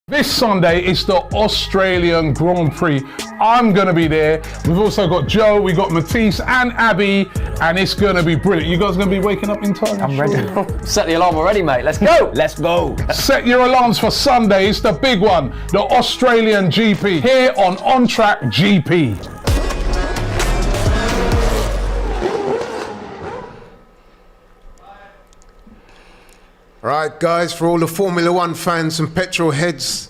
This Sunday is the Australian Grand Prix. I'm going to be there. We've also got Joe, we've got Matisse and Abby, and it's going to be brilliant. You guys going to be waking up in time? I'm ready. Set the alarm already, mate. Let's go. Let's go. Set your alarms for Sunday. It's the big one, the Australian GP, here on Track GP. All right, guys, for all the Formula One fans and petrol heads,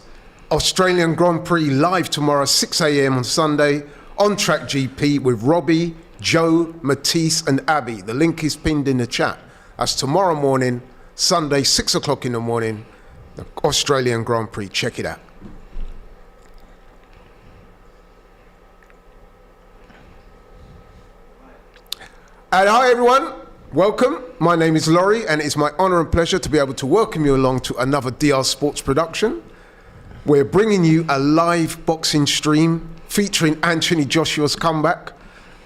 Australian Grand Prix live tomorrow, 6 a.m. on Sunday, on Track GP with Robbie, Joe, Matisse and Abby. The link is pinned in the chat. That's tomorrow morning, Sunday, 6 o'clock in the morning, the Australian Grand Prix. Check it out. And hi, everyone. Welcome, my name is Laurie and it's my honour and pleasure to be able to welcome you along to another DR Sports production. We're bringing you a live boxing stream featuring Anthony Joshua's comeback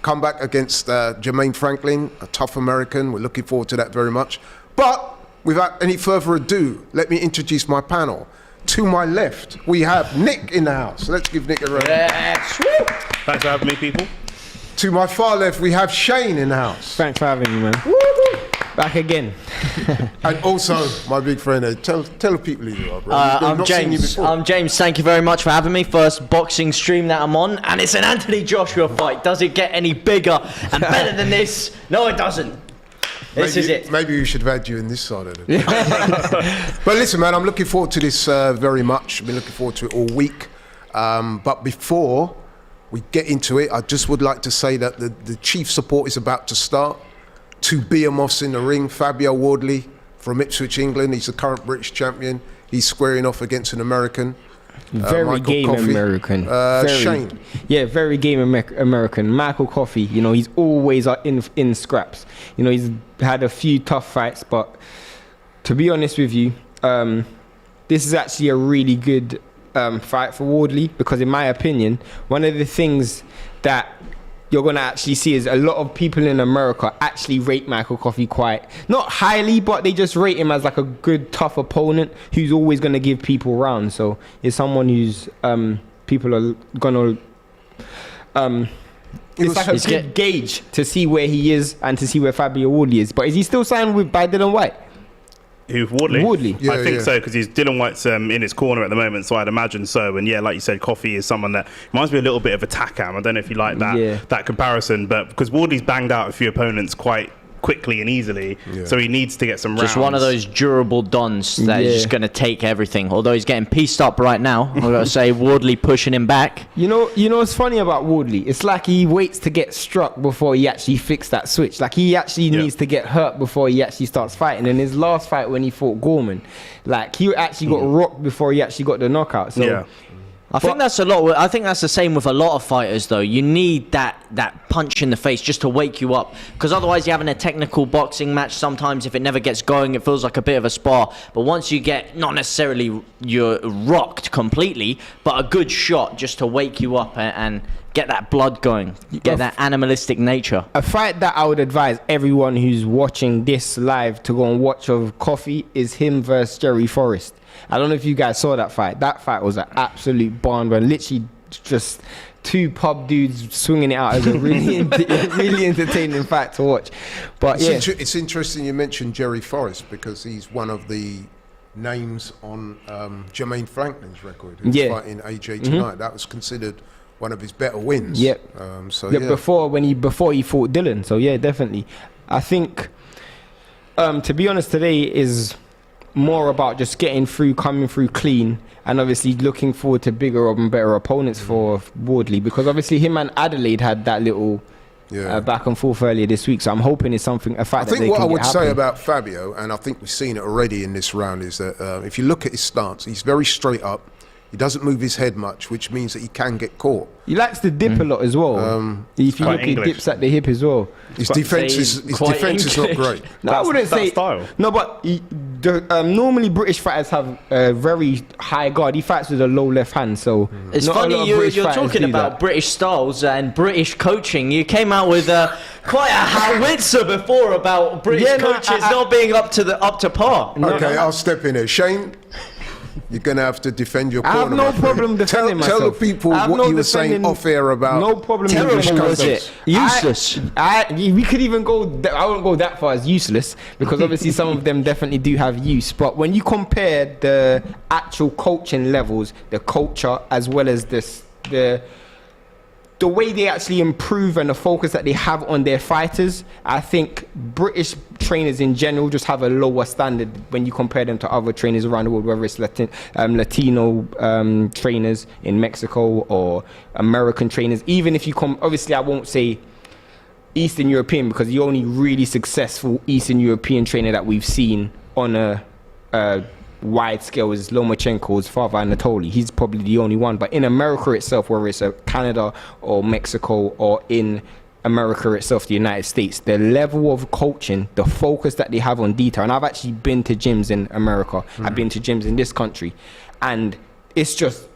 against Jermaine Franklin, a tough American. We're looking forward to that very much. But without any further ado, let me introduce my panel. To my left, we have Nick in the house. Let's give Nick a round. Thanks for having me, people. To my far left, we have Shane in the house. Thanks for having me, man. Back again. And also, my big friend, tell the people who you are, bro. I'm James. I'm James. Thank you very much for having me. First boxing stream that I'm on, and it's an Anthony Joshua fight. Does it get any bigger and better than this? No, it doesn't. This is it. Maybe we should have had you in this side of it. But listen, man, I'm looking forward to this very much. I've been looking forward to it all week. But before we get into it, I just would like to say that the chief support is about to start. Two behemoths in the ring. Fabio Wardley from Ipswich, England. He's the current British champion. He's squaring off against an American. Very game Coffey. American. Shane. Yeah, very game American. Michael Coffey, you know, he's always in scraps. You know, he's had a few tough fights, but to be honest with you, this is actually a really good fight for Wardley, because in my opinion, one of the things that you're going to actually see is a lot of people in America actually rate Michael Coffey quite, not highly, but they just rate him as like a good, tough opponent who's always going to give people rounds. So it's someone who's people are going to it's like a good gauge to see where he is and to see where Fabio Wardley is. But is he still signed by Dylan White? Who, Wardley? Wardley. I think so, because Dylan White's in his corner at the moment, so I'd imagine so. And yeah, like you said, Coffey is someone that reminds me a little bit of a Takam. I don't know if you like that comparison, but because Wardley's banged out a few opponents quite quickly and easily, so he needs to get some rounds. Just one of those durable dons that is just going to take everything. Although he's getting pieced up right now, I've got to say, Wardley pushing him back. You know what's funny about Wardley? It's like he waits to get struck before he actually fixes that switch. Like he actually needs to get hurt before he actually starts fighting. In his last fight when he fought Gorman, like he actually got rocked before he actually got the knockout. So I think that's a lot. I think that's the same with a lot of fighters, though. You need that punch in the face just to wake you up, because otherwise you're having a technical boxing match. Sometimes if it never gets going, it feels like a bit of a spar. But once you get, not necessarily you're rocked completely, but a good shot just to wake you up and get that blood going, get that animalistic nature. A fight that I would advise everyone who's watching this live to go and watch of Coffey is him versus Jerry Forrest. I don't know if you guys saw that fight. That fight was an absolute barn run. Literally just two pub dudes swinging it out. As a really, really entertaining fight to watch. But it's interesting you mentioned Jerry Forrest, because he's one of the names on Jermaine Franklin's record. Who's fighting AJ tonight. That was considered one of his better wins. Before he fought Dylan. So yeah, definitely. I think to be honest, today is more about just getting through, coming through clean, and obviously looking forward to bigger and better opponents for Wardley, because obviously him and Adelaide had that little back and forth earlier this week. So I'm hoping it's a fact that they can get. I think what I would say about Fabio, and I think we've seen it already in this round, is that if you look at his stance, he's very straight up. He doesn't move his head much, which means that he can get caught. He likes to dip a lot as well. If you look, he dips at the hip as well. His defense is not great. No, I wouldn't say style. No, but normally British fighters have a very high guard. He fights with a low left hand, so it's funny you're talking about British styles and British coaching. You came out with quite a howitzer before about British coaches not being up to par. Okay, I'll step in here. Shane, you're going to have to defend your I corner. have no problem defending myself. Tell the people I have what no you were saying defending- off air about. No problem. Terrible, defending was myself. it? Useless. We could even go. I won't go that far as useless because obviously some of them definitely do have use. But when you compare the actual coaching levels, the culture as well as the way they actually improve and the focus that they have on their fighters, I think British trainers in general just have a lower standard when you compare them to other trainers around the world, whether it's Latino trainers in Mexico or American trainers. Even if you obviously I won't say Eastern European because the only really successful Eastern European trainer that we've seen on a wide scale is Lomachenko's father Anatoly. He's probably the only one. But in America itself, whether it's Canada or Mexico or in America itself, the United States, the level of coaching, the focus that they have on detail, and I've actually been to gyms in America, I've been to gyms in this country, and it's just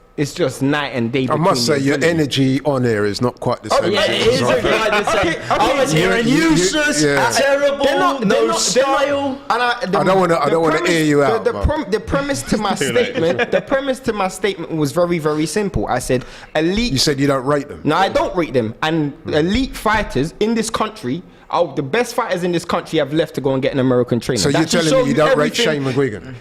night and day. I must say, your energy on air is not quite the same. Yeah, it is quite the same. I was hearing useless, terrible, no style. I don't want to hear you out. The premise to my statement, the premise to my statement was very, very simple. I said, elite. You said you don't rate them. No, I don't rate them. And elite fighters in this country, the best fighters in this country have left to go and get an American trainer. So you're telling me you don't rate Shane McGuigan?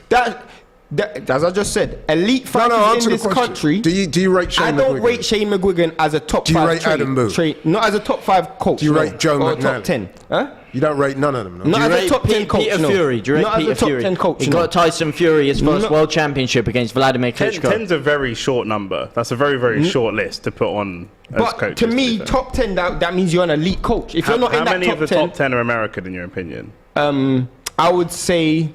As I just said, elite fighters in this country. Do you rate Shane McGuigan? I don't rate Shane McGuigan as a top 5 Do you rate Adam Boo? Not as a top 5 coach. Do you rate Joe or McNally? top 10? Huh? You don't rate none of them, no? Not as a top 10 coach, Peter no. Fury. Do you rate Not Peter as a top Fury? 10 coach, He no. got Tyson Fury his first world championship against Vladimir Klitschko. 10's a very short number. That's a very, very short list to put on as But coaches. to me, top 10, that means you're an elite coach. If you're not in that top 10... How many of the top 10 are American, in your opinion? I would say...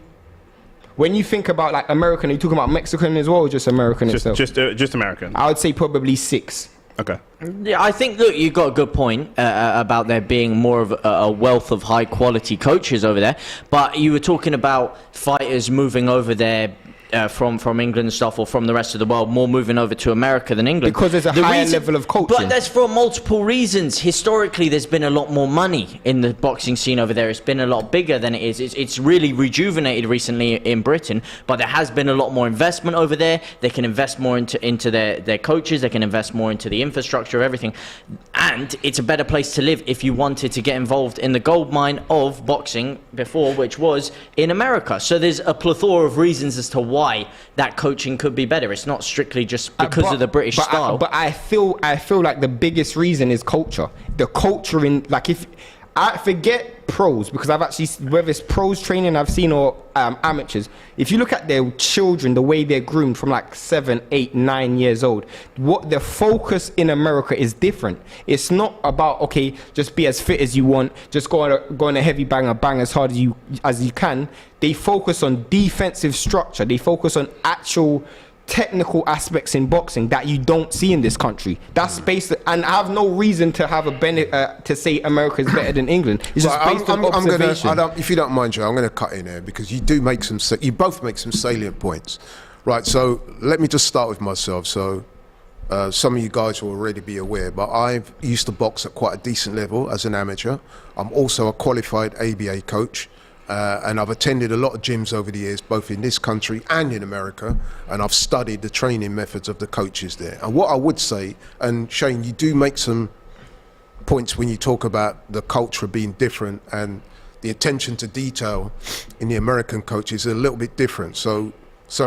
When you think about like American, are you talking about Mexican as well or just American itself? Just American. I would say probably 6. Okay. Yeah, I think, look, you got a good point about there being more of a wealth of high quality coaches over there. But you were talking about fighters moving over there from England and stuff, or from the rest of the world, more moving over to America than England. Because there's a higher level of coaching. But that's for multiple reasons. Historically, there's been a lot more money in the boxing scene over there. It's been a lot bigger than it is. It's really rejuvenated recently in Britain, but there has been a lot more investment over there. They can invest more into their coaches. They can invest more into the infrastructure, everything. And it's a better place to live if you wanted to get involved in the gold mine of boxing before, which was in America. So there's a plethora of reasons as to why that coaching could be better. It's not strictly just because of the British style. But I feel like the biggest reason is culture. The culture in, like, if I forget pros, because I've actually, whether it's pros training I've seen or amateurs, if you look at their children, the way they're groomed from like 7, 8, 9 years old, what the focus in America is different. It's not about, okay, just be as fit as you want, just go on a heavy bang as hard as you can. They focus on defensive structure. They focus on actual technical aspects in boxing that you don't see in this country. That's based, and I have no reason to have to say America is better than England. It's just based on observation. If you don't mind, Joe, I'm going to cut in here because you both make some salient points. Right, so let me just start with myself. So some of you guys will already be aware, but I've used to box at quite a decent level as an amateur. I'm also a qualified ABA coach. And I've attended a lot of gyms over the years, both in this country and in America, and I've studied the training methods of the coaches there. And what I would say, and Shane, you do make some points when you talk about the culture being different and the attention to detail in the American coaches is a little bit different. So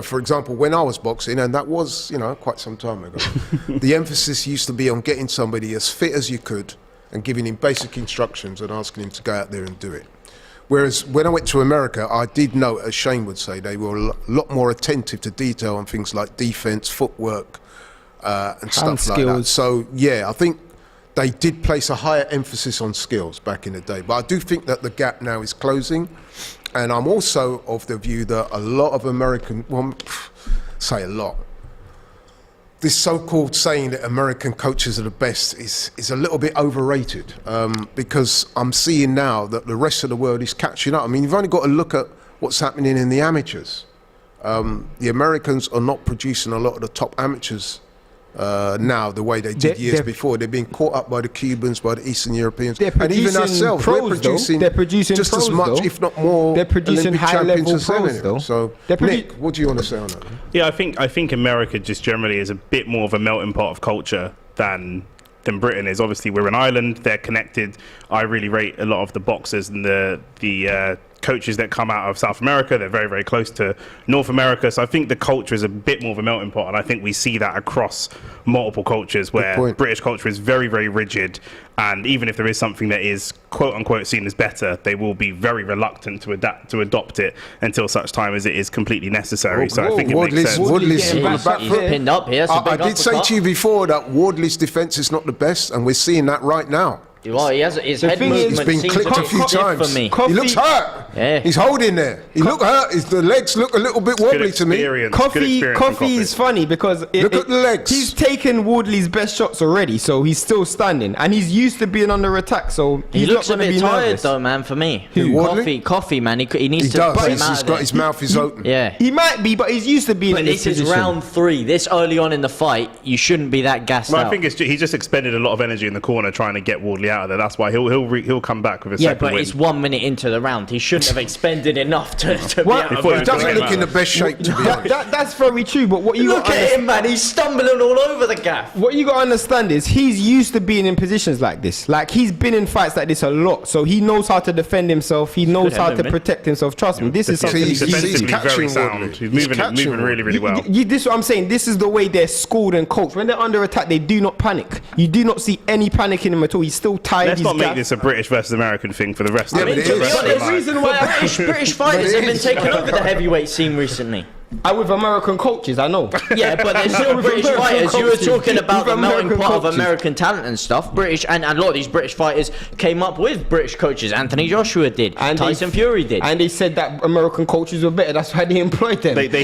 for example, when I was boxing, and that was, quite some time ago, the emphasis used to be on getting somebody as fit as you could and giving him basic instructions and asking him to go out there and do it. Whereas when I went to America, I did note, as Shane would say, they were a lot more attentive to detail on things like defense, footwork, and stuff like that. So, yeah, I think they did place a higher emphasis on skills back in the day. But I do think that the gap now is closing. And I'm also of the view that a lot of say a lot, this so-called saying that American coaches are the best is a little bit overrated because I'm seeing now that the rest of the world is catching up. I mean, you've only got to look at what's happening in the amateurs. The Americans are not producing a lot of the top amateurs now the way they did years before. They're being caught up by the Cubans, by the Eastern Europeans, and even ourselves. We're producing just as much, if not more. They're producing high-level pros, though. So, Nick, what do you want to say on that? Yeah, I think America just generally is a bit more of a melting pot of culture than Britain is. Obviously, we're an island; they're connected. I really rate a lot of the boxers and the coaches that come out of South America. They're very, very close to North America. So I think the culture is a bit more of a melting pot, and I think we see that across multiple cultures where British culture is very, very rigid, and even if there is something that is quote unquote seen as better, they will be very reluctant to adopt it until such time as it is completely necessary. So I think it makes sense. Wardley's pinned up here. I did say to you before that Wardley's defence is not the best, and we're seeing that right now. Well, he has his head movement. He's been clipped a few times. For me. He looks hurt. Yeah. He's holding there. He look hurt. The legs look a little bit wobbly to me. Coffee is funny because look at the legs. He's taken Wardley's best shots already, so he's still standing, and he's used to being under attack. So he looks a bit tired, though, man. For me, Coffee, man. He needs to. He's got his mouth is open. Yeah, he might be, but he's used to being in this position. This is round 3. This early on in the fight, you shouldn't be that gassed out. I think he just expended a lot of energy in the corner trying to get Wardley out of there. That's why he'll come back with a second win. Yeah, but it's 1 minute into the round. He shouldn't have expended enough to be out of it. He doesn't look in the best shape, to be honest. That's very true, but what you look at him, man. He's stumbling all over the gaff. What you got to understand is he's used to being in positions like this. Like, he's been in fights like this a lot, so he knows how to defend himself. He knows how to protect himself. Trust me, this is something he's very sound. He's moving really, really well. This is what I'm saying. This is the way they're schooled and coached. When they're under attack, they do not panic. You do not see any panic in him at all. He's still tired. Let's not make this a British versus American thing for the rest of the to be honest, the reason why British fighters have been taking over the heavyweight scene recently. With American coaches, I know. Yeah, but there's still British fighters. You were talking about the melting pot of American talent and stuff. British, and a lot of these British fighters came up with British coaches. Anthony Joshua did. And Tyson Fury did. And they said that American coaches were better. That's why they employed them. To be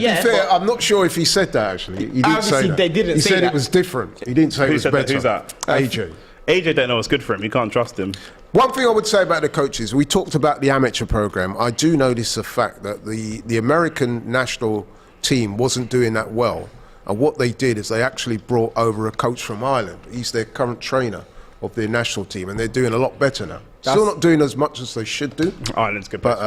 fair, I'm not sure if he said that, actually. He didn't say that. They didn't he say said that. It was different. He didn't say it was better. Who's that? AJ. AJ don't know what's good for him. You can't trust him. One thing I would say about the coaches, we talked about the amateur program. I do notice the fact that the American national team wasn't doing that well. And what they did is they actually brought over a coach from Ireland. He's their current trainer of their national team, and they're doing a lot better now. Still not doing as much as they should do. Ireland's good, but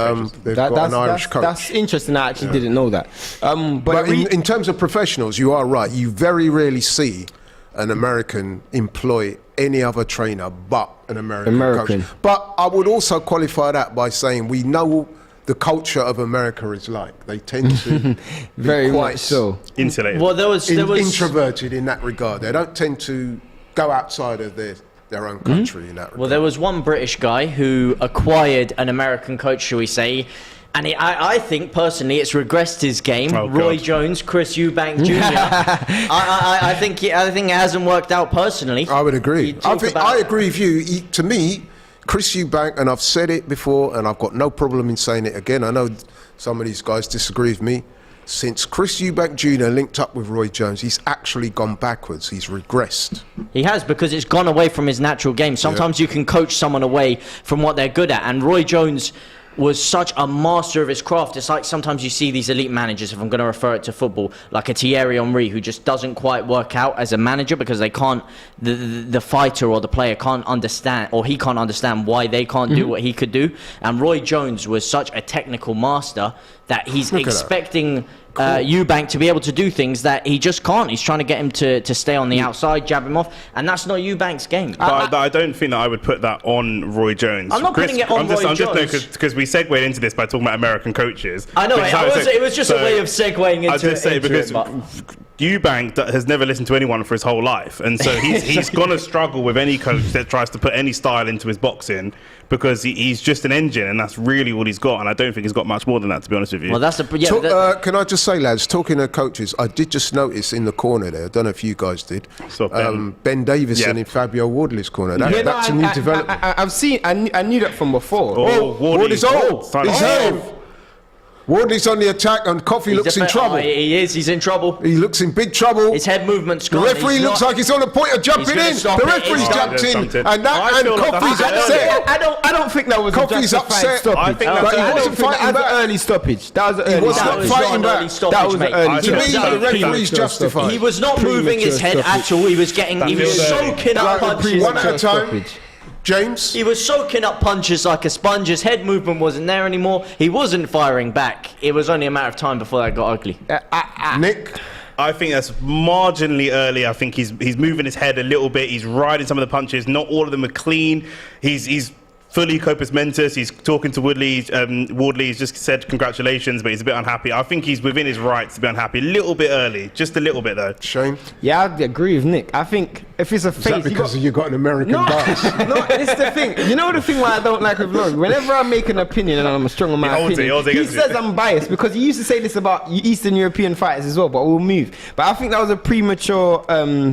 they've got an Irish coach. That's interesting. I actually didn't know that. But in terms of professionals, you are right. You very rarely see an American employ any other trainer but an American coach. But I would also qualify that by saying we know the culture of America is like. They tend to very much so insulated. Well, there was introverted in that regard. They don't tend to go outside of their own country in that regard. Well, there was one British guy who acquired an American coach, shall we say, and I think personally it's regressed his game. Roy Jones, Chris Eubank Jr. I think it hasn't worked out personally. I would agree. I agree with you. To me, Chris Eubank, and I've said it before, and I've got no problem in saying it again. I know some of these guys disagree with me. Since Chris Eubank Jr. linked up with Roy Jones, he's actually gone backwards. He's regressed. He has, because it's gone away from his natural game. Sometimes you can coach someone away from what they're good at, and Roy Jones was such a master of his craft. It's like sometimes you see these elite managers, if I'm going to refer it to football, like a Thierry Henry, who just doesn't quite work out as a manager because they can't, the fighter or the player can't understand, or he can't understand why they can't do what he could do. And Roy Jones was such a technical master that he's expecting Eubank to be able to do things that he just can't. He's trying to get him to stay on the outside, jab him off, and that's not Eubank's game. But I don't think that I would put that on Roy Jones. I'm not putting it on Roy Jones. Because we segued into this by talking about American coaches. I know, it was just a way of segueing into it. I'd just say because Eubank has never listened to anyone for his whole life, and so he's going to struggle with any coach that tries to put any style into his boxing, because he's just an engine, and that's really all he's got, and I don't think he's got much more than that, to be honest with you. Well, that's can I just say, lads, talking of coaches, I did just notice in the corner there, I don't know if you guys did, Ben Davison in Fabio Wardley's corner. That's a new development. I've seen, I knew that from before. Wardley's old. He's old. Wardley's on the attack, and Coffee looks in trouble. He is. He's in trouble. He looks in big trouble. His head movement's The gone. referee looks like he's on the point of jumping in. stop The it. referee's He's jumped in, jumped in. and I feel like Coffee's that's upset. I don't think that was Coffee's a justified upset. stoppage. I think that's But he early. wasn't fighting That was back. an early stoppage. That was an early was not stoppage. fighting back. That was an early I To feel me, that's the referee's premature justified. He was not moving his head at all. He was soaking up punches. One at a time. James? He was soaking up punches like a sponge. His head movement wasn't there anymore. He wasn't firing back. It was only a matter of time before that got ugly. Nick? I think that's marginally early. I think he's moving his head a little bit. He's riding some of the punches. Not all of them are clean. He's fully corpus mentis. He's talking to Wardley. He's just said congratulations, but he's a bit unhappy. I think he's within his rights to be unhappy. A little bit early, just a little bit though. Shane? Yeah, I agree with Nick. I think if it's a Is that face, because you got an American no, bias? no, it's the thing. You know the thing why I don't like with Laurie? Whenever I make an opinion and I'm strong on my He holds it, he holds opinion, it he against says you. I'm biased because he used to say this about Eastern European fighters as well, but we'll move. But I think that was a premature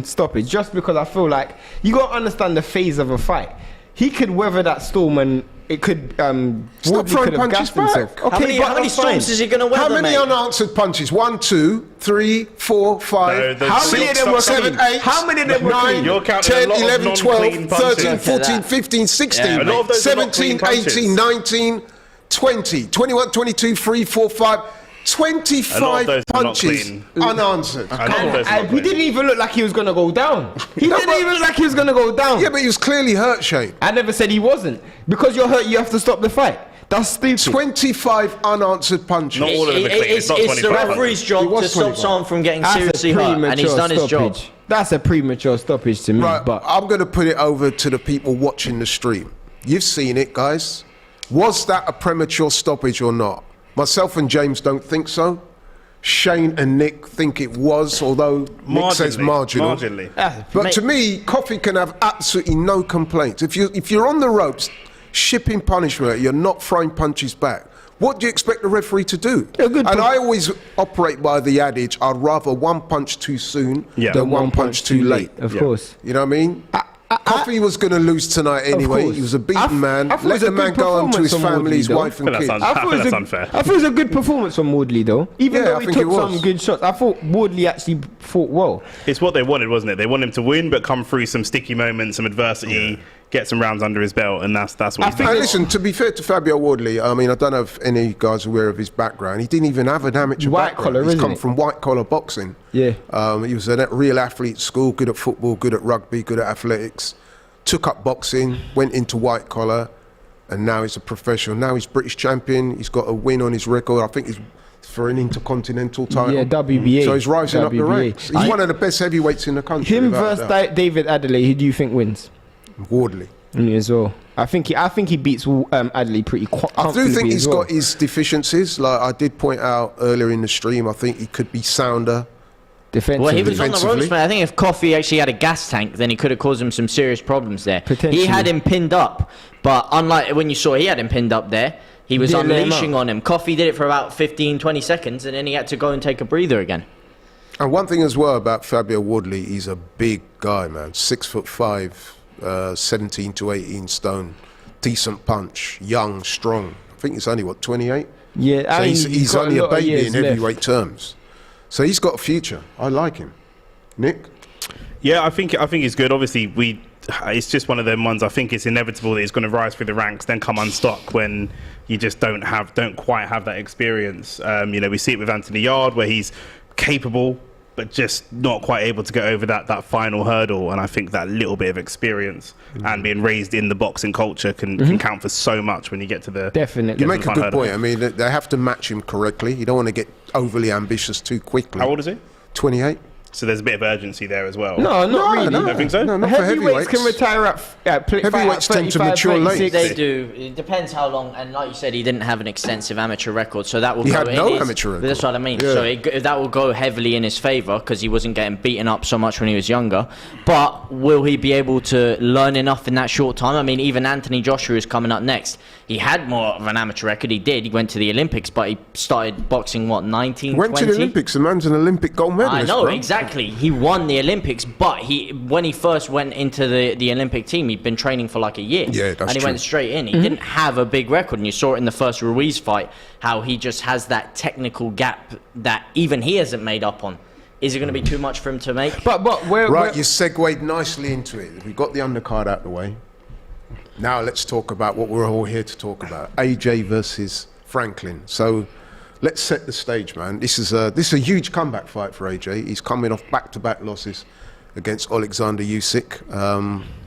stoppage just because I feel like you got to understand the phase of a fight. He could weather that storm and it could Stop Wardley throwing could have punches gassed himself. back. Okay, how many that's fine. storms is he going to weather, How many mate? unanswered punches? 1, 2, 3, 4, 5, No, the- How many of them were 7, clean? 8, How many of them were 9, clean? You're counting a 10, lot of 11, 12, non-clean punches. 13, Look at 14, that. 15, 16, Yeah, a lot of those are not 17, clean punches. 18, 19, 20, 21, 22, 3, 4, 5, A lot of 25 those are not punches clean. unanswered. A lot of those are not He clean. didn't even look like he was going to go down. He No, didn't but- even look like he was going to go down. Yeah, but he was clearly hurt, Shane. I never said he wasn't. Because you're hurt, you have to stop the fight. That's stupid. 25 unanswered punches. Not all of them are clean. It's not It's the 25. referee's It job was to stop 25. someone from getting That's seriously a hurt, and he's premature done his job. stoppage. That's a premature stoppage to me. Right, But I'm going to put it over to the people watching the stream. You've seen it, guys. Was that a premature stoppage or not? Myself and James don't think so. Shane and Nick think it was, although Nick says marginal. Marginally. But to me, Coffee can have absolutely no complaints. If you're on the ropes, shipping punishment, you're not throwing punches back. What do you expect the referee to do? Yeah, good And point. I always operate by the adage: I'd rather one punch too soon Yeah. than one punch too late. Of Yeah. course. You know what I mean? Coffee was going to lose tonight anyway. course. He was a I beaten man. thought it Let was the a man good go home to his performance from family, his Wardley, wife and though. kids. That's I thought, that's it unfair. was a good performance from Wardley, though. Even Yeah, though I he think it took was. some good shots, I thought Wardley actually fought well. It's what they wanted, wasn't it? They wanted him to win, but come through some sticky moments, some adversity, get some rounds under his belt, and that's what I he's think done. And listen, to be fair to Fabio Wardley, I mean, I don't know if any guys are aware of his background. He didn't even have an amateur White background. collar, He's isn't come it? from white collar boxing. Yeah. He was a real athlete at school, good at football, good at rugby, good at athletics. Took up boxing, went into white collar, and now he's a professional. Now he's British champion. He's got a win on his record. I think he's for an intercontinental title. Yeah, WBA. So he's rising up the WBA. ranks. He's one of the best heavyweights in the country. Him without a versus doubt. David Adelaide, who do you think wins? Wardley. Me as well. I think he beats Adelaide pretty I do comfortably think as he's well. got his deficiencies. Like I did point out earlier in the stream, I think he could be sounder. defensively. Well, he was on the Defensively. ropes, man. I think if Coffee actually had a gas tank, then he could have caused him some serious problems there. Potentially. He had him pinned up, but unlike when you saw he had him pinned up there, he was Didn't let him unleashing out. on him. Coffee did it for about 15, 20 seconds, and then he had to go and take a breather again. And one thing as well about Fabio Wardley, he's a big guy, man. 6'5", 17 to 18 stone, decent punch, young, strong. I think he's only 28. Yeah, So I mean, he's got only a lot of baby years in left. heavyweight terms. So he's got a future. I like him. Nick? Yeah, I think he's good. Obviously, it's just one of them ones. I think it's inevitable that he's going to rise through the ranks, then come unstuck when you just don't quite have that experience. We see it with Anthony Yard, where he's capable, but just not quite able to get over that final hurdle. And I think that little bit of experience and being raised in the boxing culture can count for so much when you get to the Definitely. You get to make the a final good point. hurdle. I mean, they have to match him correctly. You don't want to get overly ambitious too quickly. How old is he? 28. So there's a bit of urgency there as well. No, not really. No, Don't think so? No, not for Heavyweights heavyweights. can retire Heavyweights tend to mature late. They do. It depends how long. And like you said, he didn't have an extensive amateur record, so that will He go had in no his, amateur record. That's what I mean. Yeah. So that will go heavily in his favour because he wasn't getting beaten up so much when he was younger. But will he be able to learn enough in that short time? I mean, even Anthony Joshua is coming up next. He had more of an amateur record. He did. He went to the Olympics, but he started boxing 19, Went 20? to the Olympics. The man's an Olympic gold medalist. I know, bro. exactly. Exactly. He won the Olympics, but when he first went into the Olympic team, he'd been training for like a year. Yeah, that's And he true. went straight in. He didn't have a big record, and you saw it in the first Ruiz fight, how he just has that technical gap that even he hasn't made up on. Is it going to be too much for him to make? But Right, you segued nicely into it. We've got the undercard out the way. Now let's talk about what we're all here to talk about. AJ versus Franklin. So let's set the stage, man. This is a huge comeback fight for AJ. He's coming off back-to-back losses against Alexander Usyk.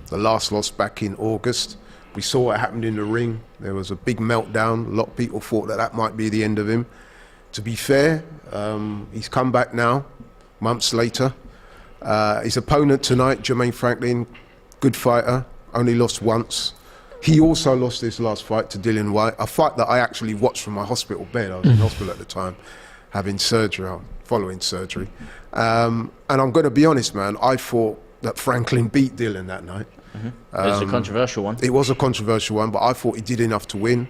The last loss back in August. We saw what happened in the ring. There was a big meltdown. A lot of people thought that might be the end of him. To be fair, he's come back now, months later. His opponent tonight, Jermaine Franklin, good fighter, only lost once. He also lost his last fight to Dillian Whyte, a fight that I actually watched from my hospital bed. I was in hospital at the time, having surgery, following surgery. And I'm going to be honest, man, I thought that Franklin beat Dillian that night. It was a controversial one. It was a controversial one, but I thought he did enough to win.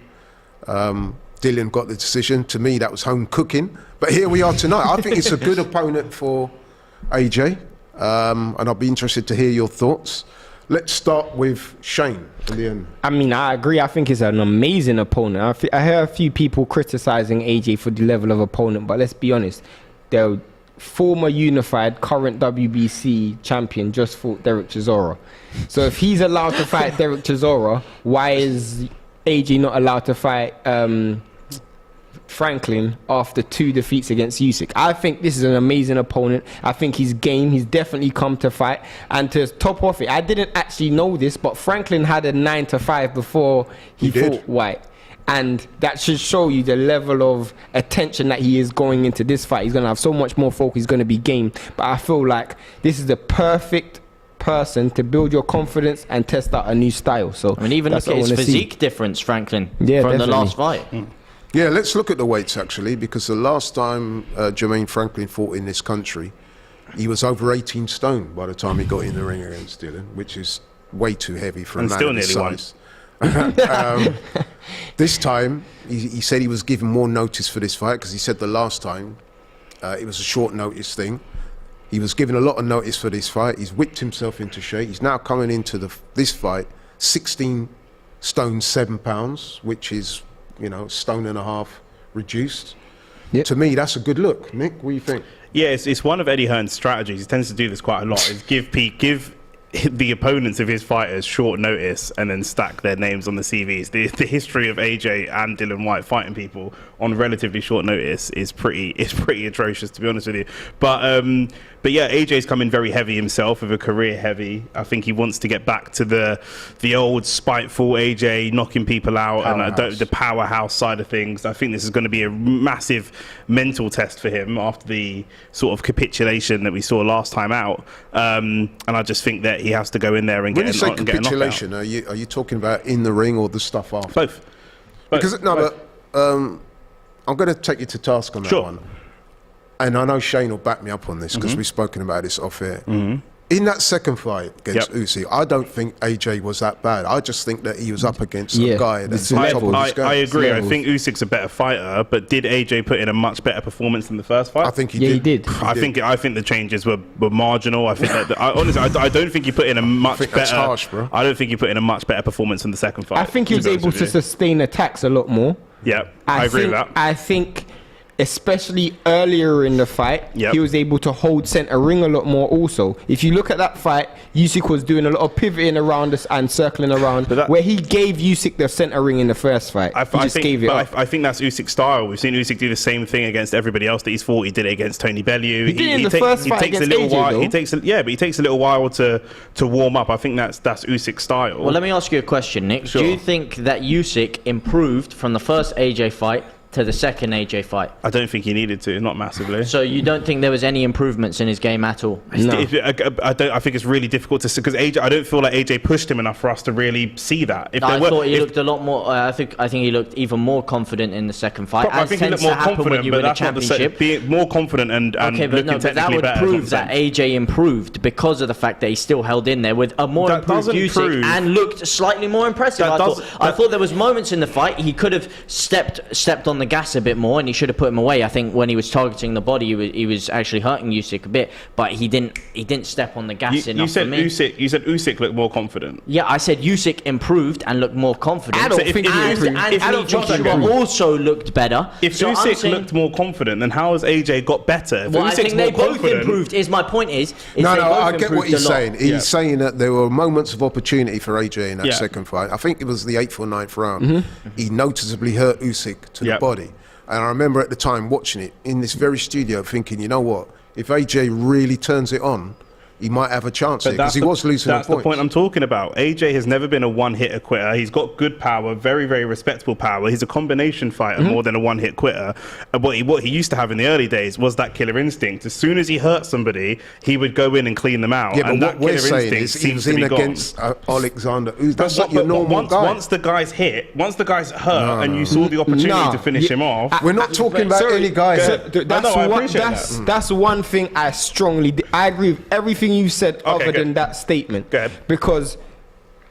Dillian got the decision. To me, that was home cooking. But here we are tonight. I think it's a good opponent for AJ, and I'll be interested to hear your thoughts. Let's start with Shane. I mean, I agree. I think it's an amazing opponent. I hear a few people criticizing AJ for the level of opponent, but let's be honest. The former unified, current WBC champion just fought Derek Chisora. So if he's allowed to fight Derek Chisora, why is AJ not allowed to fight Franklin after 2 defeats against Usyk? I think this is an amazing opponent. I think he's game. He's definitely come to fight. And to top off it, I didn't actually know this, but Franklin had a 9-5 before he fought White. And that should show you the level of attention that he is going into this fight. He's going to have so much more focus. He's going to be game. But I feel like this is the perfect person to build your confidence and test out a new style. So I mean, even look at his physique difference, Franklin, from the last fight. Yeah, let's look at the weights actually, because the last time Jermaine Franklin fought in this country, he was over 18 stone by the time he got in the ring against Dillian, which is way too heavy for a man of his size. This time, he said he was given more notice for this fight, because he said the last time it was a short notice thing. He was given a lot of notice for this fight. He's whipped himself into shape. He's now coming into this fight 16 stone 7 pounds, which is, stone and a half reduced. Yep. To me, that's a good look. Nick, what do you think? Yeah, it's one of Eddie Hearn's strategies. He tends to do this quite a lot. Is give the opponents of his fighters short notice and then stack their names on the CVs. The history of AJ and Dillian Whyte fighting people on relatively short notice is pretty atrocious, to be honest with you. But yeah, AJ's come in very heavy himself, with a career heavy. I think he wants to get back to the old spiteful AJ, knocking people out, and the powerhouse side of things. I think this is going to be a massive mental test for him after the sort of capitulation that we saw last time out. And I just think that he has to go in there and get a knockout. When you say capitulation, are you talking about in the ring or the stuff after? Both. Because I'm going to take you to task on that one. And I know Shane will back me up on this, because we've spoken about this off air. In that second fight against Usyk, I don't think AJ was that bad. I just think that he was up against a guy that's on top of his game. I agree. I think Usyk's a better fighter, but did AJ put in a much better performance than the first fight? I think he did. He did. I think the changes were marginal. I think that honestly, I don't think he put in a much better. That's harsh, bro. I don't think he put in a much better performance than the second fight. I think he was able to sustain attacks a lot more. Yeah, I agree with that. I think, especially earlier in the fight, he was able to hold center ring a lot more also. If you look at that fight, Usyk was doing a lot of pivoting around us and circling around, where he gave Usyk the center ring in the first fight. I think that's Usyk's style. We've seen Usyk do the same thing against everybody else that he's fought. He did it against Tony Bellew. He did it in the first fight against AJ, though. But he takes a little while to warm up. I think that's Usyk's style. Well, let me ask you a question, Nick. Sure. Do you think that Usyk improved from the first AJ fight to the second AJ fight? I don't think he needed to, not massively. So you don't think there was any improvements in his game at all? No. I think it's really difficult to see, because AJ, I don't feel like AJ pushed him enough for us to really see that. I thought he looked a lot more. I think he looked even more confident in the second fight. I think he looked more confident, but that's not the same. Being more confident and looking technically better. That would prove that AJ improved because of the fact that he still held in there with a more improved Usyk and looked slightly more impressive. I thought there was moments in the fight he could have stepped on the gas a bit more, and he should have put him away. I think when he was targeting the body, he was actually hurting Usyk a bit, but he didn't step on the gas enough. You said for me. Usyk looked more confident. Yeah, I said Usyk improved and looked more confident. I don't think he improved. Anthony Joshua also looked better. If Usyk looked more confident, then how has AJ got better? If well, I Usyk's think they more both confident, improved. My point is No, they both I get what improved a he's lot. saying. He's saying that there were moments of opportunity for AJ in that second fight. I think it was the 8th or 9th round. He noticeably hurt Usyk to the body. And I remember at the time watching it in this very studio thinking, you know what? If AJ really turns it on, he might have a chance here because he was losing the points. That's the point I'm talking about. AJ has never been a one-hit quitter. He's got good power, very, very respectable power. He's a combination fighter more than a one-hit quitter. What he used to have in the early days was that killer instinct. As soon as he hurt somebody, he would go in and clean them out. Yeah, and but that what we're killer saying instinct is he was in against Alexander. That's not your normal guy. Once the guy's hit, once the guy's hurt, and you saw the opportunity to finish him off. We're not talking about any guy. That's one thing I agree with everything you said other than that statement. Because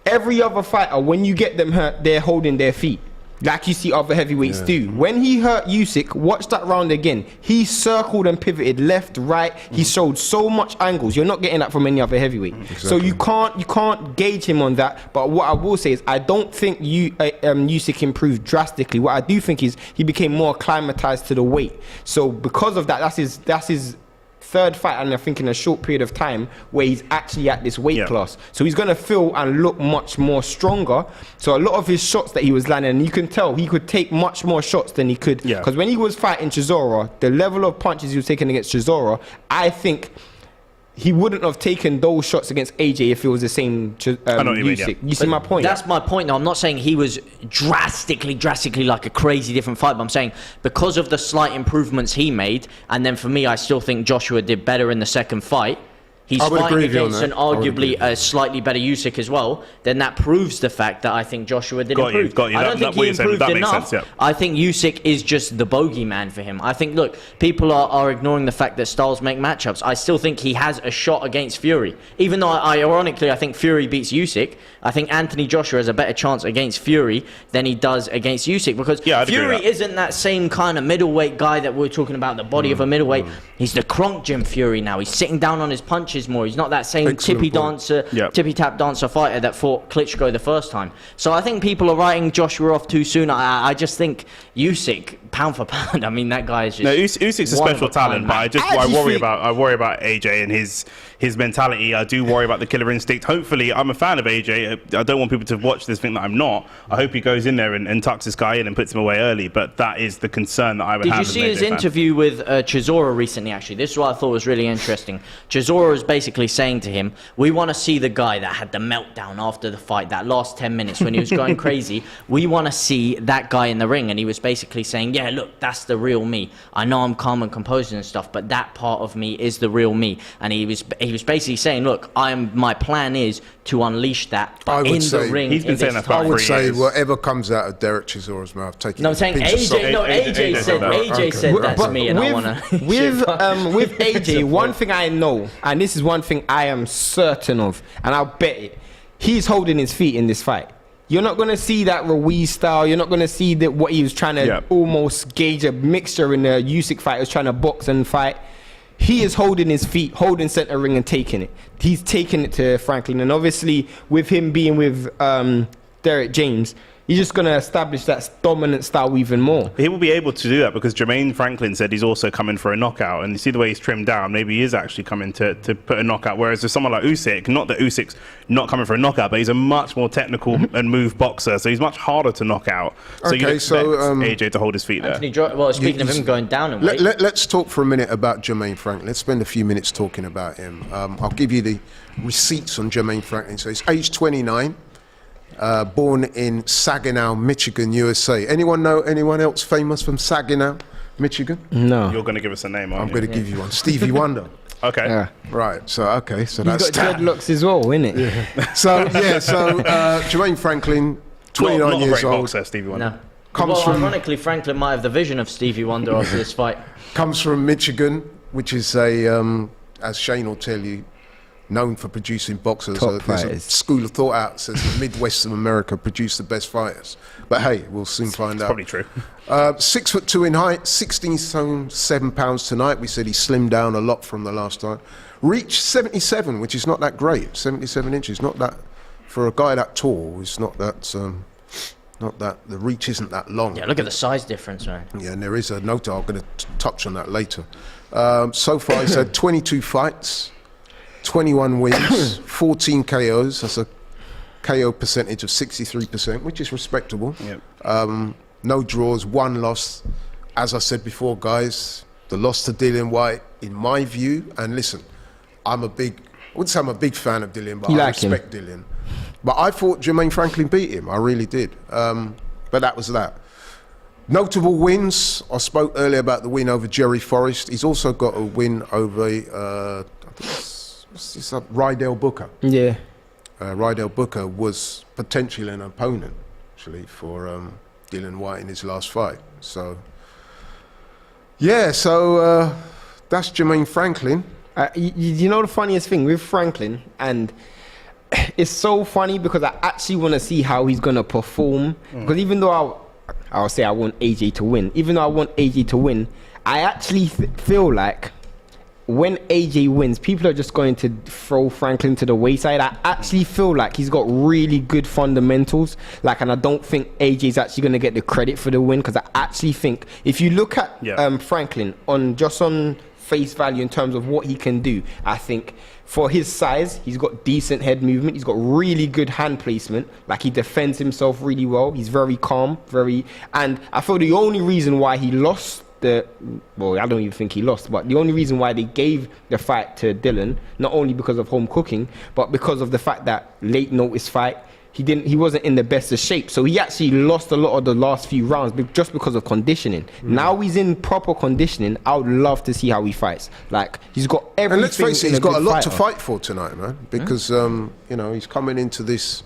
every other fighter, when you get them hurt, they're holding their feet. Like you see other heavyweights do. When he hurt Usyk, watch that round again. He circled and pivoted left, right. He showed so much angles. You're not getting that from any other heavyweight. Exactly. So you can't gauge him on that. But what I will say is I don't think Usyk improved drastically. What I do think is he became more acclimatized to the weight. So because of that, that's his third fight, and I think in a short period of time where he's actually at this weight class. So he's going to feel and look much more stronger. So a lot of his shots that he was landing, and you can tell he could take much more shots than he could. Because when he was fighting Chisora, the level of punches he was taking against Chisora, I think he wouldn't have taken those shots against AJ if it was the same Usyk. You see my point? That's my point. Now, I'm not saying he was drastically like a crazy different fight, but I'm saying because of the slight improvements he made, and then for me, I still think Joshua did better in the second fight. He's fighting against an arguably a slightly better Usyk as well. Then that proves the fact that I think Joshua did improve. Got you. I don't think he improved enough. I think Usyk is just the bogeyman for him. I think, look, people are ignoring the fact that styles make matchups. I still think he has a shot against Fury. Even though, ironically, I think Fury beats Usyk, I think Anthony Joshua has a better chance against Fury than he does against Usyk. Because Fury isn't that same kind of middleweight guy that we're talking about, the body of a middleweight. He's the Kronk Gym Fury now. He's sitting down on his punches more. He's not that same tippy tap dancer fighter that fought Klitschko the first time. So I think people are writing Joshua off too soon. I just think Usyk, pound for pound, I mean, that guy is just... No, Usyk's a special talent, but I worry about AJ and his mentality. I do worry about the killer instinct. Hopefully, I'm a fan of AJ. I don't want people to watch this thing that I'm not. I hope he goes in there and tucks this guy in and puts him away early, but that is the concern that I would have. Did you see his interview with Chisora recently, actually? This is what I thought was really interesting. Chisora is basically saying to him, we want to see the guy that had the meltdown after the fight, that last 10 minutes when he was going crazy. We want to see that guy in the ring. And he was basically saying, yeah, look, that's the real me. I know I'm calm and composed and stuff, but that part of me is the real me. And he was basically saying, look, my plan is to unleash that, but in the ring. He's been saying that for 3 years. I would say whatever comes out of Derek Chisora's mouth, take it. No, I'm saying AJ said that to me, and I want to. With AJ, one thing I know, and this is one thing I am certain of, and I'll bet it, he's holding his feet in this fight. You're not going to see that Ruiz style. You're not going to see that what he was trying to almost gauge a mixture in the Usyk fight. He was trying to box and fight. He is holding his feet, holding center ring and taking it. He's taking it to Franklin. And obviously, with him being with Derek James, he's just going to establish that dominant style even more. He will be able to do that because Jermaine Franklin said he's also coming for a knockout. And you see the way he's trimmed down, maybe he is actually coming to put a knockout. Whereas with someone like Usyk, not that Usyk's not coming for a knockout, but he's a much more technical and move boxer. So he's much harder to knock out. So you'd expect AJ to hold his feet there. Speaking of him going down in weight. Let's talk for a minute about Jermaine Franklin. Let's spend a few minutes talking about him. I'll give you the receipts on Jermaine Franklin. So he's age 29. Born in Saginaw, Michigan, USA. Anyone know anyone else famous from Saginaw, Michigan? No. You're going to give us a name, aren't you? I'm going to give you one. Stevie Wonder. Okay. Yeah. Right. So he's that's got dreadlocks as well, isn't it? Yeah. So Jermaine Franklin, 29 years old. Boxer, Stevie Wonder. No. Ironically, Franklin might have the vision of Stevie Wonder after this fight. Comes from Michigan, which is as Shane will tell you, known for producing boxers. Top There's a fighters. school of thought out says the Midwest of America produce the best fighters. But hey, we'll soon find out. Probably true. 6'2" in height, 16 stone 7 pounds tonight. We said he slimmed down a lot from the last time. Reach 77, which is not that great. 77 inches, not that for a guy that tall. It's not that. Not that the reach isn't that long. Yeah, look at the size difference, man. Yeah, and there is a note. I'm going to touch on that later. So far, he's had 22 fights, 21 wins, 14 KOs. That's a KO percentage of 63%, which is respectable. Yep. No draws, 1 loss. As I said before, guys, the loss to Dillian Whyte, in my view, and listen, I wouldn't say I'm a big fan of Dillian, but I respect Dillian. But I thought Jermaine Franklin beat him. I really did. But that was that. Notable wins. I spoke earlier about the win over Jerry Forrest. He's also got a win over, I think it's Rydell Booker. Yeah. Rydell Booker was potentially an opponent, actually, for Dillian Whyte in his last fight. So, yeah, that's Jermaine Franklin. You know the funniest thing with Franklin, and it's so funny because I actually want to see how he's going to perform. Because even though I'll say I want AJ to win, even though I want AJ to win, I actually feel like when AJ wins, people are just going to throw Franklin to the wayside. I actually feel like he's got really good fundamentals. And I don't think AJ's actually going to get the credit for the win, because I actually think if you look at Franklin on face value in terms of what he can do, I think for his size, he's got decent head movement. He's got really good hand placement. He defends himself really well. He's very calm, and I feel the only reason why he lost I don't even think he lost, but the only reason why they gave the fight to Dillian, not only because of home cooking, but because of the fact that late notice fight, he wasn't in the best of shape. So he actually lost a lot of the last few rounds just because of conditioning. Now he's in proper conditioning. I would love to see how he fights. He's got everything. And let's face it, he's got a lot to fighter. fight for tonight, man. Because he's coming into this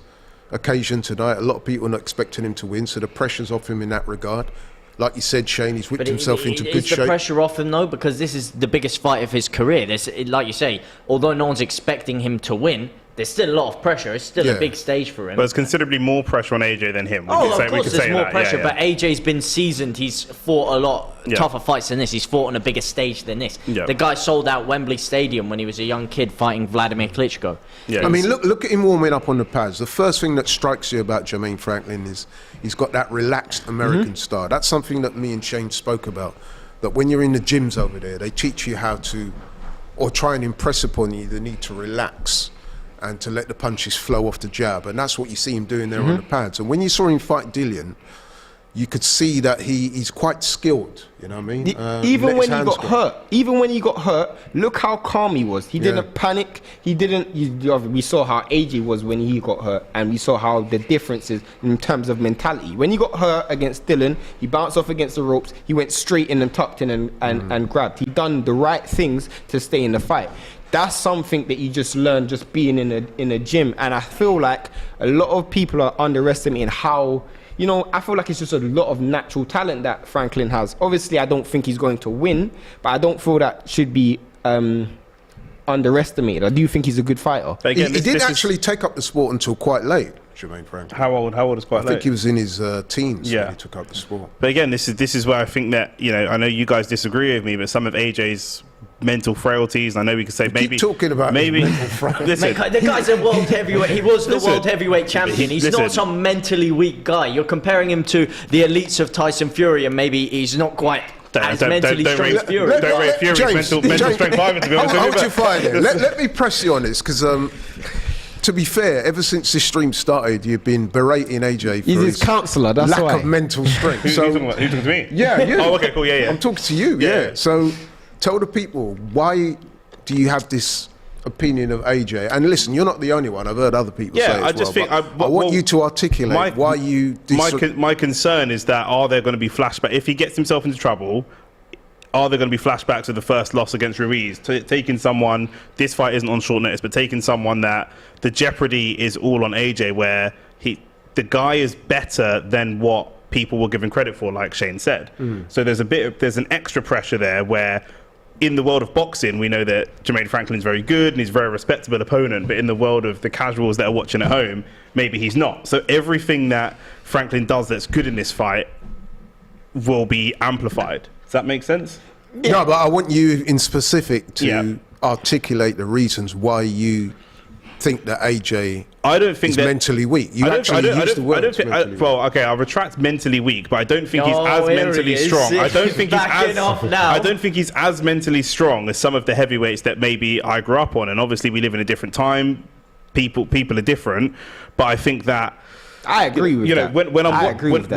occasion tonight. A lot of people are not expecting him to win, so the pressure's off him in that regard. Like you said, Shane, he's whipped himself into good shape. Is the pressure off him though? Because this is the biggest fight of his career. Like you say, although no one's expecting him to win, there's still a lot of pressure. It's still a big stage for him. But there's considerably more pressure on AJ than him. Of course there's more pressure, but AJ's been seasoned. He's fought a lot tougher fights than this. He's fought on a bigger stage than this. The guy sold out Wembley Stadium when he was a young kid fighting Vladimir Klitschko. I mean, look at him warming up on the pads. The first thing that strikes you about Jermaine Franklin is he's got that relaxed American style. That's something that me and Shane spoke about, that when you're in the gyms over there, they teach you how to, or try and impress upon you, the need to relax and to let the punches flow off the jab. And that's what you see him doing there on the pads. And when you saw him fight Dillian, you could see that he's quite skilled, you know what I mean? Even when he got hurt, look how calm he was. He didn't panic. We saw how AJ was when he got hurt, and we saw how the difference is in terms of mentality. When he got hurt against Dillian, he bounced off against the ropes, he went straight in and tucked in and grabbed. He done the right things to stay in the fight. That's something that you just learn just being in a gym. And I feel like a lot of people are underestimating how, I feel like it's just a lot of natural talent that Franklin has. Obviously, I don't think he's going to win, but I don't feel that should be underestimated. I do think he's a good fighter. Again, he didn't actually take up the sport until quite late, Jermaine Franklin. How old is quite late? I think he was in his teens when he took up the sport. But again, this is where I think that, I know you guys disagree with me, but some of AJ's mental frailties, I know we could say maybe talking about maybe listen, the guy's a world heavyweight. He was the world heavyweight champion. He's not some mentally weak guy. You're comparing him to the elites of Tyson Fury, and maybe he's not quite as mentally strong as Fury. Don't rate Fury's mental strength either, to be honest with you. Hold your fire there. Let me press you on this, because to be fair, ever since this stream started, you've been berating AJ for his counsellor, that's lack of mental strength. Who's talking to me? Yeah, you. Oh, okay, cool, yeah. I'm talking to you, yeah. So tell the people, why do you have this opinion of AJ? And listen, you're not the only one. I've heard other people say it as well. I want you to articulate why you... My concern is that are there going to be flashbacks? If he gets himself into trouble, are there going to be flashbacks of the first loss against Ruiz? Taking someone, this fight isn't on short notice, but taking someone that the jeopardy is all on AJ, where the guy is better than what people were given credit for, like Shane said. So there's an extra pressure there where in the world of boxing, we know that Jermaine Franklin's very good and he's a very respectable opponent, but in the world of the casuals that are watching at home, maybe he's not. So everything that Franklin does that's good in this fight will be amplified. Does that make sense? No, but I want you in specific to articulate the reasons why you think that AJ is mentally weak. You actually used the word mentally weak. Well, okay, I'll retract mentally weak, but I don't think he's as mentally strong. I don't think he's as mentally strong as some of the heavyweights that maybe I grew up on. And obviously, we live in a different time. People are different, but I think that I agree with that. When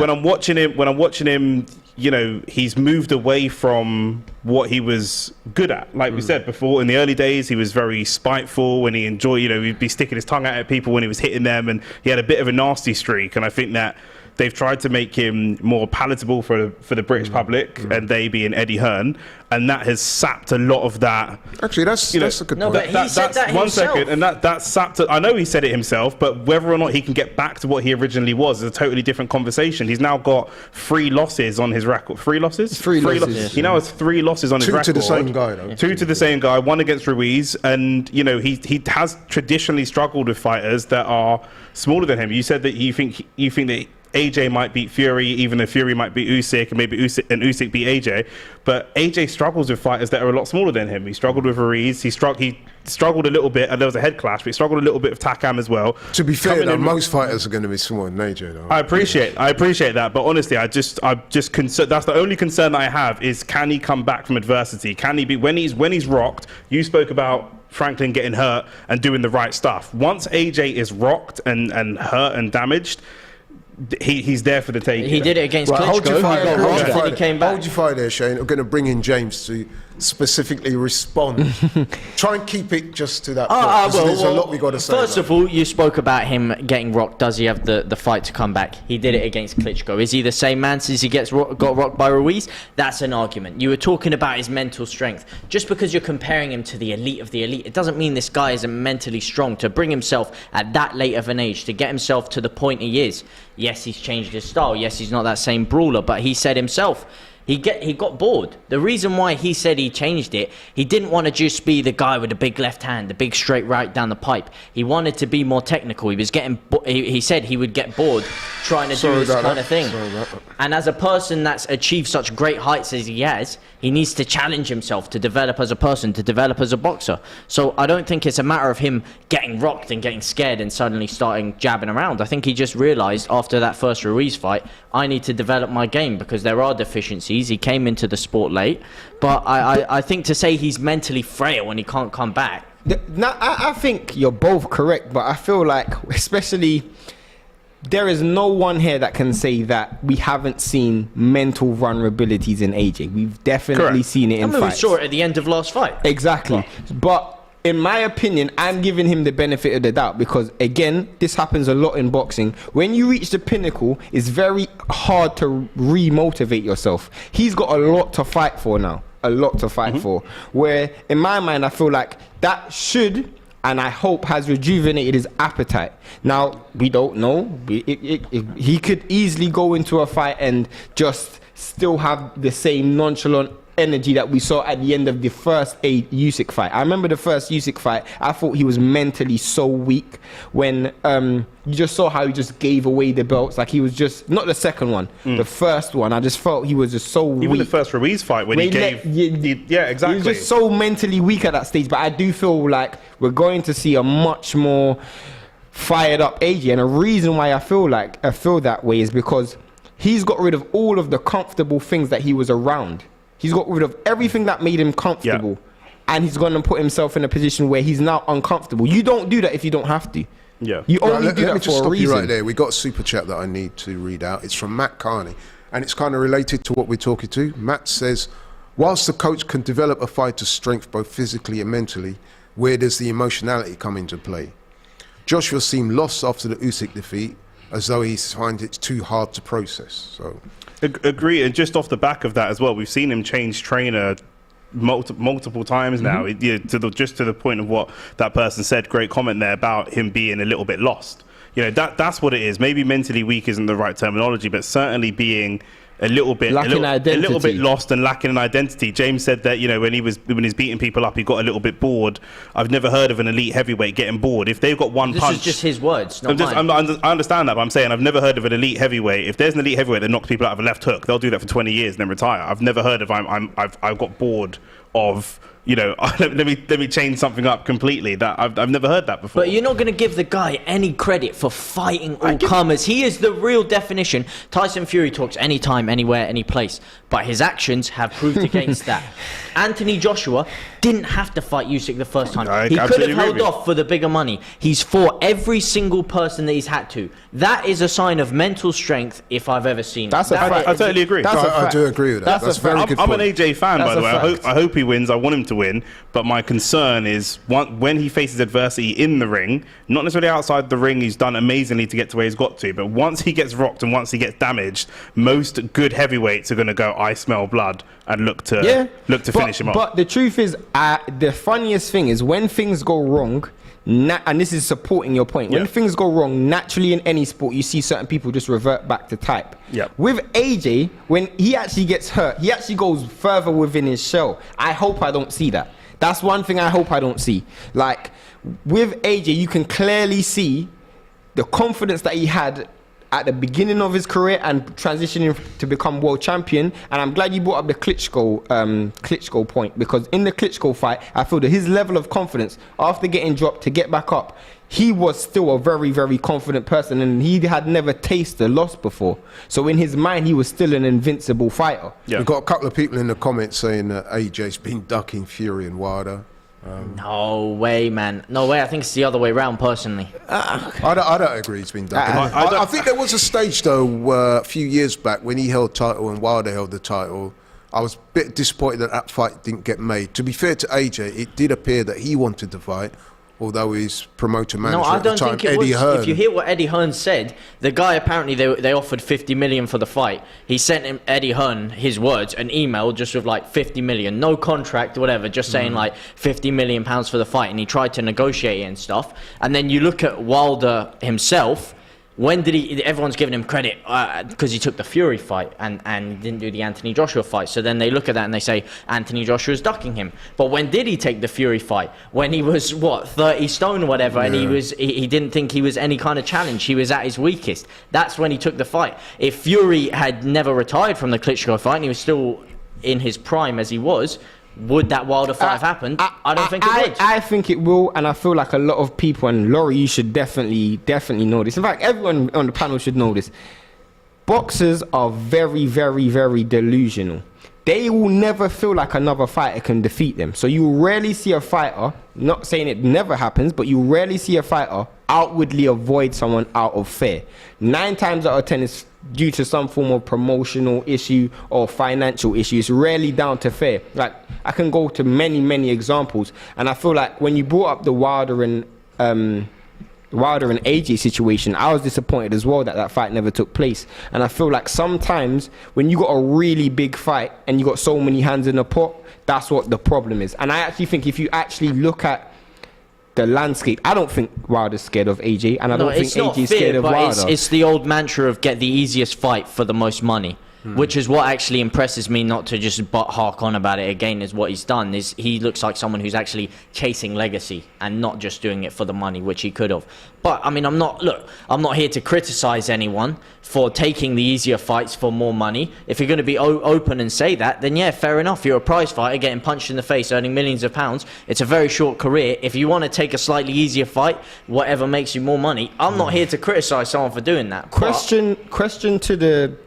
I'm watching him, you know, he's moved away from what he was good at. Like we said before, in the early days, he was very spiteful when he enjoyed, you know, he'd be sticking his tongue out at people when he was hitting them, and he had a bit of a nasty streak. And I think that they've tried to make him more palatable for the British public, and they being Eddie Hearn, and that has sapped a lot of that. Actually, that's a good point. But he said that one himself. second, and that sapped it. I know he said it himself, but whether or not he can get back to what he originally was is a totally different conversation. He's now got 3 losses on his record. 3 losses? 3 losses. He now has 3 losses on his record. 2 to the same guy, though. 2 to the same guy, 1 against Ruiz, and you know he has traditionally struggled with fighters that are smaller than him. You said that you think that AJ might beat Fury, even though Fury might beat Usyk, and maybe Usyk beat AJ. But AJ struggles with fighters that are a lot smaller than him. He struggled with Ruiz. He struggled a little bit, and there was a head clash, but he struggled a little bit with Takam as well. To be fair, though, most fighters are going to be smaller than AJ, though. I appreciate that, but honestly, I'm just concerned. That's the only concern that I have is, can he come back from adversity? Can he be when he's rocked? You spoke about Franklin getting hurt and doing the right stuff. Once AJ is rocked and hurt and damaged, he's there for the taking. He did it against Klitschko. Hold your fire there, Hold your fire there, Shane. I'm going to bring in James to specifically respond. Try and keep it just to that point, 'cause there's a lot we got to say. First of all, you spoke about him getting rocked. Does he have the fight to come back? He did it against Klitschko. Is he the same man since he got rocked by Ruiz? That's an argument. You were talking about his mental strength. Just because you're comparing him to the elite of the elite, it doesn't mean this guy isn't mentally strong to bring himself at that late of an age, to get himself to the point he is. Yes, he's changed his style. Yes, he's not that same brawler, but he said himself, he got bored. The reason why he said he changed it, he didn't want to just be the guy with the big left hand, the big straight right down the pipe. He wanted to be more technical. He was getting. He said he would get bored trying to do this kind of thing. And as a person that's achieved such great heights as he has, he needs to challenge himself to develop as a person, to develop as a boxer. So I don't think it's a matter of him getting rocked and getting scared and suddenly starting jabbing around. I think he just realised after that first Ruiz fight, I need to develop my game because there are deficiencies. He came into the sport late, but I think to say he's mentally frail and he can't come back. I think you're both correct, but I feel like, especially, there is no one here that can say that we haven't seen mental vulnerabilities in AJ. We've definitely seen it in fights. We saw it at the end of last fight. Exactly. But in my opinion, I'm giving him the benefit of the doubt because, again, this happens a lot in boxing. When you reach the pinnacle, it's very hard to re-motivate yourself. He's got a lot to fight for now. A lot to fight for. Where, in my mind, I feel like that should, and I hope has rejuvenated his appetite. Now, we don't know. He could easily go into a fight and just still have the same nonchalant energy that we saw at the end of the first Usyk fight. I remember the first Usyk fight. I thought he was mentally so weak when you just saw how he just gave away the belts. Like he was just, not the second one, the first one. I just felt he was just so weak. Even the first Ruiz fight when he gave... Yeah, exactly. He was just so mentally weak at that stage. But I do feel like we're going to see a much more fired up AJ. And the reason why I feel that way is because he's got rid of all of the comfortable things that he was around. He's got rid of everything that made him comfortable. And he's going to put himself in a position where he's now uncomfortable. You don't do that if you don't have to. Yeah. You only do let that me just for a stop reason. you right there. We got a super chat that I need to read out. It's from Matt Carney. And it's kind of related to what we're talking to. Matt says, whilst the coach can develop a fighter's strength both physically and mentally, where does the emotionality come into play? Joshua seemed lost after the Usyk defeat, as though he finds it too hard to process. So... Agree, and just off the back of that as well, we've seen him change trainer multiple times now. To the point of what that person said. Great comment there about him being a little bit lost. You know, that's what it is. Maybe mentally weak isn't the right terminology, but certainly being a little bit Lacking lost and lacking an identity. James said that, you know, when he's beating people up, he got a little bit bored. I've never heard of an elite heavyweight getting bored. If they've got one punch, this is just his words, not mine. I understand that, but I'm saying I've never heard of an elite heavyweight. If there's an elite heavyweight that knocks people out of a left hook, they'll do that for 20 years and then retire. I've never heard of I've got bored of, you know, let me change something up completely. That I've never heard that before. But you're not going to give the guy any credit for fighting all comers. He is the real definition. Tyson Fury talks anytime, anywhere, any place, but his actions have proved against that. Anthony Joshua didn't have to fight Usyk the first time. He could have held off for the bigger money. He's fought every single person that he's had to. That is a sign of mental strength if I've ever seen it. I totally agree. I do agree with that. That's a very good point. I'm an AJ fan, by the way. I hope he wins. I want him to win. But my concern is when he faces adversity in the ring, not necessarily outside the ring, he's done amazingly to get to where he's got to. But once he gets rocked and once he gets damaged, most good heavyweights are going to go, I smell blood, and look to finish him off. But the truth is, the funniest thing is when things go wrong, and this is supporting your point, when things go wrong, naturally in any sport, you see certain people just revert back to type. With AJ, when he actually gets hurt, he actually goes further within his shell. I hope I don't see that. That's one thing I hope I don't see. Like, with AJ, you can clearly see the confidence that he had at the beginning of his career and transitioning to become world champion. And I'm glad you brought up the Klitschko point, because in the Klitschko fight, I feel that his level of confidence after getting dropped to get back up, he was still a very, very confident person, and he had never tasted a loss before. So in his mind, he was still an invincible fighter. We've got a couple of people in the comments saying that AJ's been ducking Fury and Wilder. No way, man. No way. I think it's the other way around, personally. I don't agree he's been ducking. I think there was a stage, though, a few years back when he held title and Wilder held the title. I was a bit disappointed that fight didn't get made. To be fair to AJ, it did appear that he wanted to fight, although his promoter manager at the time, Eddie Hearn. If you hear what Eddie Hearn said, the guy apparently they offered 50 million for the fight. He sent him, Eddie Hearn, his words, an email just with like 50 million, no contract, whatever, just saying like 50 million pounds for the fight, and he tried to negotiate it and stuff. And then you look at Wilder himself. When did he? Everyone's giving him credit because he took the Fury fight and didn't do the Anthony Joshua fight. So then they look at that and they say Anthony Joshua's ducking him. But when did he take the Fury fight? When he was 30 stone or whatever, and he didn't think he was any kind of challenge. He was at his weakest. That's when he took the fight. If Fury had never retired from the Klitschko fight and he was still in his prime as he was, would that Wilder fight have happened? I don't think it would. I think it will, and I feel like a lot of people, and Laurie, you should definitely know this. In fact, everyone on the panel should know this. Boxers are very, very, very delusional. They will never feel like another fighter can defeat them. So you rarely see a fighter, not saying it never happens, but you rarely see a fighter outwardly avoid someone out of fear. 9 times out of 10 is due to some form of promotional issue or financial issue. It's rarely down to fear. Like, I can go to many, many examples, and I feel like when you brought up the Wilder and AJ situation, I was disappointed as well that fight never took place. And I feel like sometimes when you got a really big fight and you got so many hands in the pot, that's what the problem is. And I actually think if you actually look at the landscape, I don't think Wilder's scared of AJ, and I don't think AJ's scared of Wilder. It's the old mantra of get the easiest fight for the most money. Which is what actually impresses me, not to just hark on about it again, is what he's done. Is he looks like someone who's actually chasing legacy and not just doing it for the money, which he could have. But I mean, I'm not here to criticize anyone for taking the easier fights for more money. If you're going to be open and say that, then yeah, fair enough. You're a prize fighter, getting punched in the face, earning millions of pounds. It's a very short career. If you want to take a slightly easier fight, whatever makes you more money, I'm not here to criticize someone for doing that. Question to the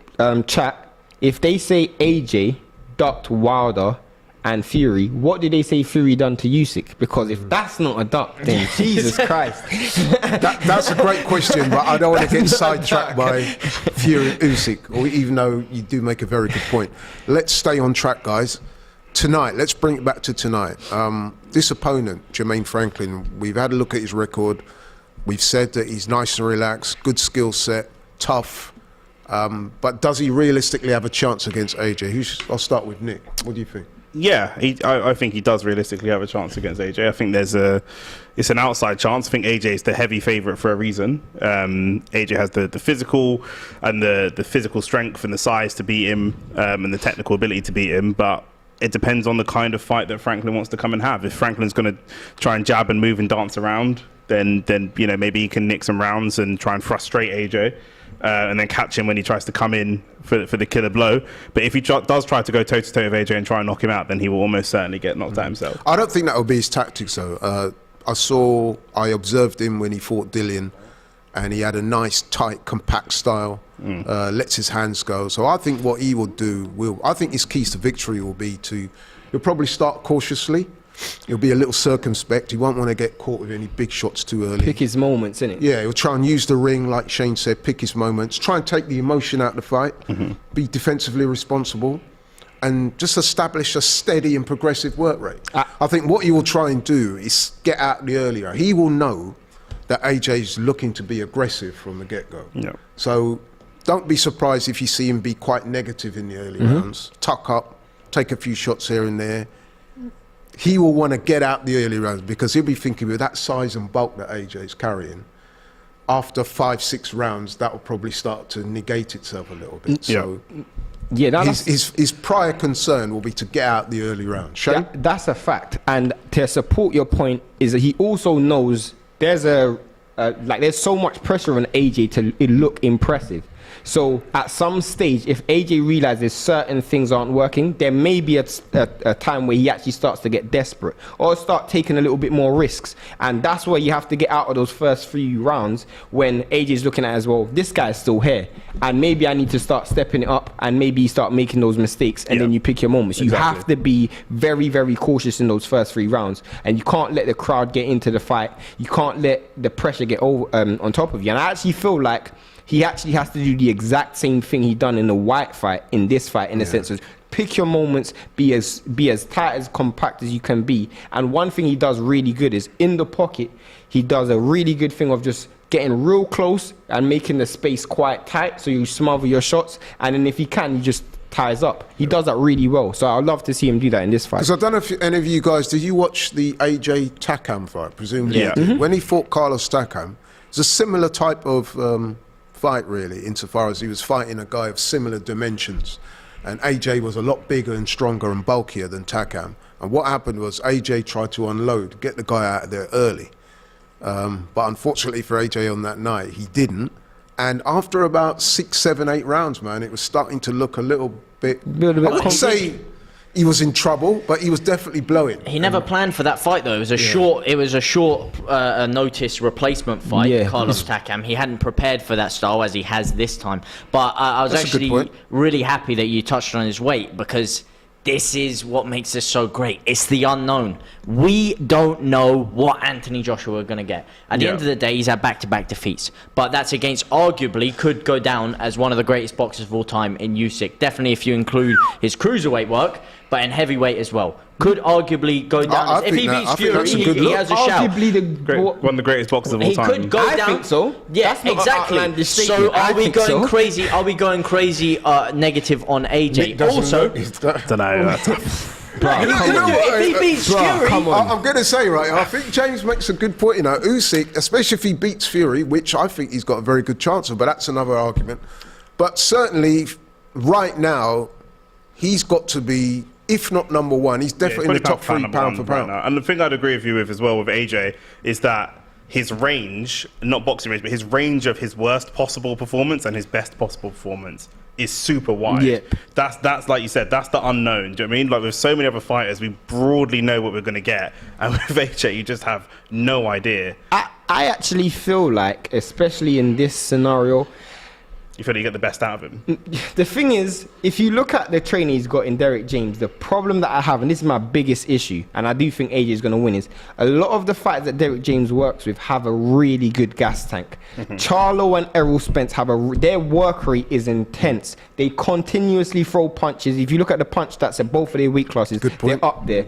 chat. If they say AJ ducked Wilder and Fury, what did they say Fury done to Usyk? Because if that's not a duck, then Jesus Christ. That's a great question, but I don't want to get sidetracked by Fury and Usyk, or even though you do make a very good point. Let's stay on track, guys. Tonight, let's bring it back to tonight. This opponent, Jermaine Franklin, we've had a look at his record. We've said that he's nice and relaxed, good skill set, tough. But does he realistically have a chance against AJ? I'll start with Nick. What do you think? Yeah, I think he does realistically have a chance against AJ. I think it's an outside chance. I think AJ is the heavy favourite for a reason. AJ has the physical and the physical strength and the size to beat him, and the technical ability to beat him. But it depends on the kind of fight that Franklin wants to come and have. If Franklin's going to try and jab and move and dance around, then maybe he can nick some rounds and try and frustrate AJ. And then catch him when he tries to come in for the killer blow. But if he does try to go toe-to-toe with AJ and try and knock him out, then he will almost certainly get knocked out himself. I don't think that will be his tactics, though. I observed him when he fought Dillian, and he had a nice, tight, compact style, lets his hands go. So I think what he will do, I think his keys to victory will be he'll probably start cautiously. He'll be a little circumspect. He won't want to get caught with any big shots too early. Pick his moments, innit? Yeah, he'll try and use the ring, like Shane said, pick his moments, try and take the emotion out of the fight, be defensively responsible, and just establish a steady and progressive work rate. I think what he will try and do is get out the earlier. He will know that AJ's looking to be aggressive from the get-go. Yeah. So don't be surprised if you see him be quite negative in the early rounds. Tuck up, take a few shots here and there. He will want to get out the early rounds because he'll be thinking with that size and bulk that AJ's carrying, after 5-6 rounds, that will probably start to negate itself a little bit. So his prior concern will be to get out the early rounds. Shane? That's a fact. And to support your point is that he also knows there's there's so much pressure on AJ to look impressive. So at some stage, if AJ realizes certain things aren't working, there may be a time where he actually starts to get desperate or start taking a little bit more risks. And that's where you have to get out of those first few rounds when AJ's looking at as well, this guy's still here. And maybe I need to start stepping it up and maybe start making those mistakes. And then you pick your moments. Exactly. You have to be very, very cautious in those first 3 rounds. And you can't let the crowd get into the fight. You can't let the pressure get over on top of you. And I actually feel like he actually has to do the exact same thing he done in the White fight, in this fight, in the sense of pick your moments, be as tight, as compact as you can be. And one thing he does really good is in the pocket, he does a really good thing of just getting real close and making the space quite tight so you smother your shots. And then if he can, he just ties up. He does that really well. So I'd love to see him do that in this fight. Because I don't know if any of you guys, did you watch the AJ Takam fight? Presumably you did. When he fought Carlos Takam, it's a similar type of fight, really, insofar as he was fighting a guy of similar dimensions, and AJ was a lot bigger and stronger and bulkier than Takam. And what happened was AJ tried to unload, get the guy out of there early, but unfortunately for AJ on that night, he didn't. And after about 6, 7, 8 rounds, man, it was starting to look a little bit. I wouldn't say he was in trouble, but he was definitely blowing. He never planned for that fight, though. It was a short notice replacement fight. Carlos Takam. He hadn't prepared for that style as he has this time. But I was actually really happy that you touched on his weight, because this is what makes this so great. It's the unknown. We don't know what Anthony Joshua are going to get. At the end of the day, he's had back-to-back defeats. But that's against arguably could go down as one of the greatest boxers of all time in Usyk. Definitely if you include his cruiserweight work, but in heavyweight as well. Could arguably go down. If he beats Fury, he has a shout. One of the greatest boxers of all time. He could go down. I think so. Yeah, exactly. So are we going crazy? Are we going crazy negative on AJ? Also, don't know. If he beats Fury, I'm going to say, right, I think James makes a good point. Usyk, especially if he beats Fury, which I think he's got a very good chance of, but that's another argument. But certainly, right now, he's got to be, if not number one, he's definitely in the top 3 pound for pound. Right, and the thing I'd agree with you with as well with AJ is that his range, not boxing range, but his range of his worst possible performance and his best possible performance is super wide. Yeah. That's like you said, that's the unknown. Do you know what I mean? Like with so many other fighters, we broadly know what we're going to get. And with AJ, you just have no idea. I actually feel like, especially in this scenario, you feel you get the best out of him. The thing is, if you look at the training he's got in Derek James, the problem that I have, and this is my biggest issue, and I do think AJ is going to win, is a lot of the fights that Derek James works with have a really good gas tank. Charlo and Errol Spence have their work rate is intense. They continuously throw punches. If you look at the punch stats at both of their weight classes, they're up there.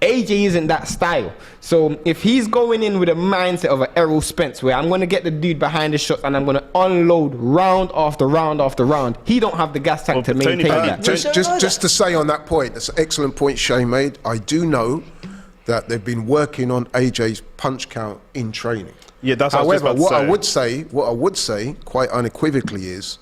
AJ isn't that style. So if he's going in with a mindset of an Errol Spence, where I'm going to get the dude behind the shots and I'm going to unload round after round after round, he don't have the gas tank to maintain that. Just to say on that point, that's an excellent point Shane made. I do know that they've been working on AJ's punch count in training. Yeah, that's however, what I would say, quite unequivocally, is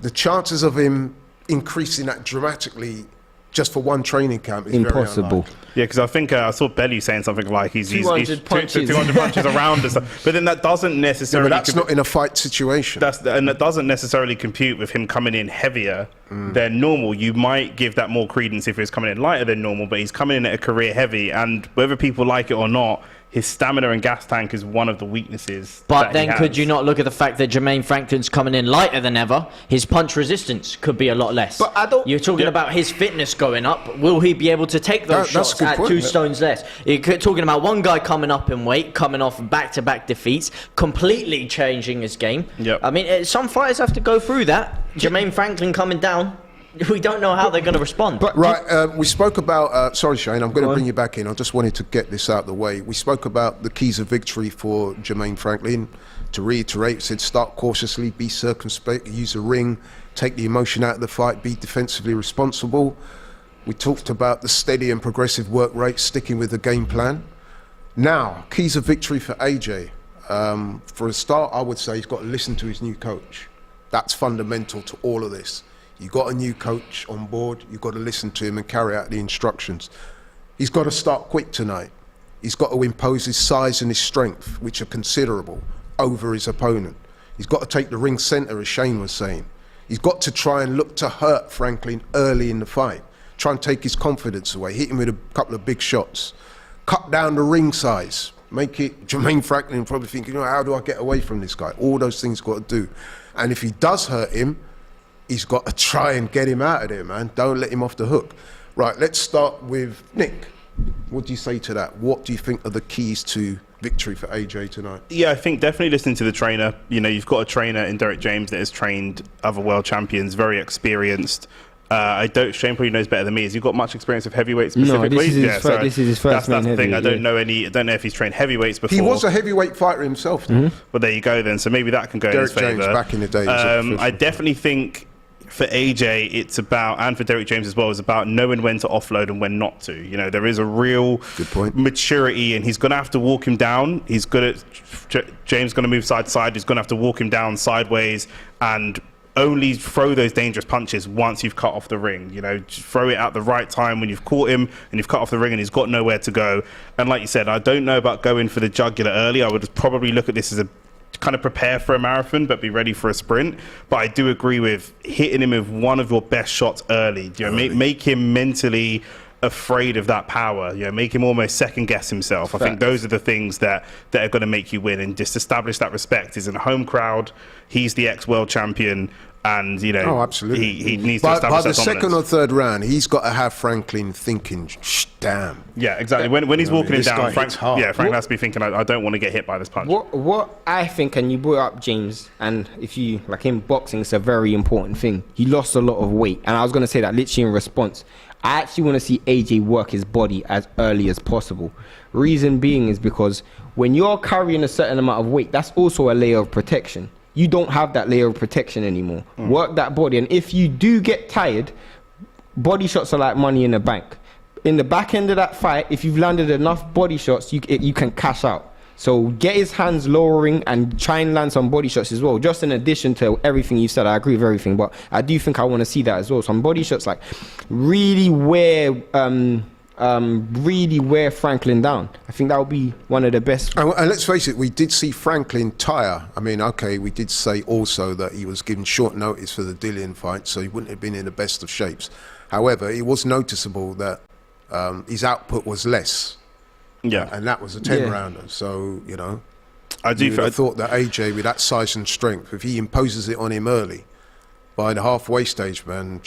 the chances of him increasing that dramatically just for one training camp is impossible. Very yeah, because I think I saw Belly saying something like he's 200 punches. 200 punches around and stuff. But then that doesn't necessarily. But that's not in a fight situation. And that doesn't necessarily compute with him coming in heavier than normal. You might give that more credence if he was coming in lighter than normal, but he's coming in at a career heavy, and whether people like it or not, his stamina and gas tank is one of the weaknesses. But then could you not look at the fact that Jermaine Franklin's coming in lighter than ever? His punch resistance could be a lot less. But I don't. You're talking about his fitness going up. Will he be able to take those shots at point, 2 stones less? You're talking about one guy coming up in weight, coming off back-to-back defeats, completely changing his game. Yep. I mean, some fighters have to go through that. Jermaine Franklin coming down. We don't know how they're going to respond. But we spoke about. Sorry, Shane, I'm going to bring you back in. I just wanted to get this out of the way. We spoke about the keys of victory for Jermaine Franklin. To reiterate, said start cautiously, be circumspect, use a ring, take the emotion out of the fight, be defensively responsible. We talked about the steady and progressive work rate, sticking with the game plan. Now, keys of victory for AJ. For a start, I would say he's got to listen to his new coach. That's fundamental to all of this. You got a new coach on board, you've got to listen to him and carry out the instructions. He's got to start quick tonight. He's got to impose his size and his strength, which are considerable, over his opponent. He's got to take the ring center, as Shane was saying. He's got to try and look to hurt Franklin early in the fight. Try and take his confidence away, hit him with a couple of big shots. Cut down the ring size. Make it, Jermaine Franklin probably thinking, how do I get away from this guy? All those things got to do. And if he does hurt him, he's got to try and get him out of there, man. Don't let him off the hook. Right, let's start with Nick. What do you say to that? What do you think are the keys to victory for AJ tonight? Yeah, I think definitely listening to the trainer. You know, you've got a trainer in Derek James that has trained other world champions, very experienced. Shane probably knows better than me. Has he got much experience with heavyweights specifically? No, this is his first that's the heavy, thing. I don't know if he's trained heavyweights before. He was a heavyweight fighter himself. Well, there you go then. So maybe that can go in his favour. Derek James back in the day. I definitely think for AJ, it's about, and for Derek James as well, it's about knowing when to offload and when not to. You know, there is a real maturity, and he's going to have to walk him down. He's good at James going to move side to side. He's going to have to walk him down sideways and only throw those dangerous punches once you've cut off the ring. You know, just throw it at the right time when you've caught him and you've cut off the ring and he's got nowhere to go. And like you said, I don't know about going for the jugular early. I would probably look at this as a kind of prepare for a marathon but be ready for a sprint. But I do agree with hitting him with one of your best shots early. You know, make him mentally afraid of that power. You know, make him almost second guess himself. I think those are the things that are going to make you win, and just establish that respect. He's in a home crowd. He's the ex-world champion. And, you know, absolutely. He needs to establish that dominance. By the second or third round, he's got to have Franklin thinking, damn. Yeah, exactly. When he's walking him down, Frank has to be thinking, I don't want to get hit by this punch. What I think, and you brought up James, and if you, like in boxing, it's a very important thing. He lost a lot of weight. And I was going to say that literally in response. I actually want to see AJ work his body as early as possible. Reason being is because when you're carrying a certain amount of weight, that's also a layer of protection. You don't have that layer of protection anymore. Work that body. And if you do get tired, body shots are like money in the bank. In the back end of that fight, if you've landed enough body shots, you can cash out. So get his hands lowering and try and land some body shots as well. Just in addition to everything you said, I agree with everything, but I do think I want to see that as well. Some body shots, like really wear Franklin down. I think that would be one of the best. And let's face it, we did see Franklin tire. I mean, okay, we did say also that he was given short notice for the Dillian fight, so he wouldn't have been in the best of shapes. However, it was noticeable that his output was less. Yeah. And that was a 10-rounder. So, you know, I thought that AJ, with that size and strength, if he imposes it on him early, by the halfway stage, man,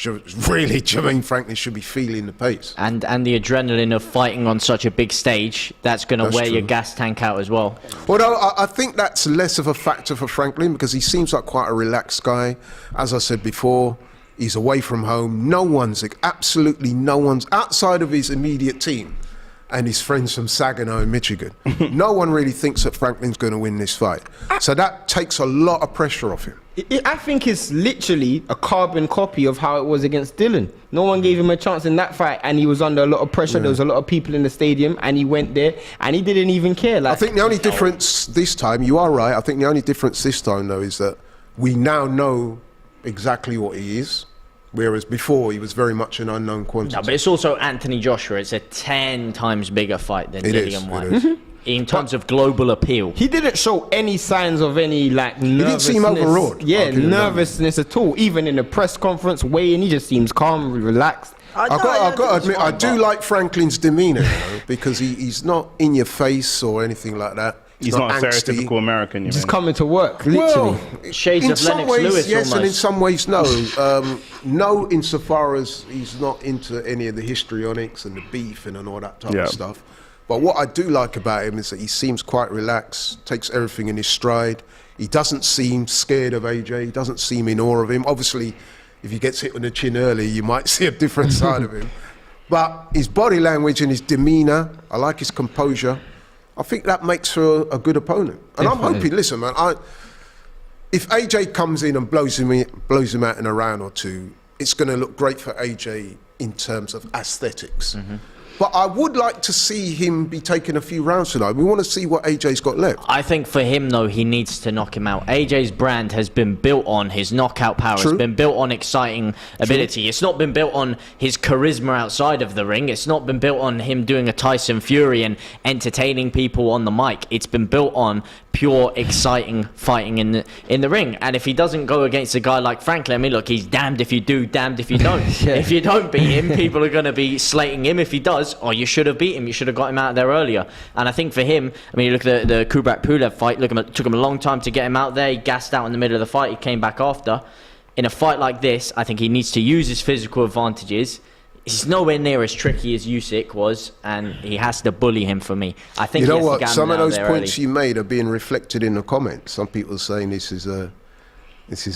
really, Jermaine Franklin should be feeling the pace. And the adrenaline of fighting on such a big stage, that's going to wear your gas tank out as well. Well, I think that's less of a factor for Franklin, because he seems like quite a relaxed guy. As I said before, he's away from home. Absolutely no one's outside of his immediate team. and his friends from Saginaw in Michigan. No one really thinks that Franklin's going to win this fight. So that takes a lot of pressure off him. I think it's literally a carbon copy of how it was against Dylan. No one gave him a chance in that fight, and he was under a lot of pressure. There was a lot of people in the stadium, and he went there, and he didn't even care. Like, I think the only difference this time, you are right, I think the only difference this time, though, is that we now know exactly what he is. Whereas before, he was very much an unknown quantity. No, but it's also Anthony Joshua. It's a 10 times bigger fight than Dillian White. In terms of global appeal. He didn't show any signs of any, like, nervousness. He didn't seem overawed. Yeah, nervousness at all. Even in the press conference, weighing, he just seems calm, relaxed. I've got to admit, I do like Franklin's demeanour, because he's not in your face or anything like that. He's not a stereotypical American. Just coming to work, literally. Well, shades in of some Lennox ways, Lewis yes, almost. and in some ways, no. No, insofar as he's not into any of the histrionics and the beef and all that type of stuff. But what I do like about him is that he seems quite relaxed, takes everything in his stride. He doesn't seem scared of AJ. He doesn't seem in awe of him. Obviously, if he gets hit on the chin early, you might see a different side of him. But his body language and his demeanour, I like his composure. I think that makes for a good opponent. And I'm hoping, listen, man, if AJ comes in and blows him out in a round or two, it's going to look great for AJ in terms of aesthetics. But I would like to see him be taking a few rounds tonight. We want to see what AJ's got left. I think for him, though, he needs to knock him out. AJ's brand has been built on his knockout power. It's been built on exciting ability. It's not been built on his charisma outside of the ring. It's not been built on him doing a Tyson Fury and entertaining people on the mic. It's been built on pure, exciting fighting in the ring. And if he doesn't go against a guy like Franklin, I mean, look, he's damned if you do, damned if you don't. If you don't beat him, people are going to be slating him. If he does, you should have beat him. You should have got him out there earlier. And I think for him, I mean, you look at the Kubrat-Pulev fight. Look, it took him a long time to get him out there. He gassed out in the middle of the fight. He came back after. In a fight like this, I think he needs to use his physical advantages. He's nowhere near as tricky as Usyk was, and he has to bully him for me. I think you know he has what? to get him Some of out those there points early. you made are being reflected in the comments. Some people are saying this is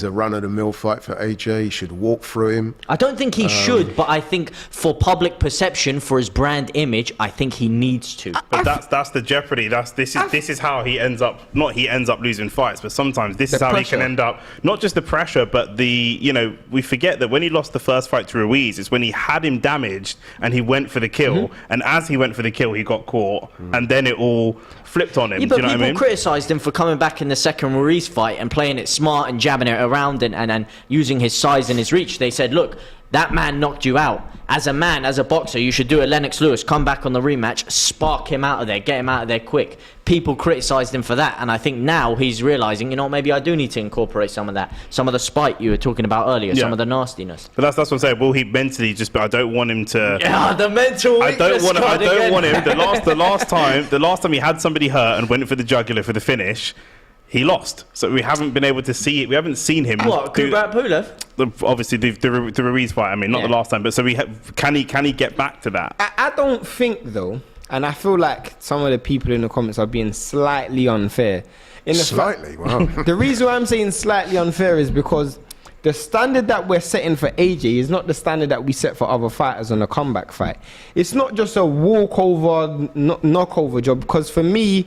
a run-of-the-mill fight for AJ. He should walk through him. I don't think he should, but I think for public perception, for his brand image, I think he needs to. But that's the jeopardy. This is how he ends up. Not he ends up losing fights, but sometimes this is how he can end up. Not just the pressure, but we forget that when he lost the first fight to Ruiz, it's when he had him damaged and he went for the kill. And as he went for the kill, he got caught, and then it all flipped on him. Yeah, but do you know what I mean? people criticised him for coming back in the second Ruiz fight and playing it smart and jabbing it around and using his size and his reach. They said, look, that man knocked you out. As a man, as a boxer, you should do a Lennox Lewis, come back on the rematch, spark him out of there, get him out of there quick. People criticised him for that, and I think now he's realising, maybe I do need to incorporate some of that, some of the spite you were talking about earlier, some of the nastiness. But that's what I'm saying. Will he mentally just? But I don't want him to. Yeah, the mental weakness. I don't want him. The last time he had somebody hurt and went for the jugular for the finish, he lost. So we haven't been able to see it. We haven't seen him. What, Kubrat-Pulev? Obviously, the Ruiz fight. I mean, not the last time. But so can he get back to that? I don't think, though, and I feel like some of the people in the comments are being slightly unfair. Slightly? Wow. The reason why I'm saying slightly unfair is because the standard that we're setting for AJ is not the standard that we set for other fighters on a comeback fight. It's not just a walkover, knockover job, because for me,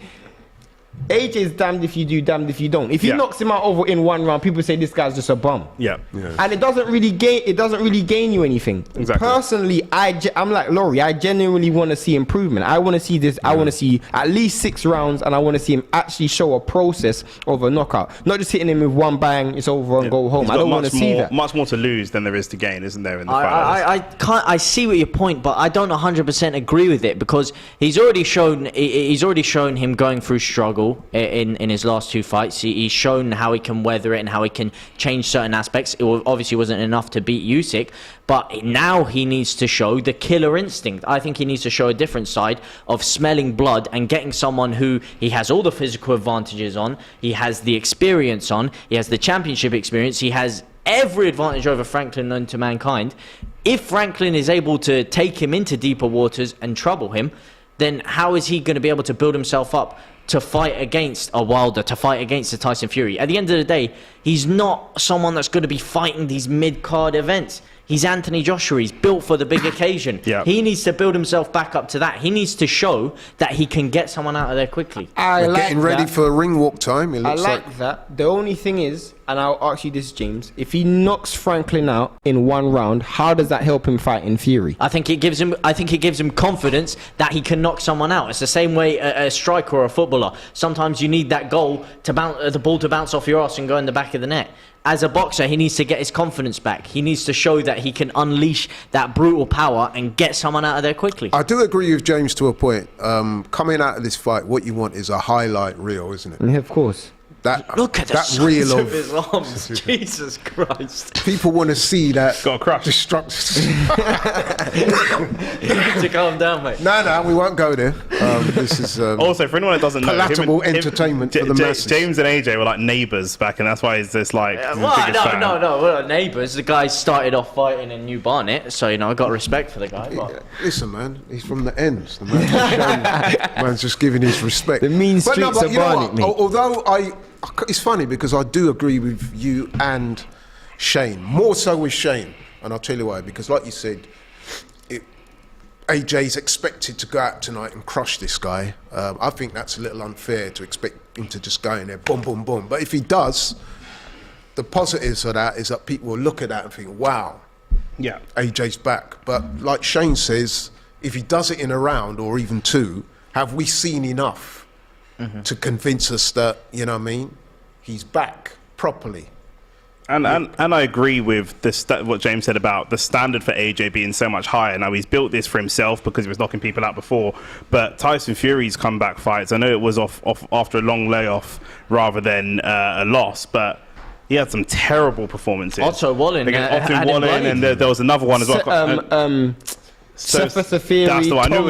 AJ is damned if you do, damned if you don't. If he knocks him out over in one round, people say this guy's just a bum. Yeah. And it doesn't really gain you anything. Exactly. Personally, I'm like Laurie. I genuinely want to see improvement. I want to see this. I want to see at least 6 rounds, and I want to see him actually show a process of a knockout, not just hitting him with one bang, it's over and go home. I don't want to see that. Much more to lose than there is to gain, isn't there? In the fight. I see what your point, but I don't 100% agree with it, because he's already shown him going through struggle in his last 2 fights. He's shown how he can weather it and how he can change certain aspects. It obviously wasn't enough to beat Usyk, but now he needs to show the killer instinct. I think he needs to show a different side of smelling blood and getting someone who he has all the physical advantages on, he has the experience on, he has the championship experience, he has every advantage over Franklin known to mankind. If Franklin is able to take him into deeper waters and trouble him, then how is he going to be able to build himself up to fight against a Wilder, to fight against a Tyson Fury? At the end of the day, he's not someone that's going to be fighting these mid-card events. He's Anthony Joshua. He's built for the big occasion. Yeah. He needs to build himself back up to that. He needs to show that he can get someone out of there quickly. We're getting ready for ring walk time. It looks I like that. The only thing is, and I'll ask you this, James, if he knocks Franklin out in one round, how does that help him fight in Fury? I think it gives him confidence that he can knock someone out. It's the same way a striker or a footballer. Sometimes you need that goal to bounce the ball to bounce off your ass and go in the back of the net. As a boxer, he needs to get his confidence back. He needs to show that he can unleash that brutal power and get someone out of there quickly. I do agree with James to a point. Coming out of this fight, what you want is a highlight reel, isn't it? Yeah, of course. Look at that reel of his arms. Jesus Christ. People want to see that. Got a crush. Destruction. You need to calm down, mate. No, we won't go there. This is Also, for anyone that doesn't know, palatable entertainment for the masses. James and AJ were like neighbours back, and that's why he's this like. No, we're not neighbours. The guy started off fighting in New Barnet, so I got respect for the guy. But. Listen, man, he's from the ends. The man's just giving his respect. The mean streets of Barnet, mate. Although it's funny because I do agree with you and Shane, more so with Shane, and I'll tell you why. Because, like you said, AJ's expected to go out tonight and crush this guy. I think that's a little unfair to expect him to just go in there, boom, boom, boom. But if he does, the positives of that is that people will look at that and think, wow, yeah, AJ's back. But like Shane says, if he does it in a round or even two, have we seen enough to convince us that, you know what I mean, he's back properly? And I agree with what James said about the standard for AJ being so much higher. Now, he's built this for himself because he was knocking people out before. But Tyson Fury's comeback fights, I know it was off after a long layoff rather than a loss, but he had some terrible performances. Otto Wallin. And there was another one as well. Sefer Fury, Tom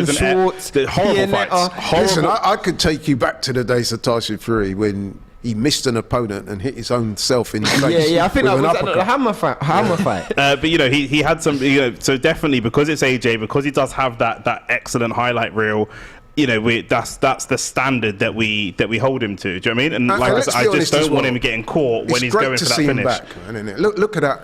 Schwartz, horrible fights. Listen, I could take you back to the days of Tyson Fury when he missed an opponent and hit his own self in the face. Yeah, I think that was a hammer fight. But you know, he had some. You know, so definitely because it's AJ, because he does have that excellent highlight reel. You know, that's the standard that we hold him to. Do you know what I mean? And like I said, I just don't want him getting caught when he's going for that finish. Back, man, look at that.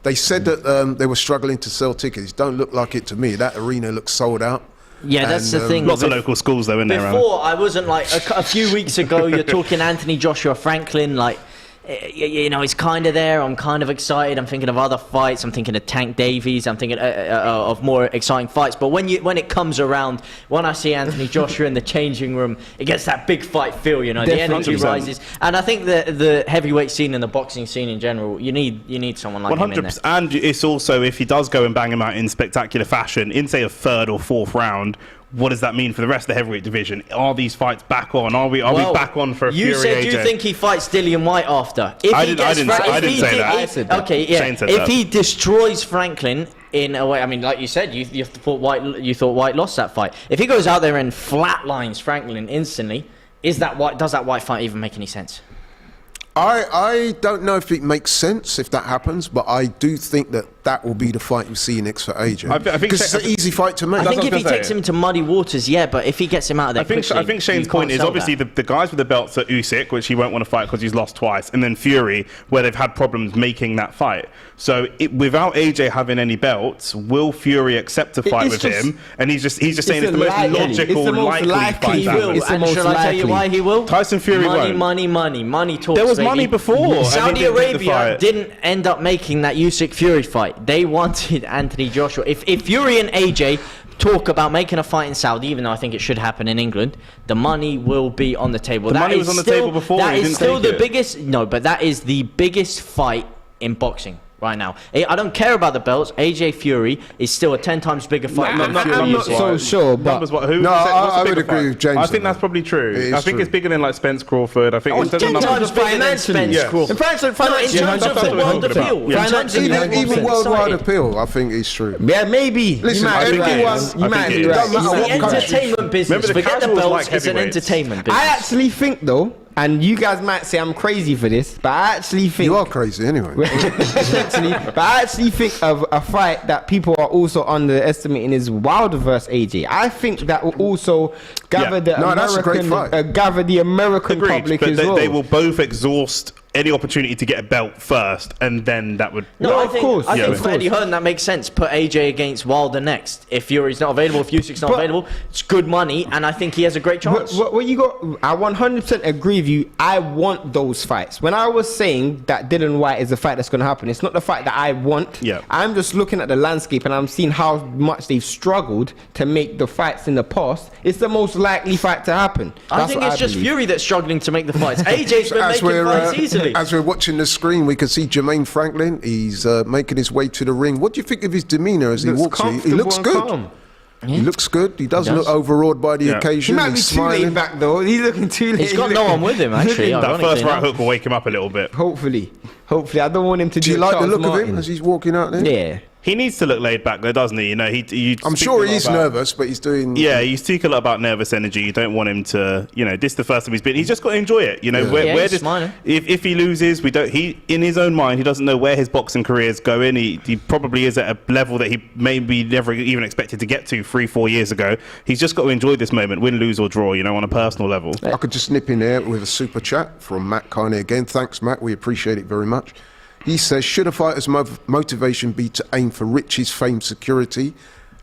They said that they were struggling to sell tickets. Don't look like it to me. That arena looks sold out. Yeah, that's the thing. Lots of local schools though in there. Before, I wasn't like a few weeks ago. You're talking Anthony Joshua Franklin, like. You know, he's kind of there. I'm kind of excited. I'm thinking of other fights. I'm thinking of Tank Davies. I'm thinking of more exciting fights. But when it comes around, when I see Anthony Joshua in the changing room, it gets that big fight feel. You know, Definitely. The energy rises. And I think the heavyweight scene and the boxing scene in general, you need someone like him in there. And it's also, if he does go and bang him out in spectacular fashion, in say a third or fourth round, what does that mean for the rest of the heavyweight division? Are these fights back on? Are we back on for a Fury AJ? You said you think he fights Dillian White after. I didn't say that. Okay, yeah. If he destroys Franklin in a way, I mean, like you said, you thought White lost that fight. If he goes out there and flatlines Franklin instantly, does that White fight even make any sense? I don't know if it makes sense if that happens, but I do think that will be the fight you see next for AJ. I think because it's an easy fight to make. I think if he takes him to muddy waters, yeah, but if he gets him out of there quickly, I think Shane's point is obviously the guys with the belts are Usyk, which he won't want to fight because he's lost twice, and then Fury, where they've had problems making that fight. So without AJ having any belts, will Fury accept a fight with him? And he's just saying it's the most logical, likely fight. He will. And shall I tell you why he will? Tyson Fury won't. Money talks. There was money before. Saudi Arabia didn't end up making that Usyk Fury fight. They wanted Anthony Joshua. If Fury and AJ talk about making a fight in Saudi, even though I think it should happen in England, the money will be on the table. The money was on the table before. That is still the biggest. No, but that is the biggest fight in boxing right now. I don't care about the belts. AJ Fury is still a 10 times bigger fight. I'm not so sure, but I would agree with James. I think that's probably true. I think it's bigger than like Spence Crawford. I think it's 10 times bigger than Spence Crawford. In terms of the world appeal. Even worldwide appeal, I think it's true. Yeah, maybe. Listen, you might be right. It's the entertainment business. Forget the belts. It's an entertainment business. I actually think though, and you guys might say I'm crazy for this, but I actually think... You are crazy anyway. Essentially, but I actually think of a fight that people are also underestimating is Wilder versus AJ. I think that will also gather the American public Agreed, as well. They will both exhaust any opportunity to get a belt first, and then that would. No, I think for Eddie course. Hearn that makes sense. Put AJ against Wilder next. If Fury's not available, if Usyk's not available, it's good money, and I think he has a great chance. What you got? I 100% agree with you. I want those fights. When I was saying that Dylan White is the fight that's going to happen, it's not the fight that I want. Yeah. I'm just looking at the landscape and I'm seeing how much they've struggled to make the fights in the past. It's the most likely fight to happen. I think it's just Fury that's struggling to make the fights. AJ's been making fights easily. As we're watching the screen, we can see Jermaine Franklin. He's making his way to the ring. What do you think of his demeanour as he walks? He looks good. Calm. He looks good. He does look overawed by the occasion. He might be too laid back though. He's looking too late. He's got no one with him, actually. That first right hook will wake him up a little bit. Hopefully. I don't want him to do. Do you like Charles the look Martin. of him as he's walking out there? Yeah. He needs to look laid back, though, doesn't he? You know, I'm sure he is nervous, but he's doing. Yeah, you speak a lot about nervous energy. You don't want him to. You know, this is the first time he's been. He's just got to enjoy it. You know, where he's smiling. if he loses, we don't. He in his own mind, he doesn't know where his boxing career is going. He probably is at a level that he maybe never even expected to get to 3-4 years ago. He's just got to enjoy this moment, win, lose or draw. You know, on a personal level. I could just nip in there with a super chat from Matt Carney again. Thanks, Matt. We appreciate it very much. He says, should a fighter's motivation be to aim for riches, fame, security,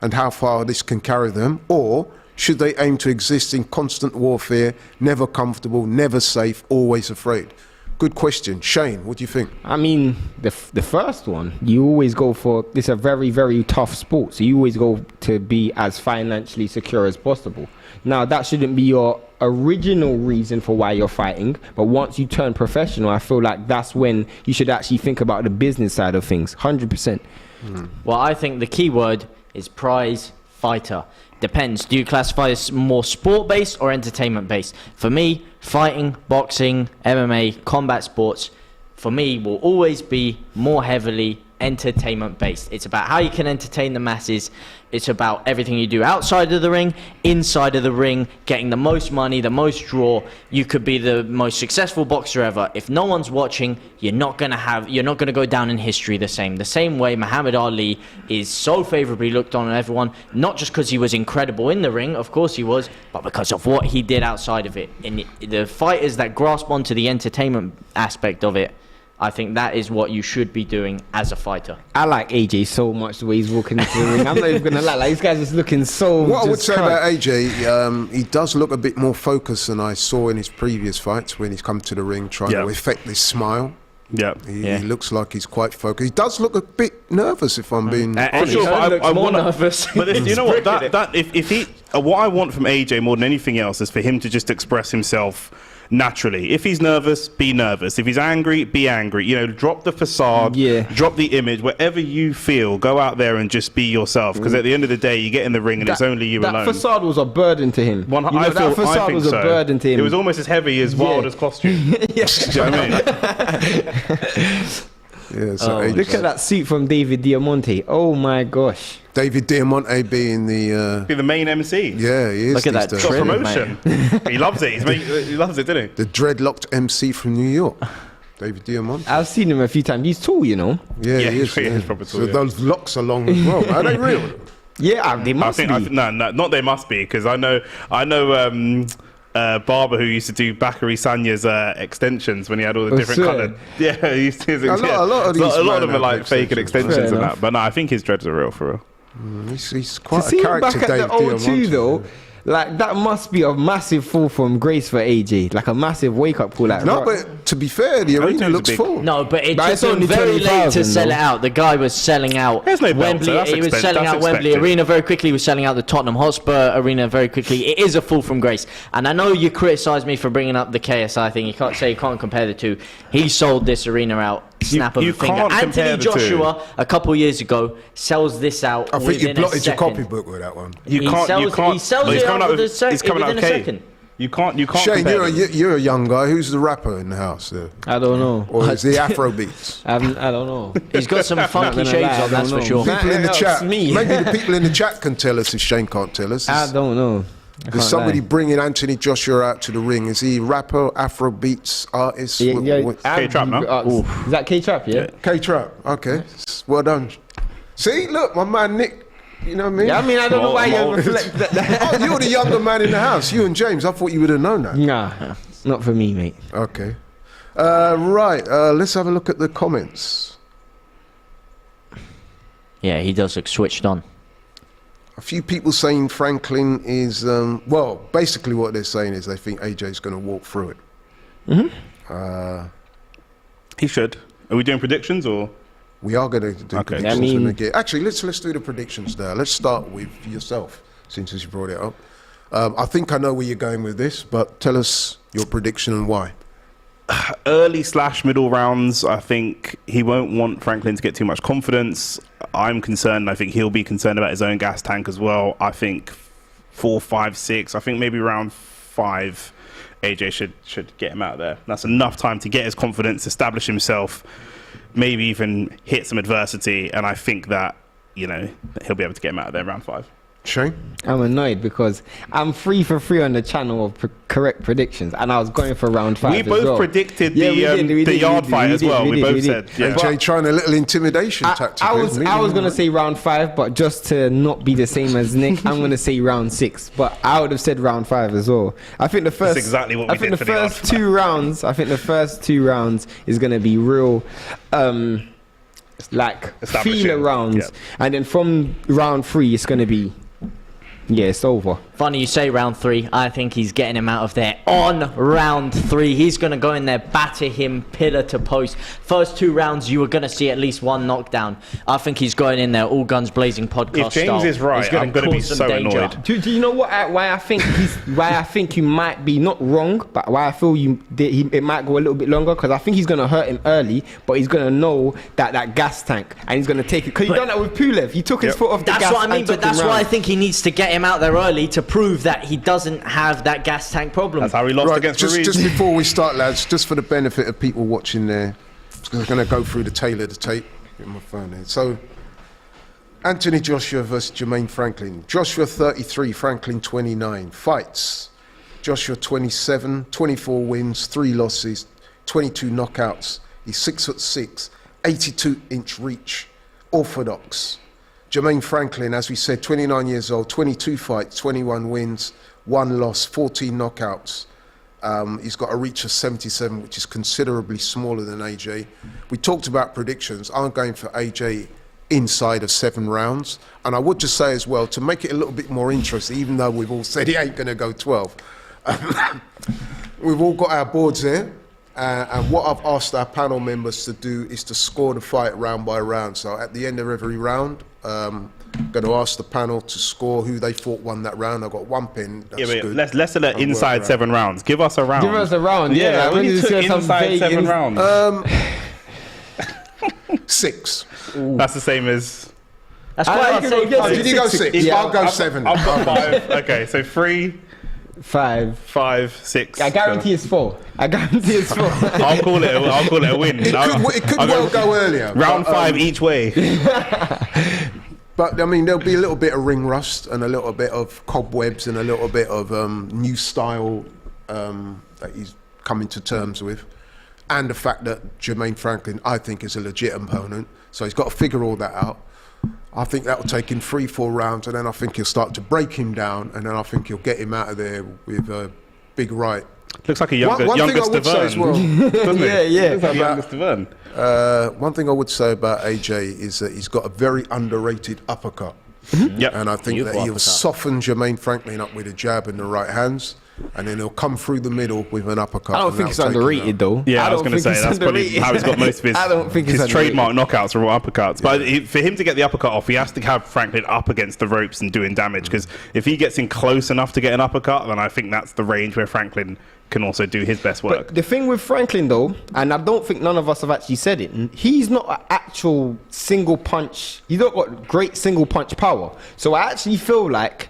and how far this can carry them? Or should they aim to exist in constant warfare, never comfortable, never safe, always afraid? Good question. Shane, what do you think? I mean, the first one, you always go for, it's a very, very tough sport. So you always go to be as financially secure as possible. Now, that shouldn't be your original reason for why you're fighting. But once you turn professional, I feel like that's when you should actually think about the business side of things. 100%. Well, I think the key word is prize fighter. Depends. Do you classify as more sport-based or entertainment-based? For me, fighting, boxing, MMA, combat sports, for me, will always be more heavily entertainment-based. It's about how you can entertain the masses. It's about everything you do outside of the ring, inside of the ring, getting the most money, the most draw. You could be the most successful boxer ever. If no one's watching, you're not gonna go down in history the same way Muhammad Ali is so favorably looked on everyone, not just because he was incredible in the ring, of course he was, but because of what he did outside of it. And the fighters that grasp onto the entertainment aspect of it, I think that is what you should be doing as a fighter. I like AJ so much the way he's walking into the ring. I'm not even going to lie. Like, this guy's just looking so... What I would say about AJ, he does look a bit more focused than I saw in his previous fights when he's come to the ring trying to effect this smile. Yeah. He looks like he's quite focused. He does look a bit nervous, if I'm being honest. Sure, I want nervous. But you know what? If he, what I want from AJ more than anything else is for him to just express himself naturally. If he's nervous, be nervous. If he's angry, be angry. You know, drop the facade, drop the image. Whatever you feel, go out there and just be yourself. Because at the end of the day, you get in the ring and it's only you alone. That facade was a burden to him. That facade was a burden to him. It was almost as heavy as Wilder's costume. Do you know what I mean? Look at that suit from David Diamante. Oh my gosh. David Diamante being the main MC. Yeah, he is. Look at that trim, promotion. He loves it. He loves it, doesn't he? The dreadlocked MC from New York. David Diamante. I've seen him a few times. He's tall, you know. Yeah, he is. He is proper tall, so those locks are long as well. Are they real? Yeah, they must be. No, not they must be, because I know Barber who used to do Bakary Sanya's extensions when he had all the different coloured. Yeah, he used to. A lot of them are like fake extensions and that. But no, I think his dreads are real for real. He's quite to a see character, him back at the Dave O2 though, like that must be a massive fall from grace for AJ, like a massive wake up call. Like, no, but to be fair, the arena looks full. No, but it But took him it's only very late to 20,000 sell though. it out. The guy was selling out There's no belt, Wembley. so that's He was selling that's out Wembley expected. Arena very quickly. He was selling out the Tottenham Hotspur Arena very quickly. It is a fall from grace. And I know you criticise me for bringing up the KSI thing. You can't say you can't compare the two. He sold this arena out. Snap of you a finger. can't compare Anthony the two. Joshua a couple years ago sells this out. I think you within a blotted your second. copybook with that one. He sells it out within a second. You can't. Shane, compare them. you're a young guy. Who's the rapper in the house there? I don't know. Or is the Afro beats? I don't know. He's got some funky gonna shades lie, I on, that's don't for know. sure. People in the That chat. helps me. Maybe the people in the chat can tell us if Shane can't tell us. I don't know. There's somebody bringing Anthony Joshua out to the ring. Is he rapper, Afro beats, artist? K-Trap, no? Is that K-Trap, yeah? K-Trap. Okay. Well done. See, look, my man Nick. You know what I mean? Yeah, I mean, I don't know why you reflect that. Oh, you're the younger man in the house. You and James. I thought you would have known that. Nah, not for me, mate. Okay. Right, let's have a look at the comments. Yeah, he does look switched on. A few people saying Franklin is, basically what they're saying is they think AJ's going to walk through it. Mm-hmm. He should. Are we doing predictions or? We are going to do predictions. I mean, actually, let's do the predictions there. Let's start with yourself, since you brought it up. I think I know where you're going with this, but tell us your prediction and why. Early/middle rounds, I think he won't want Franklin to get too much confidence. I'm concerned. I think he'll be concerned about his own gas tank as well. I think 4, 5, 6. I think maybe round 5, AJ should get him out of there. That's enough time to get his confidence, establish himself, maybe even hit some adversity. And I think that, he'll be able to get him out of there round 5. Shane? I'm annoyed because I'm 3 for 3 on the channel of correct predictions, and I was going for round 5. We both predicted the yard fight as well. We both said. Yeah. AJ trying a little intimidation tactic. I was going to say round 5, but just to not be the same as Nick, I'm going to say round 6. But I would have said round 5 as well. I think the first. That's exactly what we did for the first 2 rounds. I think the first 2 rounds is going to be real. Feeler rounds, and then from round 3 it's going to be it's over. Funny you say round 3. I think he's getting him out of there on round 3. He's going to go in there, batter him pillar to post. First 2 rounds, you were going to see at least 1 knockdown. I think he's going in there all guns blazing podcast If James style. is right, I'm going to be so annoyed. Do you know why I think you might be not wrong, but why I feel it might go a little bit longer, because I think he's going to hurt him early, but he's going to know that gas tank, and he's going to take it. Because he done that with Pulev. He took his foot off the gas. That's what I mean, but that's why I think he needs to get him out there early to prove that he doesn't have that gas tank problem. That's how he lost against Ruiz. Just before we start, lads, just for the benefit of people watching there, I'm going to go through the tail of the tape. Get my phone here. So, Anthony Joshua versus Jermaine Franklin. Joshua 33, Franklin 29. Fights. Joshua 27, 24 wins, 3 losses, 22 knockouts. He's 6'6", 82-inch reach, orthodox. Jermaine Franklin, as we said, 29 years old, 22 fights, 21 wins, 1 loss, 14 knockouts. He's got a reach of 77, which is considerably smaller than AJ. We talked about predictions. I'm going for AJ inside of 7 rounds. And I would just say as well, to make it a little bit more interesting, even though we've all said he ain't going to go 12, we've all got our boards here. And what I've asked our panel members to do is to score the fight round by round. So at the end of every round, I'm going to ask the panel to score who they thought won that round. I've got 1 pin. That's good. Let's let inside 7 rounds. Give us a round. Give us a round. Yeah, we took inside 7 rounds. 6. That's the same as. That's why I say Did you go 6? Yeah, I'll go 7. I've got 5. Okay, so 3, 5, 5, 6. I guarantee it's 4. I'll call it a win. It could well go earlier. Round 5 each way. But I mean, there'll be a little bit of ring rust and a little bit of cobwebs and a little bit of new style that he's coming to terms with, and the fact that Jermaine Franklin, I think, is a legit opponent. So he's got to figure all that out. I think that will take him 3-4 rounds, and then I think he'll start to break him down, and then I think he'll get him out of there with a big right. Looks like a youngest Deverne. Well, Looks like youngest Deverne. One thing I would say about AJ is that he's got a very underrated uppercut. Yep. And I think that he'll soften Jermaine Franklin up with a jab and the right hands, and then he'll come through the middle with an uppercut. I don't think it's underrated though. Yeah, I was going to say that's probably how he's got most of his, I don't think his trademark knockouts are all uppercuts. But for him to get the uppercut off, he has to have Franklin up against the ropes and doing damage. Because if he gets in close enough to get an uppercut, then I think that's the range where Franklin can also do his best work. But the thing with Franklin though, and I don't think none of us have actually said it, he's not an actual single punch. He's not got great single punch power. So I actually feel like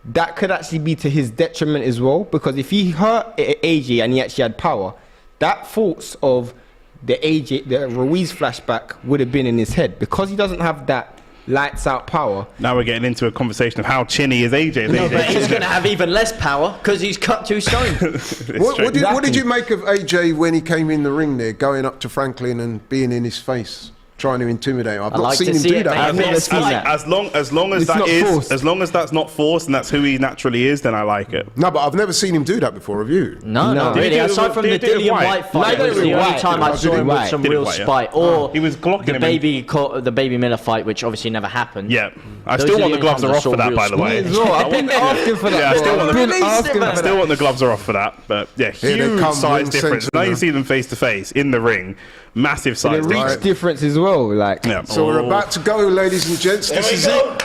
that could actually be to his detriment as well, because if he hurt AJ and he actually had power, that thoughts of the Ruiz flashback would have been in his head, because he doesn't have that lights out power. Now we're getting into a conversation of how chinny is AJ. No, but he's going to have even less power because he's cut 2 stone. What did you make of AJ when he came in the ring there, going up to Franklin and being in his face? trying to intimidate him. I've not like seen to him see do it, that. mate. I've never seen that. As long as It's not forced. as long as that's not forced and that's who he naturally is, then I like it. No, but I've never seen him do that before. Have you? No, No. not Did he really. do it Aside with- from did the he do it with Dillian White? White fight, No, it was the White. only time I Did saw it him White? with some Did it real White, yeah. spite. Or He was clocking the him baby Miller fight, which obviously never happened. Yeah, I Those still are want the the gloves only are off times I for that, saw by the real way. As well. I've been asking for that. Yeah, I still want I've been Release asking him, for man. Still that. want the gloves are off for that, but yeah, Here they huge come, size ring difference. centre Now you now. see them face to face in the ring, massive The size reach difference. difference as well. Like, Yeah. So we're about to go, ladies and gents. This is it.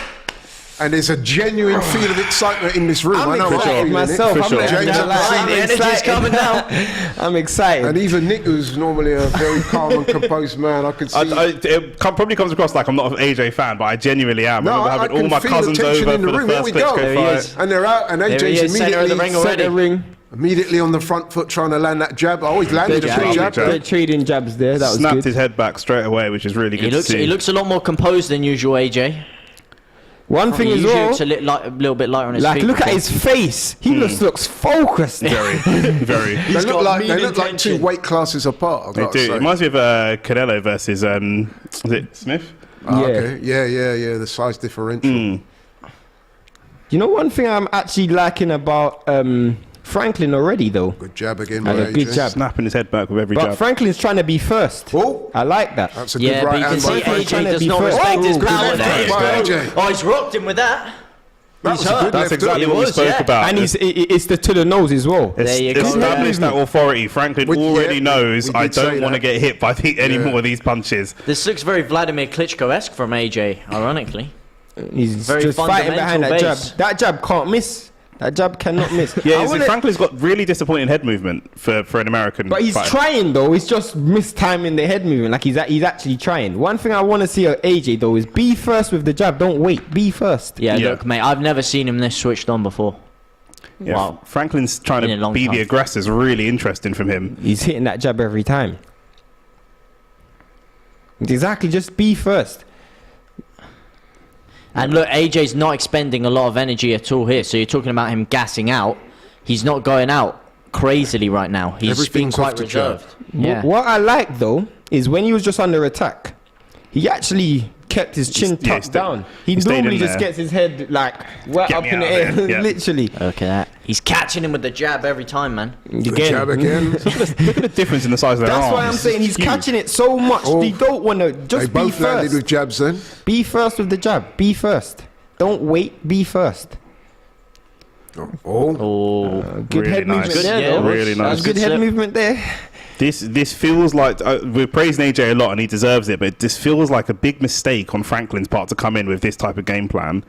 And there's a genuine feel of excitement in this room. I'm I know I'm excited feeling myself. it. I'm sure. not James, gonna lie. I'm I'm the energy's excited. coming now. I'm excited. And even Nick, who's normally a very calm and composed man, I can see. Probably comes across like I'm not an AJ fan, but I genuinely am. No, I remember I having all can my feel the cousins tension over in the for the room. Here first we Klitschko go. There he fight. is. and they're out, and There he AJ's is, centre of the immediately, ring already. Center ring. immediately on the front foot trying to land that jab. Oh, he's landed They're a good jab. trading, they're trading jabs there. That was Snapped good. his head back straight away, which is really good to see. He looks a lot more composed than usual, AJ. One thing He as usually well, looks a little bit lighter on his like feet. look at before. his face. He looks focused. very. They look got like mean two intention. weight classes apart. I've They got to do. say. It reminds me of Canelo versus is it Smith? Ah, Yeah. okay. Yeah. The size differential. You know, one thing I'm actually liking about Franklin already though. Good jab again. Had by a good AJ. jab. Snapping his head back with every But jab. Franklin's trying to be first. Oh, I like that. that's a Yeah, good but right you can hand see by Franklin's AJ trying to does be not first. respect his Oh, good power left there. hook by AJ. Oh, he's rocked him with that. That He's was a hurt. good That's left exactly hook. what we was, spoke yeah. about. And it's the to the nose as well. There you go. Established that authority. Franklin Which- already yeah, knows we I did say don't want to that. get hit by any Yeah. more of these punches. This looks very Vladimir Klitschko-esque from AJ, ironically. He's Very just fighting behind that fundamental jab. base. That jab can't miss. That jab cannot miss. Yeah, I you see, wanna- Franklin's got really disappointing head movement for an American. But he's fighter. trying though. He's just mistiming the head movement. Like he's actually trying. One thing I want to see of AJ though is be first with the jab. Don't wait. Be first. Yeah, Yeah. look, mate, I've never seen him this switched on before. Yeah, Wow. Franklin's trying Been a to long be the time. aggressor is really interesting from him. He's hitting that jab every time. Exactly. Just be first. And look, AJ's not expending a lot of energy at all here. So you're talking about him gassing out. He's not going out crazily right now. He's being Everything's quite off the jab. reserved. Yeah. What I like though is when he was just under attack, he actually kept his chin Yeah, he tucked stayed- down. He he stayed normally in just there. gets his head like right Get up me in the out air, of there, yeah. literally. Look at that. He's catching him with the jab every time, man. Good jab again. Look at the difference in the size of their That's arms. why I'm saying he's It's huge. catching it so much. Oh. They don't want to They just be both landed first. with jabs then. Be first with the jab. Be first. Don't wait. Be first. Oh, Oh. Good Really head nice. movement Good, there, yeah, though. really That's nice. That's good good head slip. movement there. This feels like we're praising AJ a lot and he deserves it, but this feels like a big mistake on Franklin's part to come in with this type of game plan.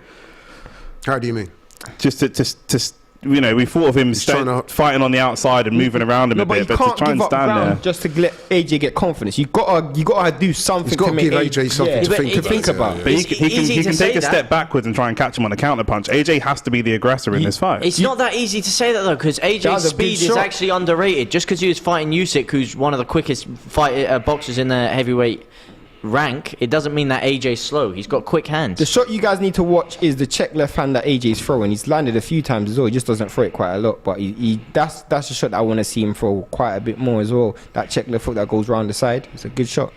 how do you mean? Just to you know, we thought of him trying to- fighting on the outside and moving around him No, a but you bit, but to can't try give and up stand ground there. just to let AJ get confidence. You gotta do something. He's got to to make give AJ something yeah, to But think it- about. think about. yeah. But It's he easy can to take say a that. step backwards and try and catch him on a counter punch. AJ has to be the aggressor in this fight. It's not that easy to say that though, because That AJ's was a speed good is shot. actually underrated. Just because he was fighting Usyk, who's one of the quickest boxers in the heavyweight rank, it doesn't mean that AJ's slow. He's got quick hands. The shot you guys need to watch is the check left hand that AJ's throwing. He's landed a few times as well. He just doesn't throw it quite a lot, but that's a shot that I want to see him throw quite a bit more as well. That check left hook that goes round the side. It's a good shot.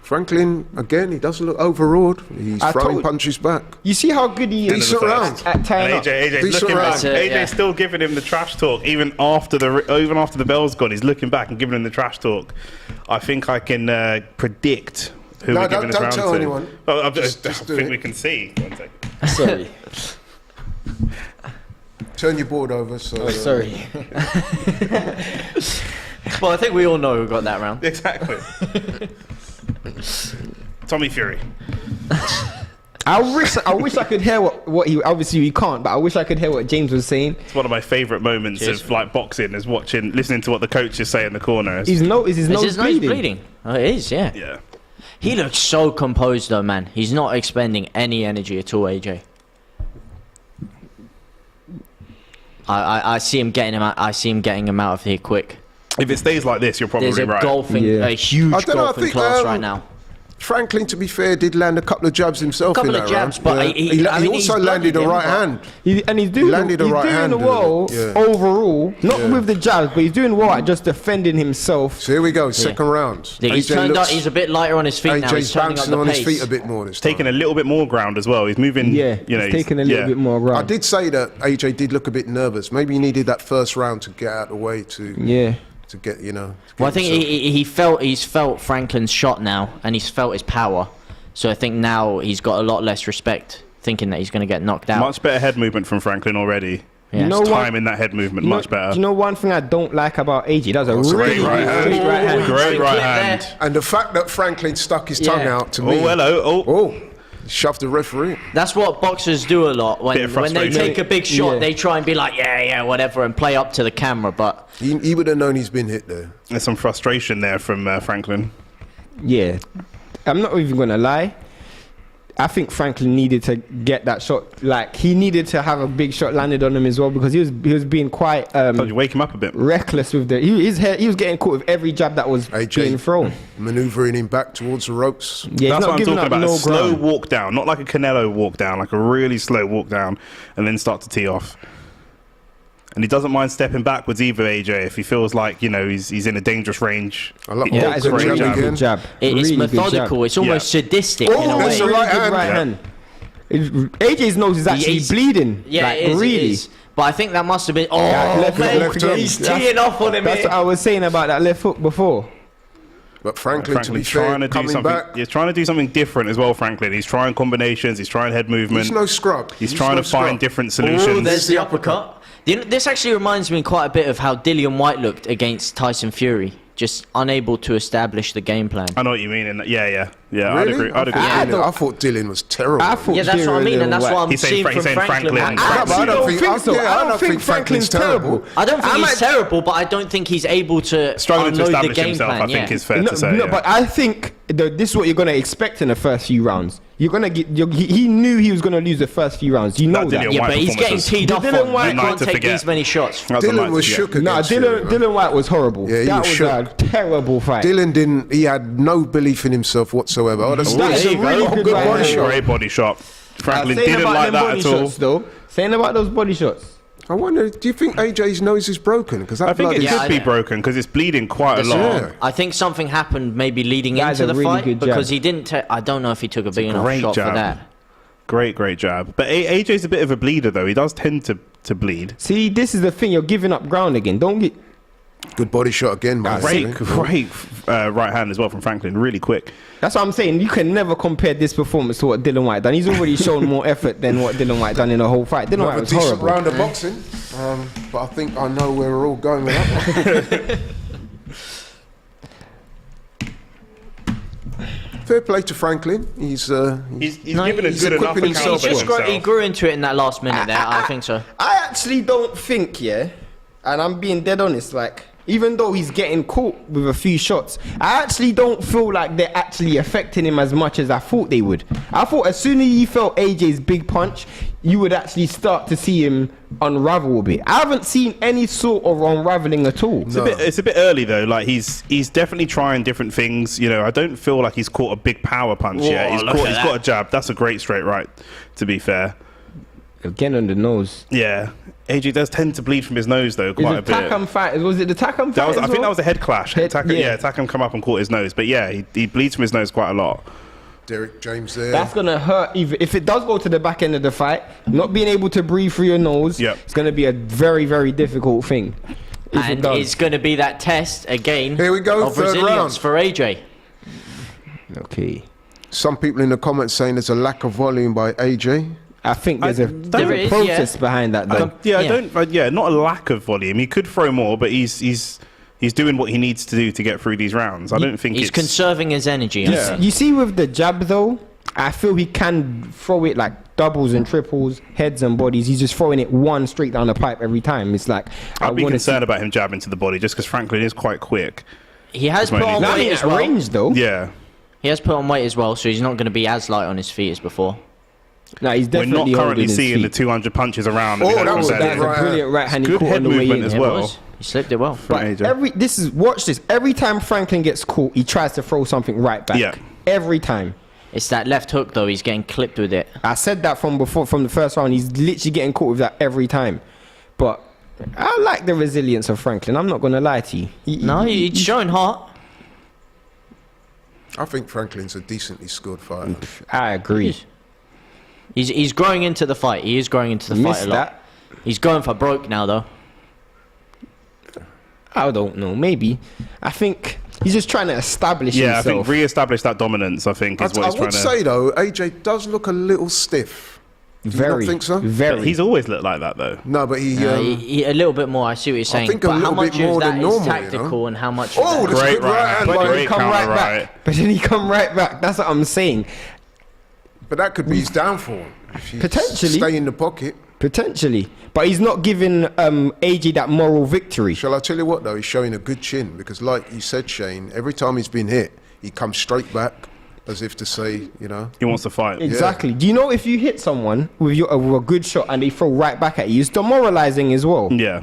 Franklin, again, he doesn't look overawed. He's I throwing told- punches back. You see how good he is Decent round. at tying And up. AJ's Decent looking round. back. That's it, yeah. AJ's still giving him the trash talk even after the bell's gone. He's looking back and giving him the trash talk. I think I can predict who No, we're don't- giving this don't round tell to. anyone. Well, I Just do think it. we can see. 1 second. Sorry. Turn your board over. So, Sorry. Well, I think we all know who got that round. Exactly. Tommy Fury. I wish I could hear what he, obviously we can't, but I wish I could hear what James was saying. It's one of my favourite moments Cheers. of like boxing is listening to what the coaches say in the corner. Is his Is nose his nose bleeding? bleeding? Oh, it is, yeah. Yeah. He looks so composed though, man. He's not expending any energy at all, AJ. I see him getting him out. I see him getting him out of here quick. If it stays like this, you're probably There's a right. huge I don't know, I golfing think, class right now. Franklin, to be fair, did land a couple of jabs himself. Couple in of that jabs, round. but he also landed a right hand. He's doing well overall, not with the jabs, but he's doing well at just defending himself. So here we go, second round. Yeah, he's turned up. He's a bit lighter on his feet now. He's turning up bouncing the on pace. his feet a bit more this time. Taking a little bit more ground as well. He's moving. Yeah, he's taking a little bit more ground. I did say that AJ did look a bit nervous. Maybe he needed that first round to get out of the way to get, you know. Well, I think he's felt Franklin's shot now, and he's felt his power. So I think now he's got a lot less respect, thinking that he's going to get knocked out. Much better head movement from Franklin already. Yeah. You know time in that head movement, much better. Do you know one thing I don't like about AJ? That's a really great right hand. Great right hand. And the fact that Franklin stuck his tongue out to me. Oh, hello. Oh, shoved the referee. That's what boxers do a lot. When they take a big shot, they try and be like, yeah, whatever, and play up to the camera. But he would have known he's been hit there. There's some frustration there from Franklin. Yeah. I'm not even going to lie. I think Franklin needed to get that shot. Like, he needed to have a big shot landed on him as well, because he was being quite Told you, wake him up a bit. reckless with he was getting caught with every jab that was being thrown. Maneuvering him back towards the ropes. Yeah, that's what I'm talking about. No a slow ground. walk down, not like a Canelo walk down, like a really slow walk down, and then start to tee off. And he doesn't mind stepping backwards either, AJ, if he feels like, you know, he's in a dangerous range. I love that is a really good jab. It's really methodical. It's almost sadistic in a way. That's a right hand. AJ's nose is actually bleeding. Yeah, like, it is, really. it is. But I think that must have been. Oh, left hook. he's teeing off on him. That's what I was saying about that left hook before. But Franklin, to be fair, trying to do something. back. He's trying to do something different as well. Franklin, he's trying combinations. He's trying head movement. He's no scrub. He's trying to find different solutions. Oh, there's the uppercut. This actually reminds me quite a bit of how Dillian White looked against Tyson Fury, just unable to establish the game plan. I know what you mean. Yeah. Really? I'd agree. I thought Dylan was terrible. Yeah, that's what I mean, and that's what I'm seeing from Franklin. I don't think Franklin's terrible. I don't think he's terrible, but I don't think he's able to struggling to unload establish the game himself. plan. I think is fair to say. No, but I think this is what you're going to expect in the first few rounds. You're gonna get. He knew he was going to lose the first few rounds. You know that. Yeah, but he's getting teed off. Dylan White can't take these many shots. Dylan was shook against Dylan White was horrible. Yeah, that was a terrible fight. Dylan didn't. He had no belief in himself whatsoever. Oh, that's a really good body shot. Great body shot. Franklin didn't like that at all. Though, saying about those body shots. I wonder, do you think AJ's nose is broken? Because I think it could be broken because it's bleeding quite a lot. Yeah. I think something happened maybe leading into the fight because he didn't. I don't know if he took a big enough shot for that. Great jab. But AJ's a bit of a bleeder though. He does tend to bleed. See, this is the thing. You're giving up ground again. Don't get. Good body shot again. Great right hand as well from Franklin. Really quick. That's what I'm saying. You can never compare this performance to what Dillian White done. He's already shown more effort than what Dillian White done in the whole fight. Dillian White was horrible. Round of boxing, but I think I know where we're all going with that one. Fair play to Franklin. He's given a good enough account of himself. He grew into it in that last minute there. I think so. I actually don't think, and I'm being dead honest, like, even though he's getting caught with a few shots, I actually don't feel like they're actually affecting him as much as I thought they would. I thought as soon as he felt AJ's big punch, you would actually start to see him unravel a bit. I haven't seen any sort of unraveling at all. It's a bit early though. Like he's definitely trying different things. You know, I don't feel like he's caught a big power punch yet. He's got a jab. That's a great straight right, to be fair. Again on the nose. Yeah. AJ does tend to bleed from his nose though quite a bit. Takam fight. Was it the Takam fight? I think that was a head clash. Takam come up and caught his nose. But yeah, he bleeds from his nose quite a lot. Derek James there. That's going to hurt. If it does go to the back end of the fight, not being able to breathe through your nose, it's going to be a very, very difficult thing. And it's going to be that test again. Here we go, of third resilience round for AJ. Okay. Some people in the comments saying there's a lack of volume by AJ. I think there's a process behind that, though. Not a lack of volume. He could throw more, but he's doing what he needs to do to get through these rounds. I don't think he's conserving his energy. You see, with the jab though, I feel he can throw it like doubles and triples, heads and bodies. He's just throwing it one straight down the pipe every time. It's like I'd be concerned about him jabbing to the body just because Franklin is quite quick. He has put on weight as well. Range though. Yeah. He has put on weight as well, so he's not going to be as light on his feet as before. No, he's definitely. We're not currently seeing the 200 punches around. That's a brilliant right hand. Good head movement as well. He slipped it well. But watch this. Every time Franklin gets caught, he tries to throw something right back. Yeah. every time. It's that left hook though. He's getting clipped with it. I said that from the first round. He's literally getting caught with that every time. But I like the resilience of Franklin. I'm not gonna lie to you. He's showing heart. I think Franklin's a decently scored fighter. I agree. He's growing into the fight. He is growing into the fight a lot. That. He's going for broke now though. I don't know. Maybe. I think he's just trying to establish himself. I think re-establish that dominance. I think is what he's I trying would to say though, AJ does look a little stiff. Do you not think so? Very. He's always looked like that though. No, but he a little bit more. I see what you're saying. think a but how little much bit more of that than is normal, tactical and how much? Oh, of that that's Great good right right hand. hand. But then Great he come counter right right. back. But then he come right back. That's what I'm saying. But that could be his downfall. If you Potentially. stay in the pocket. Potentially. But he's not giving AJ that moral victory. Shall I tell you what though? He's showing a good chin because, like you said, Shane, every time he's been hit, he comes straight back as if to say, you know, He wants to fight. Exactly. Do you know if you hit someone with with a good shot and they throw right back at you, it's demoralizing as well. Yeah.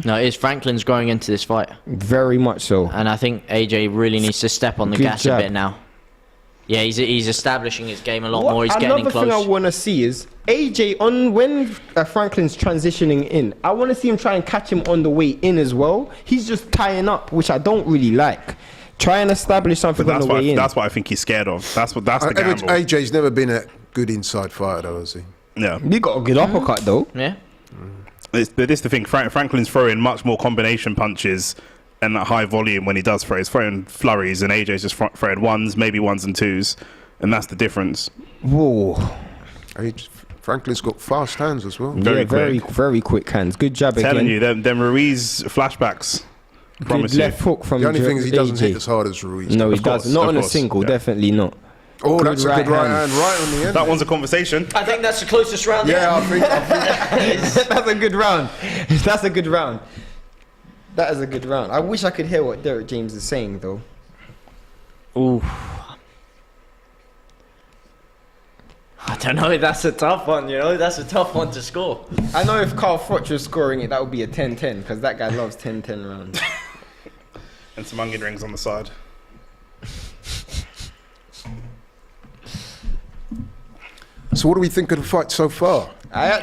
No, it is Franklin's growing into this fight, Very much so. and I think AJ really needs to step on the Good gas jab. a bit now. Yeah, he's establishing his game a lot more. He's getting in Another thing I close. want to see is AJ when Franklin's transitioning in. I want to see him try and catch him on the way in as well. He's just tying up, which I don't really like. Try and establish something on That's the way in. what I think he's scared of. That's the gamble. AJ's never been a good inside fighter though, has he? Yeah. He got a good uppercut though. Yeah. But this is the thing. Franklin's throwing much more combination punches and that high volume when he does throw. He's throwing flurries, and AJ's just throwing ones, maybe ones and twos, and that's the difference. Whoa. Franklin's got fast hands as well. Very quick hands. Good jab Telling again. you, them Ruiz flashbacks. Promise Good left you. hook from The only thing is he doesn't AJ. hit as hard as Ruiz. No, he Of course, doesn't. Not of on a course, single. yeah. Definitely not. Oh, Good that's a right good right hand. hand right on the end. That one's a conversation. I think that's the closest round. Yeah, I think That's a good round. That's a good round. That is a good round. I wish I could hear what Derek James is saying though. Ooh. I don't know. That's a tough one. You know, that's a tough one to score. I know if Carl Froch was scoring it, that would be a 10-10 because that guy loves 10-10 rounds. And some onion rings on the side. So what do we think of the fight so far?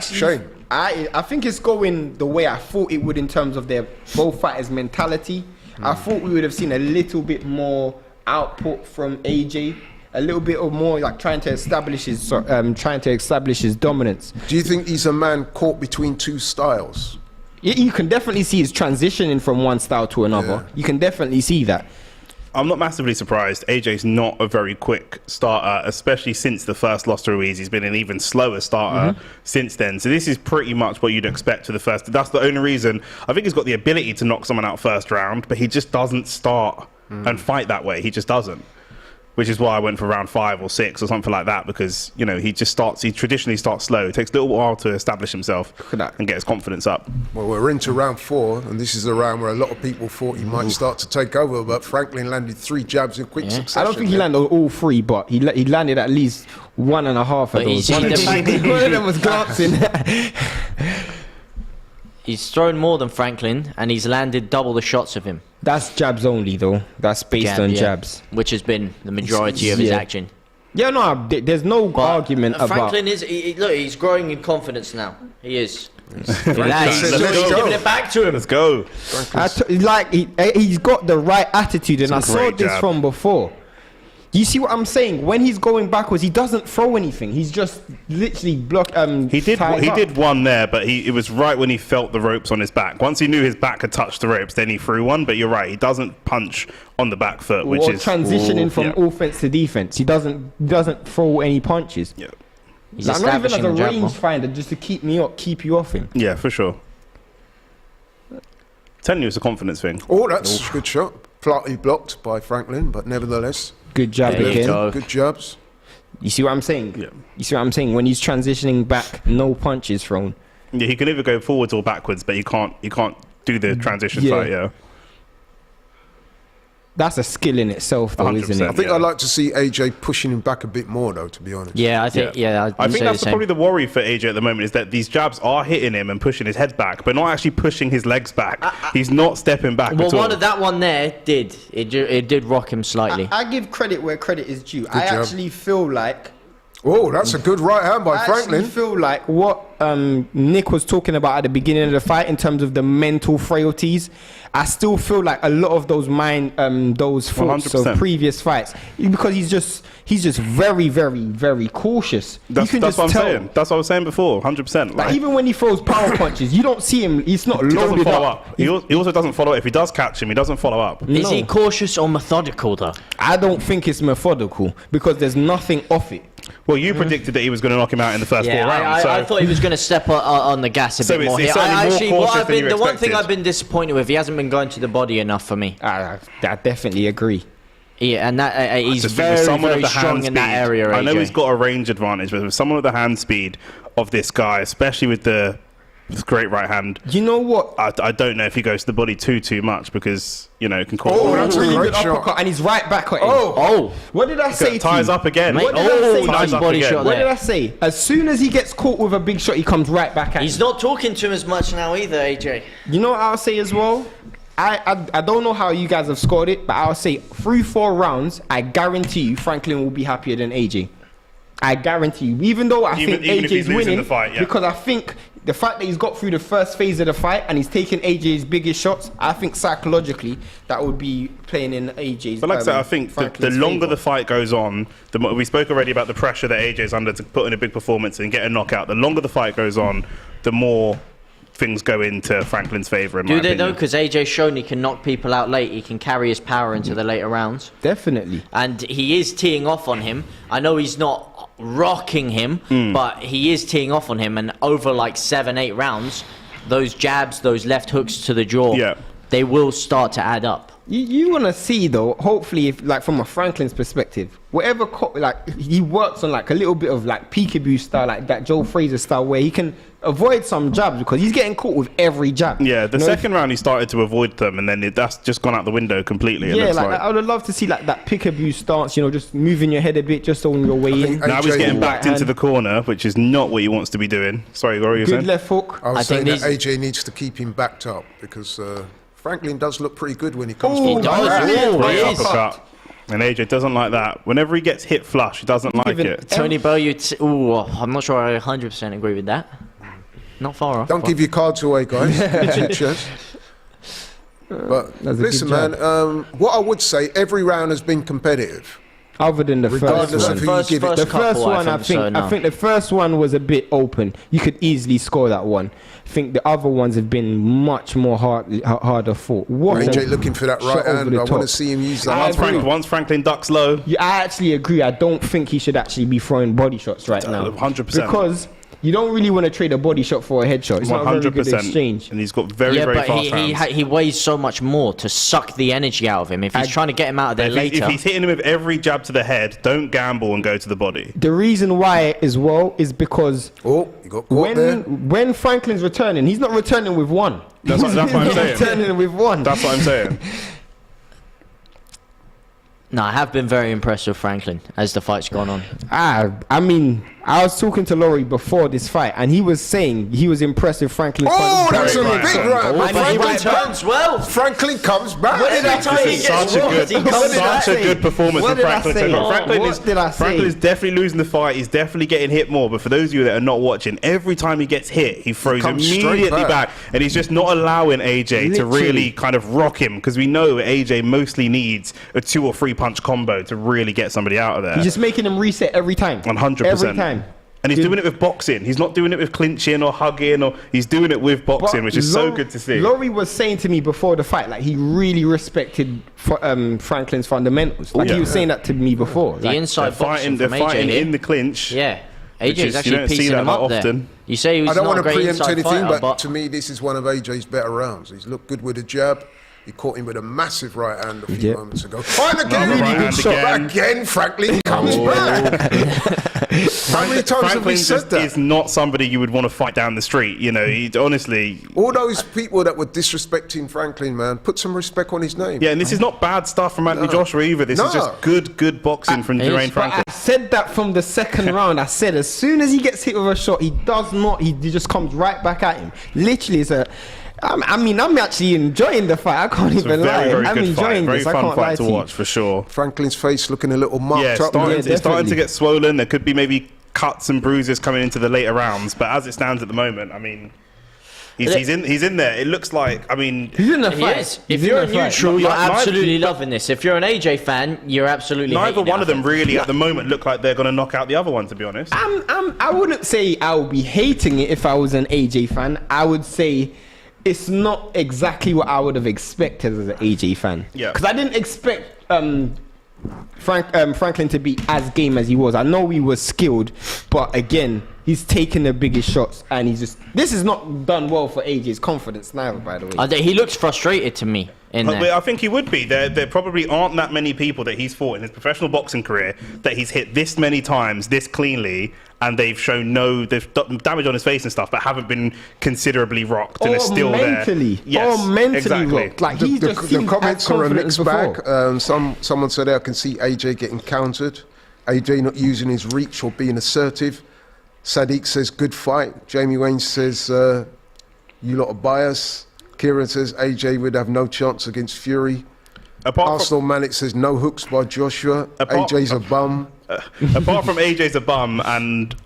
Shane? I think it's going the way I thought it would in terms of their both fighters' mentality. I thought we would have seen a little bit more output from AJ, a little bit of more like trying to establish his dominance. Do you think he's a man caught between two styles? You can definitely see his transitioning from one style to another. Yeah. You can definitely see that. I'm not massively surprised. AJ's not a very quick starter, especially since the first loss to Ruiz. He's been an even slower starter since then. So this is pretty much what you'd expect to the first. That's the only reason. I think he's got the ability to knock someone out first round, but he just doesn't start and fight that way. He just doesn't. Which is why I went for round 5 or 6 or something like that, because, you know, he traditionally starts slow. It takes a little while to establish himself and get his confidence up. Well, we're into round 4, and this is a round where a lot of people thought he might start to take over, but Franklin landed 3 jabs in quick succession. I don't think he landed all 3, but he landed at least 1.5 of those. One of them was glancing. He's thrown more than Franklin, and he's landed double the shots of him. That's jabs only, though. That's based on jabs. Which has been the majority of his action. Yeah, no, there's no argument about... Franklin is... look, he's growing in confidence now. He is. He's giving it back to him. Let's go. He's got the right attitude, and I saw this from before. You see what I'm saying? When he's going backwards, he doesn't throw anything. He's just literally blocked. He did one there, but it was right when he felt the ropes on his back. Once he knew his back had touched the ropes, then he threw one. But you're right, he doesn't punch on the back foot, which is transitioning from offense to defense. He doesn't throw any punches. Yeah, he's not even as a establishing rangefinder, just to keep you off him. Yeah, for sure. Telling you, it's a confidence thing. Oh, that's a good shot. Partly blocked by Franklin, but nevertheless. Good jab again. Good jabs. You see what I'm saying? Yeah. You see what I'm saying? When he's transitioning back, no punches thrown. Yeah, he can either go forwards or backwards, but you can't do the transition fight. Yeah. that's a skill in itself, though, isn't 100%. it? I think Yeah. I'd like to see AJ pushing him back a bit more, though, to be honest. Yeah, I think. Yeah, I think that's the probably the worry for AJ at the moment is that these jabs are hitting him and pushing his head back, but not actually pushing his legs back. He's not stepping back Well, at all. that one there did. It did rock him slightly. I give credit where credit is due. I job. actually feel like Oh, that's a good right hand by I Franklin. actually feel like what Nick was talking about at the beginning of the fight in terms of the mental frailties. I still feel like a lot of those those thoughts 100%. of previous fights, because he's just very, very, very cautious. That's what I'm saying. That's what I was saying before. 100%. Like even when he throws power punches, you don't see him. He's not he doesn't loaded follow up. up. He also doesn't follow up. If he does catch him, he doesn't follow up. Is he No. cautious or methodical though? I don't think it's methodical because there's nothing off it. Well, you predicted that he was going to knock him out in the first 4 rounds. I thought he was going to step on the gas a So bit it's- more. it's here. certainly more cautious than you The one thing expected. I've been disappointed with, he hasn't been going to the body enough for me. I definitely agree. Yeah, and that he's Just think very, with someone very of the strong hand in that speed, area. I know AJ. he's got a range advantage, but with someone with the hand speed of this guy, especially with the great right hand, You know what? I don't know if he goes to the body too much because it can cause. Oh, that's a Really great good shot. uppercut, and he's right back at him. Oh, What did I say to ties you? up again. Mate, What did I say? nice up body again. shot What there. did I say? As soon as he gets caught with a big shot, he comes right back at He's him. not talking to him as much now either, AJ. You know what I'll say as well? I don't know how you guys have scored it, but I'll say 3-4 rounds, I guarantee you Franklin will be happier than AJ. I guarantee you. Even though I Even think if AJ's he's losing winning, the fight, yeah. because I think the fact that he's got through the first phase of the fight and he's taking AJ's biggest shots, I think psychologically that would be playing in AJ's. But like I said, I think the Franklin's longer favour. the fight goes on, the more, we spoke already about the pressure that AJ's under to put in a big performance and get a knockout. The longer the fight goes on, the more things go into Franklin's favour. Do they though? Because AJ's shown he can knock people out late. He can carry his power into the later rounds. Definitely. And he is teeing off on him. I know he's not rocking him, but he is teeing off on him. And over like 7-8 rounds, those jabs, those left hooks to the jaw, Yeah. they will start to add up. You want to see though, hopefully, if like from a Franklin's perspective, whatever like he works on like a little bit of like peekaboo style, like that Joe Fraser style, where he can avoid some jabs because he's getting caught with every jab. Yeah, the You know, second round he started to avoid them, and then that's just gone out the window completely. It yeah, looks like I would have loved to see like that peekaboo stance, just moving your head a bit just on your way in. think Now he's AJ getting will- backed into the corner, which is not what he wants to be doing. Sorry, what were you Good saying? left hook. I was I saying think that AJ needs to keep him backed up because Franklin does look pretty good when he comes Oh, forward. He does. like that. Oh, Great he is. uppercut. And AJ doesn't like that. Whenever he gets hit flush, he doesn't like Give it. Tony Bellew, I'm not sure I 100% agree with that. Not far off. Don't but- give your cards away, guys. Pictures. But That's a listen, good man. What I would say, every round has been competitive. Other than the first Regardless one. of who you give it. The couple, first one, I think, so, no. I think the first one was a bit open. You could easily score that one. I think the other ones have been much more harder fought. What AJ a looking for that shot right over hand. the I want to top. see him use I that. agree. Once Franklin ducks low, Yeah, I actually agree. I don't think he should actually be throwing body shots right now. 100%. Because you don't really want to trade a body shot for a headshot. It's not a very good 100%. exchange. And he's got very, Yeah, very but fast hands. he weighs so much more to suck the energy out of him. If he's trying to get him out of there If later, he's hitting him with every jab to the head, don't gamble and go to the body. The reason why as well is because Oh, you got caught there. when Franklin's returning, he's not returning with one. That's what I'm He's saying. returning with one. That's what I'm saying. no, I have been very impressed with Franklin as the fight's gone on. I mean, I was talking to Laurie before this fight, and he was saying he was impressed with Franklin's Oh, fight. that's a Very big right. right. Oh, But but he Franklin, returns well. Franklin comes back. What did I tell you? This is such a good performance What from did I Franklin. say? Franklin What did I say? Franklin is definitely losing the fight. He's definitely getting hit more. But for those of you that are not watching, every time he gets hit, he throws comes straight immediately back. back. And he's just not allowing AJ to Literally. really kind of rock him, because we know AJ mostly needs a 2 or 3 punch combo to really get somebody out of there. He's just making him reset every time. 100%. Every time. And he's doing it with boxing. He's not doing it with clinching or hugging, or he's doing it with boxing, which is so good to see. Laurie was saying to me before the fight, like he really respected Franklin's fundamentals. Like yeah. he was saying that to me before. The Like, inside boxing They're from fighting AJ here. in the clinch. Yeah, Which AJ's is- you actually don't see piecing that him that up there. often. You say he's I don't not want a to great preempt inside anything, fighter, but to me, this is one of AJ's better rounds. He's looked good with a jab. He caught him with a massive right hand a few moments ago. And Another right hand again. Again, Franklin comes back. How many times have we said that? Is not somebody you would want to fight down the street. You know, he honestly. All those people that were disrespecting Franklin, man, put some respect on his name. Yeah, and this is not bad stuff from Anthony Joshua either. This is just good boxing from Jermaine Franklin. I said that from the second round. I said as soon as he gets hit with a shot, he does not. He just comes right back at him. Literally, it's a. I mean, I'm actually enjoying the fight. I can't even lie. I'm enjoying this. I can't lie to watch for sure. Franklin's face looking a little marked up. It's starting to get swollen. There could be maybe cuts and bruises coming into the later rounds, but as it stands at the moment, I mean, he's in there. It looks like, I mean, he's in the fight. If you're a neutral, you're absolutely loving this. If you're an AJ fan, you're absolutely. Neither one of them really at the moment look like they're going to knock out the other one. To be honest, I wouldn't say I would be hating it if I was an AJ fan. I would say it's not exactly what I would have expected as an AJ fan. Yeah. Because I didn't expect Franklin to be as game as he was. I know he was skilled, but again, he's taking the biggest shots, and this is not done well for AJ's confidence now, by the way. He looks frustrated to me. I think he would be. There probably aren't that many people that he's fought in his professional boxing career that he's hit this many times, this cleanly, and they've shown they've done damage on his face and stuff, but haven't been considerably rocked and are still mentally, there. Yes, or mentally exactly. rocked. Like the comments are a mixed bag. Someone said I can see AJ getting countered, AJ not using his reach or being assertive. Sadiq says good fight. Jamie Wayne says you lot are biased. Kieran says AJ would have no chance against Fury. Arsenal Malik says no hooks by Joshua. AJ's a bum. Apart from AJ's a bum and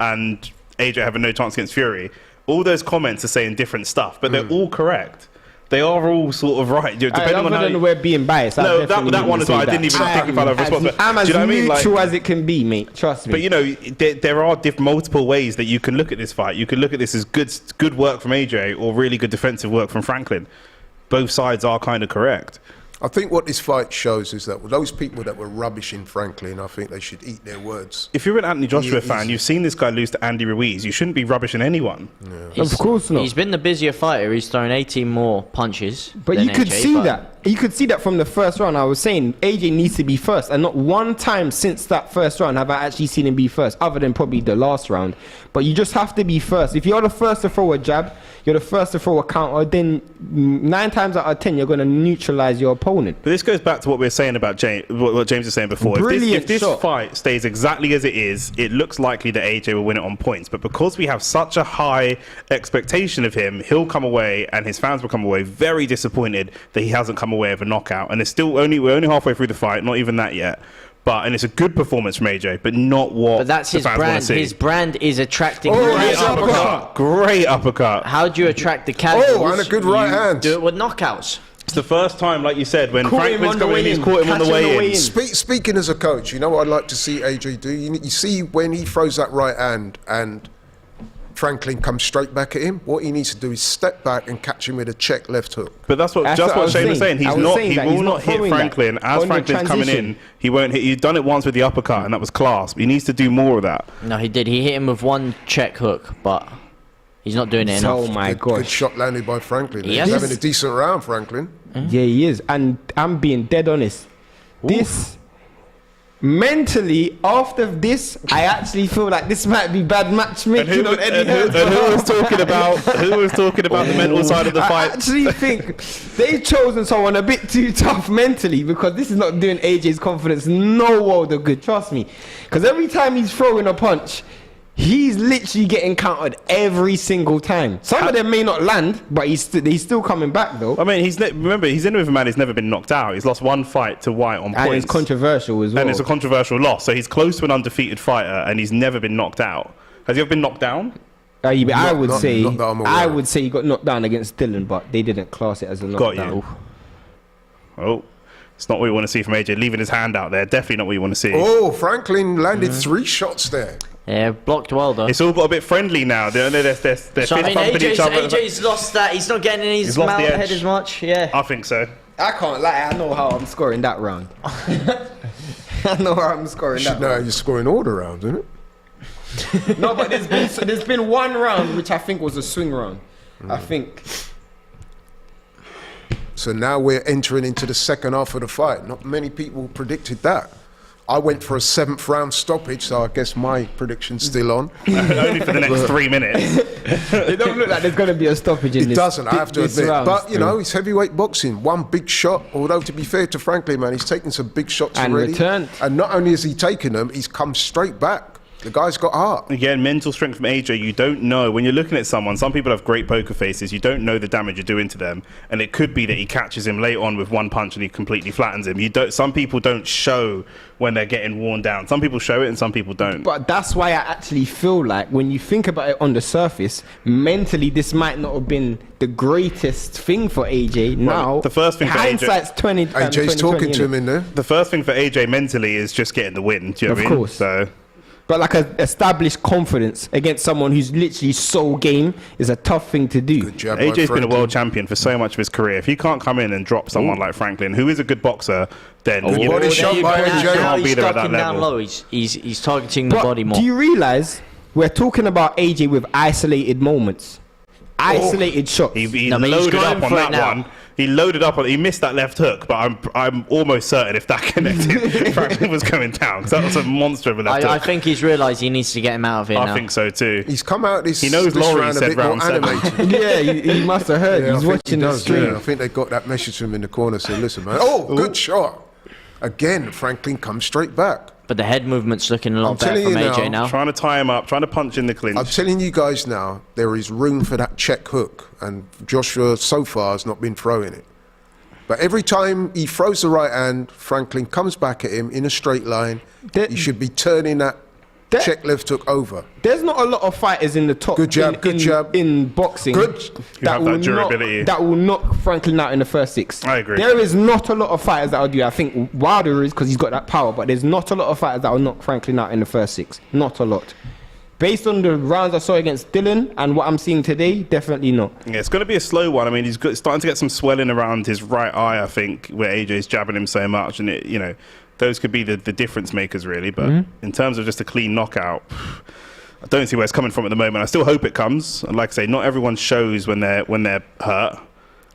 AJ having no chance against Fury, all those comments are saying different stuff, but they're all correct. They are all sort of right. Depending on how we're being biased. No, that one as well. I didn't even think about that response. I'm as neutral as it can be, mate. Trust me. But you know, there are multiple ways that you can look at this fight. You can look at this as good work from AJ or really good defensive work from Franklin. Both sides are kind of correct. I think what this fight shows is that those people that were rubbishing Franklin, I think they should eat their words. If you're an Anthony Joshua fan, you've seen this guy lose to Andy Ruiz. You shouldn't be rubbishing anyone. Yeah. Of course not. He's been the busier fighter. He's thrown 18 more punches. But you could see that. You could see that from the first round. I was saying AJ needs to be first, and not one time since that first round have I actually seen him be first, other than probably the last round. But you just have to be first. If you're the first to throw a jab, you're the first to throw a counter, then 9 times out of 10 you're going to neutralize your opponent. But this goes back to what we were saying about what James was saying before. If this fight stays exactly as it is, it looks likely that AJ will win it on points. But because we have such a high expectation of him, he'll come away and his fans will come away very disappointed that he hasn't come away with a knockout. And we're only halfway through the fight, not even that yet. And it's a good performance from AJ, but not what. But that's his brand. His brand is attracting. Great uppercut. How do you attract the casuals? Oh, and a good right hand. Do it with knockouts. It's the first time, like you said, when Franklin's coming in, he's caught him on the way in. Speaking as a coach, you know what I'd like to see AJ do? You see when he throws that right hand and Franklin comes straight back at him, what he needs to do is step back and catch him with a check left hook. But that's what Shane was saying. He will not hit Franklin as Franklin's coming in. He won't hit. He's done it once with the uppercut, and that was class. He needs to do more of that. No, he did. He hit him with one check hook, but he's not doing it enough. Oh my god! Good shot landed by Franklin. He's having a decent round, Franklin. Yeah, he is. And I'm being dead honest. This mentally, after this, I actually feel like this might be bad matchmaking. Who was talking about the mental side of the fight? I actually think they've chosen someone a bit too tough mentally, because this is not doing AJ's confidence no world of good. Trust me, because every time he's throwing a punch, he's literally getting countered every single time. Some of them may not land, but he's still coming back though. I mean, remember, he's in with a man who's never been knocked out. He's lost one fight to White on points. And it's controversial as well. And it's a controversial loss. So he's close to an undefeated fighter, and he's never been knocked out. Has he ever been knocked down? I would say he got knocked down against Dylan, but they didn't class it as a knockdown. Got you. Oh. It's not what you want to see from AJ, leaving his hand out there. Definitely not what you want to see. Oh, Franklin landed 3 shots there. Yeah, blocked well though. It's all got a bit friendly now. They're so I mean, AJ's lost that. He's not getting in his mouth head as much. Yeah, I think so. I can't lie. I know how I'm scoring that round. I know how I'm scoring that round. No, you're scoring all the rounds, isn't it? No, but there's been one round which I think was a swing round. I think. So now we're entering into the second half of the fight. Not many people predicted that. I went for a 7th round stoppage, so I guess my prediction's still on. Only for the next 3 minutes. It don't look like there's going to be a stoppage in this. It doesn't, I have to admit. round. But, you know, it's heavyweight boxing. One big shot, although to be fair to Franklin, man, he's taken some big shots And already. returned. And not only has he taken them, he's come straight back. The guy's got heart. Again, mental strength from AJ. You don't know when you're looking at someone. Some people have great poker faces. You don't know the damage you're doing to them, and it could be that he catches him late on with one punch and he completely flattens him. You don't. Some people don't show when they're getting worn down. Some people show it, and some people don't. But that's why I actually feel like when you think about it on the surface, mentally this might not have been the greatest thing for AJ. Now, the first thing for hindsight's AJ, 20. AJ's talking to him in there. The first thing for AJ mentally is just getting the win. Do you know what I mean? Of course. So. But like a established confidence against someone who's literally so game is a tough thing to do. Good job, AJ's been a Franklin. world champion for so much of his career. If he can't come in and drop someone like Franklin, who is a good boxer, then you know, body shot by AJ. can't Now be he's there at that ducking down level. low. He's targeting the But body more. do you realise we're talking about AJ with isolated moments, isolated shots? He No, but he's loaded going up on for it that now. one. He loaded up on. He missed that left hook, but I'm almost certain if that connected, Franklin was going down because that was a monster of a left I hook. think he's realised he needs to get him out of here now. I think so too. He's come out this. He knows this Laurie round a said bit more round 7. animated. Yeah, he must have heard. Yeah, I He's think watching he the does, stream. yeah. I think they got that message to him in the corner saying, listen, man. Oh, good shot. Again, Franklin comes straight back. But the head movement's looking a lot better telling from you AJ now. Trying to tie him up, trying to punch in the clinch. I'm telling you guys now, there is room for that check hook. And Joshua so far has not been throwing it. But every time he throws the right hand, Franklin comes back at him in a straight line. He should be turning that check left hook over. There's not a lot of fighters in the top. Good jab, good jab. In boxing. Good. You have that durability. That will knock Franklin out in the first 6. I agree. There is not a lot of fighters that will do that. I think Wilder is because he's got that power, but there's not a lot of fighters that will knock Franklin out in the first 6. Not a lot. Based on the rounds I saw against Dylan and what I'm seeing today, definitely not. Yeah, it's going to be a slow one. I mean, he's starting to get some swelling around his right eye, I think, where AJ's jabbing him so much, and it, you know, those could be the difference makers, really. But in terms of just a clean knockout, I don't see where it's coming from at the moment. I still hope it comes. And like I say, not everyone shows when they're hurt.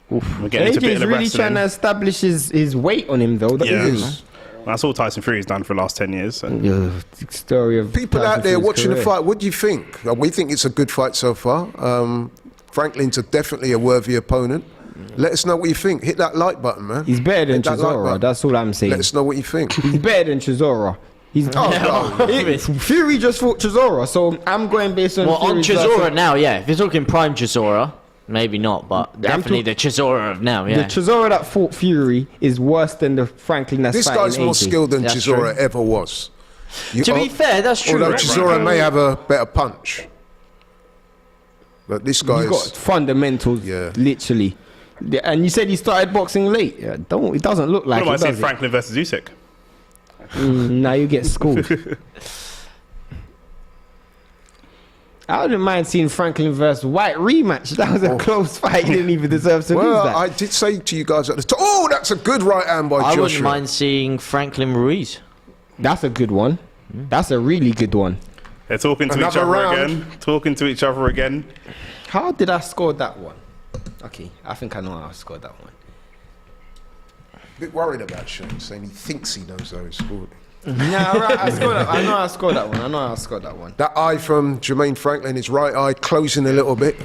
We're getting into a bit AJ's of the really wrestling. trying to establish his weight on him, though. Yeah. That is. That's all Tyson Fury's done for the last 10 years. So. Story of People Tyson out there Fury's watching the career. fight, what do you think? We think it's a good fight so far. Franklin's definitely a worthy opponent. Let us know what you think. Hit that like button, man. He's better than Hit that like Chisora. button. That's all I'm saying. Let us know what you think. He's better than Chisora. He's Fury just fought Chisora, so I'm going based on. Well, on Fury's Chisora now, yeah. If you're talking prime Chisora, maybe not, but definitely the Chisora of now, The yeah. Chisora that fought Fury is worse than the Franklin that's This fighting guy's more AJ. skilled than That's Chisora true. ever was. To be fair, that's true. Although Chisora may have a better punch. But this He's guy's... got fundamentals, Yeah. literally. Yeah, and you said he started boxing late. Yeah, it doesn't look like What am I it, saying? does it? Franklin versus Usyk. Now you get schooled. I wouldn't mind seeing Franklin versus White rematch. That was a close fight. He didn't even deserve to lose Well, that. I did say to you guys at the top, oh, that's a good right hand by I Joshua. wouldn't mind seeing Franklin Ruiz. That's a good one. That's a really good one. They're talking to each Another other round. again. Talking to each other again. How did I score that one? Okay, I think I know how I scored that one. A bit worried about Shane, saying he thinks he knows how he scored. Nah, right, I scored that. I know I scored that one. I know I scored that one. That eye from Jermaine Franklin, his right eye closing a little bit.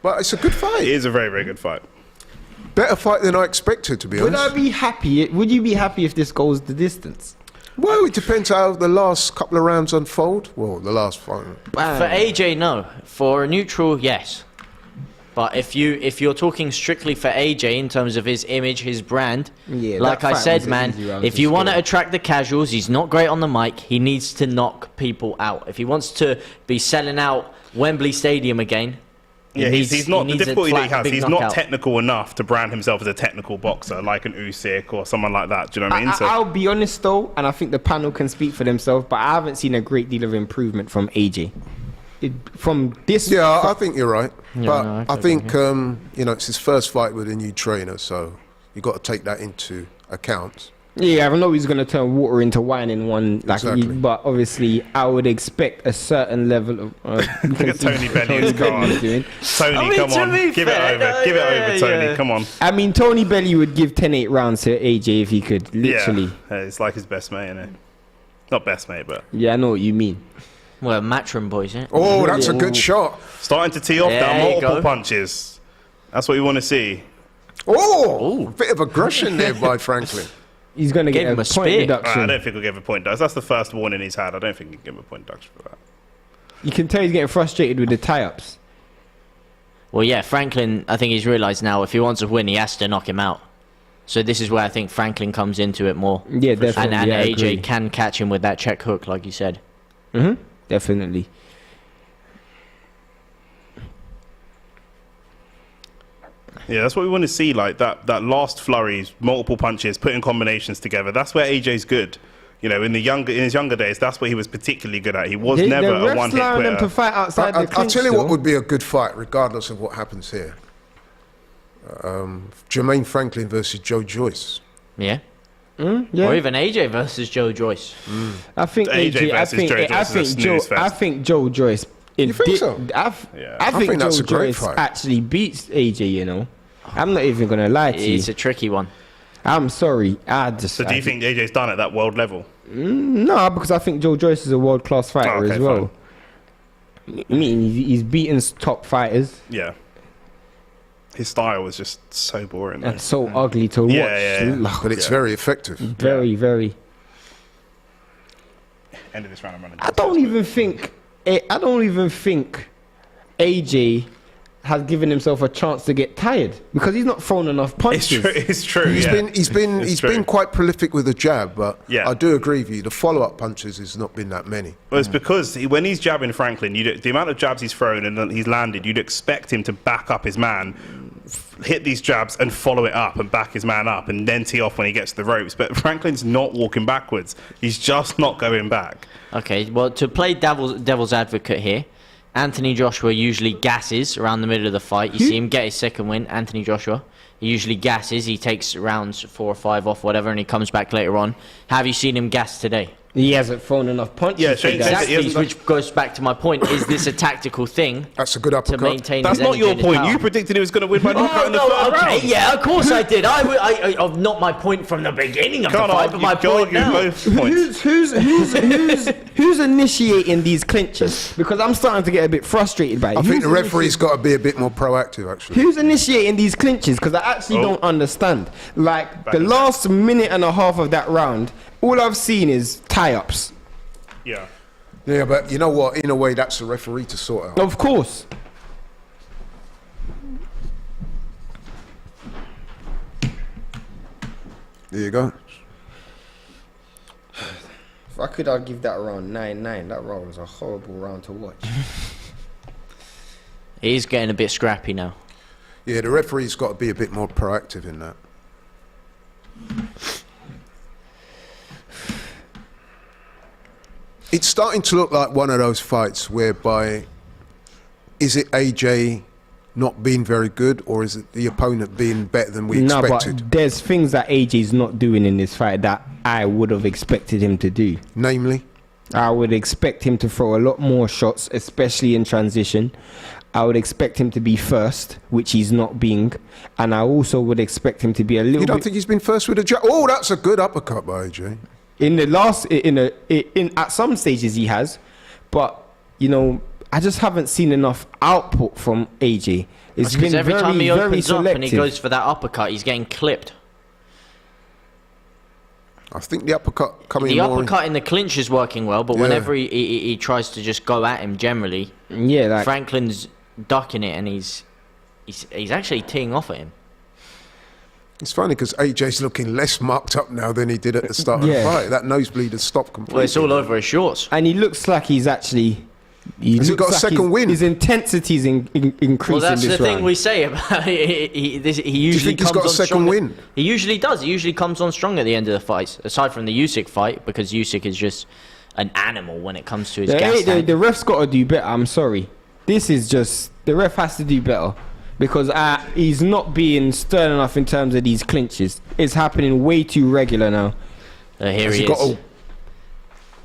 But it's a good It fight. is a very, very good fight. Better fight than I expected, to be Would honest. I be happy? Would you be happy if this goes the distance? Well, it depends how the last couple of rounds unfold. Well, the last fight. For AJ, no. For a neutral, yes. But if you're talking strictly for AJ in terms of his image, his brand, Yeah, like that I fight said, was an man, easy round if to you want to score. attract the casuals, he's not great on the mic. He needs to knock people out. If he wants to be selling out Wembley Stadium again, Yeah, he's not. The needs a difficulty that he flat, has, big he's knockout. not technical enough to brand himself as a technical boxer like an Usyk or someone like that. Do you know what I mean? So I'll be honest though, and I think the panel can speak for themselves, but I haven't seen a great deal of improvement from AJ. From this, Yeah, I think you're right. Yeah, but no, I think, you know, it's his first fight with a new trainer, so you've got to take that into account. Yeah, I know he's going to turn water into wine in one. Like, Exactly. but obviously, I would expect a certain level of. Look at Tony Bellew in his car. Tony, I mean, come to on. be Give fair, it over. no, Give it yeah, over, Tony. yeah. Come on. I mean, Tony Bellew would give 10-8 rounds to AJ if he could, literally. Yeah. It's like his best mate, isn't it? Not best mate, but Yeah, I know what you mean. Well, Matchroom boys, yeah. Oh, that's a good shot. starting to tee off There that you multiple go. punches. That's what you want to see. Oh, a bit of aggression there by Franklin. He's going to Gave get him a a point spear. I deduction. don't think he'll give a point. That's the first warning he's had. I don't think he'll give him a point deduction for that. You can tell he's getting frustrated with the tie-ups. Well, yeah, Franklin, I think he's realised now if he wants to win, he has to knock him out. So this is where I think Franklin comes into it more. Yeah, definitely. And yeah, I AJ agree. can catch him with that check hook, like you said. Definitely. Yeah, that's what we want to see. Like that last flurries, multiple punches, putting combinations together. That's where AJ's good. You know, in his younger days, that's what he was particularly good at. He was never the a refs one-hit allowing them to quitter. fight outside the I'll clinch tell you what still. would be a good fight, regardless of what happens here. Jermaine Franklin versus Joe Joyce. Yeah. Yeah. Or even AJ versus Joe Joyce. I think AJ AJ. I versus think. Joe I Joyce is a think Joe. snooze fest. I think Joe Joyce. You think so? I think think that's Joe a great Joyce fight. actually beats AJ. You know, I'm not even gonna lie to you. It's a tricky one. I'm sorry. So do you think AJ's done at that world level? No, because I think Joe Joyce is a world class fighter Oh, okay, as well. I mean, he's beaten top fighters. Yeah. His style was just so boring. And so ugly to watch. Yeah. But it's very effective. Very, very. End of this round, I'm running. I don't even think AJ has given himself a chance to get tired because he's not thrown enough punches. It's true. He's yeah. been It's true. quite prolific with the jab, but Yeah. I do agree with you. The follow-up punches has not been that many. Well, it's because when he's jabbing Franklin, the amount of jabs he's thrown and that he's landed, you'd expect him to back up his man, hit these jabs and follow it up and back his man up and then tee off when he gets to the ropes. But Franklin's not walking backwards. He's just not going back. Okay, well, to play devil's advocate here, Anthony Joshua usually gasses around the middle of the fight. You see him get his second win, Anthony Joshua. He usually gasses. He takes rounds 4 or 5 off, whatever, and he comes back later on. Have you seen him gas today? He hasn't thrown enough punches. Yeah, for Shane that. says he Exactly, hasn't- which goes back to my point. Is this a tactical thing That's a good to uppercut. maintain That's his not energy your and his point. power? You predicted he was going to win by knockout in the third okay, round. yeah, of course I did. I not my point from the beginning of the Can't fight, but argue, my point now. both points. Who's initiating these clinches? Because I'm starting to get a bit frustrated by it. I think the Who's referee's got to be a bit more proactive, actually. Who's initiating these clinches? Because I actually Oh. don't understand. Like Back the in last minute and a half of that round, all I've seen is tie-ups. Yeah. Yeah, but you know what? In a way, that's the referee to sort out. Of course. There you go. If I could, I'd give that round 9-9. That round was a horrible round to watch. He's getting a bit scrappy now. Yeah, the referee's got to be a bit more proactive in that. It's starting to look like one of those fights whereby, is it AJ not being very good, or is it the opponent being better than we No, expected? but there's things that AJ's not doing in this fight that I would have expected him to do. Namely, I would expect him to throw a lot more shots, especially in transition. I would expect him to be first, which he's not being, and I also would expect him to be a little you don't bit think he's been first with a jab? Oh, that's a good uppercut by AJ. in the last in at some stages he has, but you know I just haven't seen enough output from AJ. It's Because been every very, time he very opens selective. up and he goes for that uppercut, he's getting clipped. I think the uppercut coming The more in- uppercut in the clinch is working well, but Yeah. whenever he tries to just go at him generally, Yeah, like Franklin's ducking it and he's actually teeing off at him. It's funny because AJ's looking less marked up now than he did at the start of the Yeah. fight. That nosebleed has stopped completely. Well, it's all over his shorts. and he looks like he's actually. Has he looks got a like second his, win? His intensity's increasing Well, that's this the thing round. we say about he usually think he's comes got a on second strong. win? He usually does. He usually comes on strong at the end of the fights, aside from the Usyk fight, because Usyk is just an animal when it comes to his gas the tank. ref's got to do better. I'm sorry. This is just the ref has to do better. because he's not being stern enough in terms of these clinches. It's happening way too regular now. Here he is.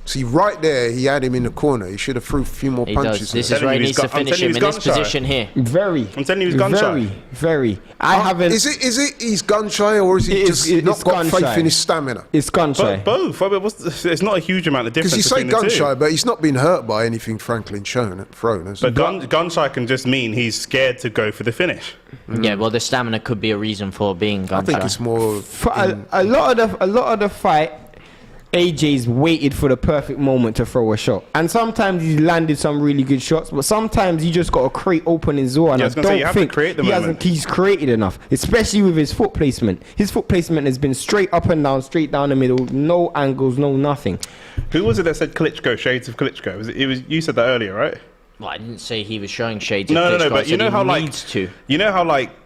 See, right there, he had him in the corner. He should have threw a few more punches. This is where he needs to finish him in this position here. Very. I'm telling you, he's gun shy. Very. I haven't. Is it he's gun shy, or is he just not got faith in his stamina? It's gun shy. Both. I mean, it's not a huge amount of difference. Because you say between gun the two. shy, but he's not been hurt by anything Franklin's thrown. But gun shy can just mean he's scared to go for the finish. Yeah, well, the stamina could be a reason for being gun shy. I think it's more. A lot of the fight, AJ's waited for the perfect moment to throw a shot, and sometimes he's landed some really good shots, but sometimes you just got to create openings as well. And I don't think he's created enough, especially with his foot placement. His foot placement has been straight up and down, straight down the middle, no angles, no nothing. Who was it that said Klitschko, shades of Klitschko? It was you said that earlier, right? Well, I didn't say he was showing shades of No, Klitschko. but you know how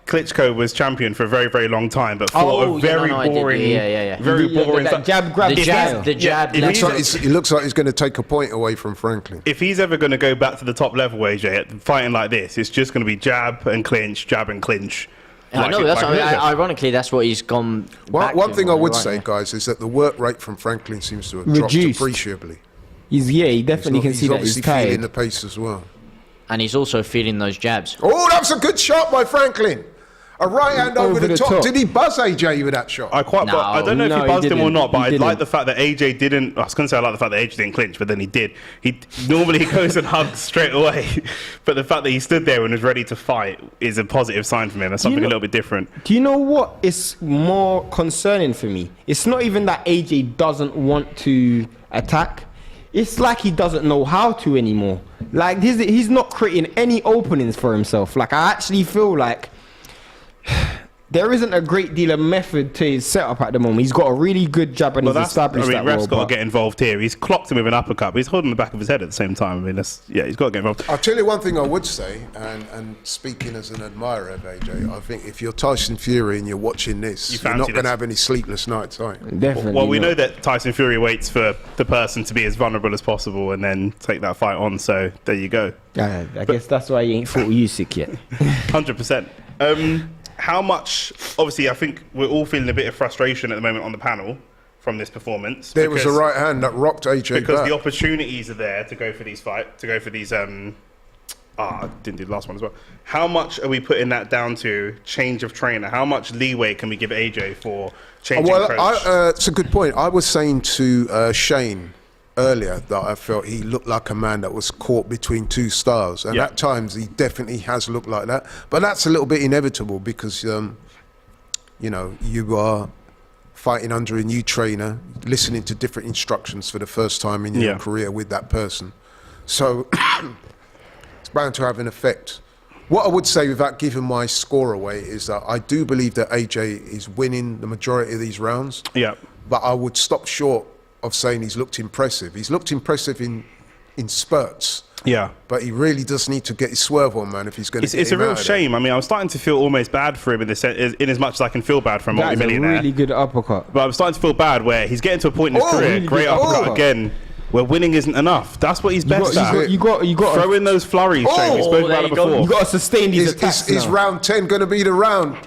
Klitschko was champion for a very, very long time, but fought a very boring, very boring. That jab grab, the jab. It looks like he's going to take a point away from Franklin. If he's ever going to go back to the top level, AJ, fighting like this, it's just going to be jab and clinch. I know, ironically, that's what he's gone back One to, thing I would say, guys, is that the work rate from Franklin seems to have dropped appreciably. He definitely can see that he's tired. Feeling the pace as well. And he's also feeling those jabs. Oh, that was a good shot by Franklin. A right hand over the top. Did he buzz AJ with that shot? I don't know if he buzzed him or not, but I like the fact that AJ didn't. I was going to say I like the fact that AJ didn't clinch, but then he did. He normally goes and hugs straight away, but the fact that he stood there and was ready to fight is a positive sign from him. That's something a little bit different. Do you know what is more concerning for me? It's not even that AJ doesn't want to attack. It's like he doesn't know how to anymore. Like he's not creating any openings for himself. Like I actually feel like there isn't a great deal of method to his setup at the moment. He's got a really good jab and he's established that role. Ref's got to get involved here. He's clocked him with an uppercut, but he's holding the back of his head at the same time. I mean, he's got to get involved. I'll tell you one thing I would say, and speaking as an admirer of AJ, I think if you're Tyson Fury and you're watching this, you're not going to have any sleepless nights, are you? Definitely. Well, we know that Tyson Fury waits for the person to be as vulnerable as possible and then take that fight on. So there you go. I guess that's why he ain't fought Usyk yet. 100%. How much, obviously, I think we're all feeling a bit of frustration at the moment on the panel from this performance. There was a right hand that rocked AJ because back. The opportunities are there to go for these I didn't do the last one as well. How much are we putting that down to change of trainer? How much leeway can we give AJ for changing approach? It's a good point. I was saying to Shane earlier that I felt he looked like a man that was caught between two stars, and at times he definitely has looked like that, but that's a little bit inevitable because you are fighting under a new trainer, listening to different instructions for the first time in your career with that person, so it's bound to have an effect. What I would say without giving my score away is that I do believe that AJ is winning the majority of these rounds, but I would stop short of saying he's looked impressive. He's looked impressive in spurts. Yeah. But he really does need to get his swerve on, man, if he's going to get It's a real shame. I mean, I'm starting to feel almost bad for him in as much as I can feel bad for a multi-millionaire. That's a really good uppercut. But I'm starting to feel bad where he's getting to a point in his career, great uppercut again, where winning isn't enough. That's what he's best at. You got throw in those flurries, Shane. We spoke about it before. You got to sustain these attacks. Is round 10 going to be the round?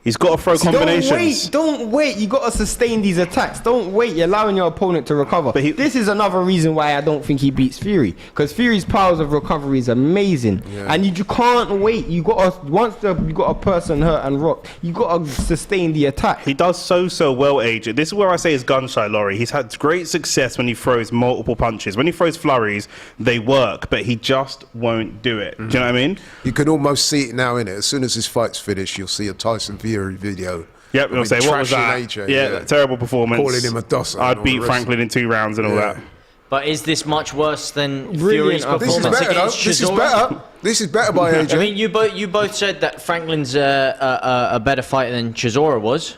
He's got to throw combinations. Don't wait. You got to sustain these attacks. Don't wait. You're allowing your opponent to recover. But this is another reason why I don't think he beats Fury, because Fury's powers of recovery is amazing, and you can't wait. You got once you got a person hurt and rocked, you got to sustain the attack. He does so well, AJ. This is where I say he's gun shy, Laurie. He's had great success when he throws multiple punches. When he throws flurries, they work, but he just won't do it. Do you know what I mean? You can almost see it now, innit? As soon as his fight's finished, you'll see a Tyson Fury video. Yep, I'll say, what was that? AJ, terrible performance. Calling him a dosser. I'd beat Franklin in 2 rounds and all that. But is this much worse than Fury's performance against Chisora? This is better. This is better by AJ. I mean, you both said that Franklin's a better fighter than Chisora was.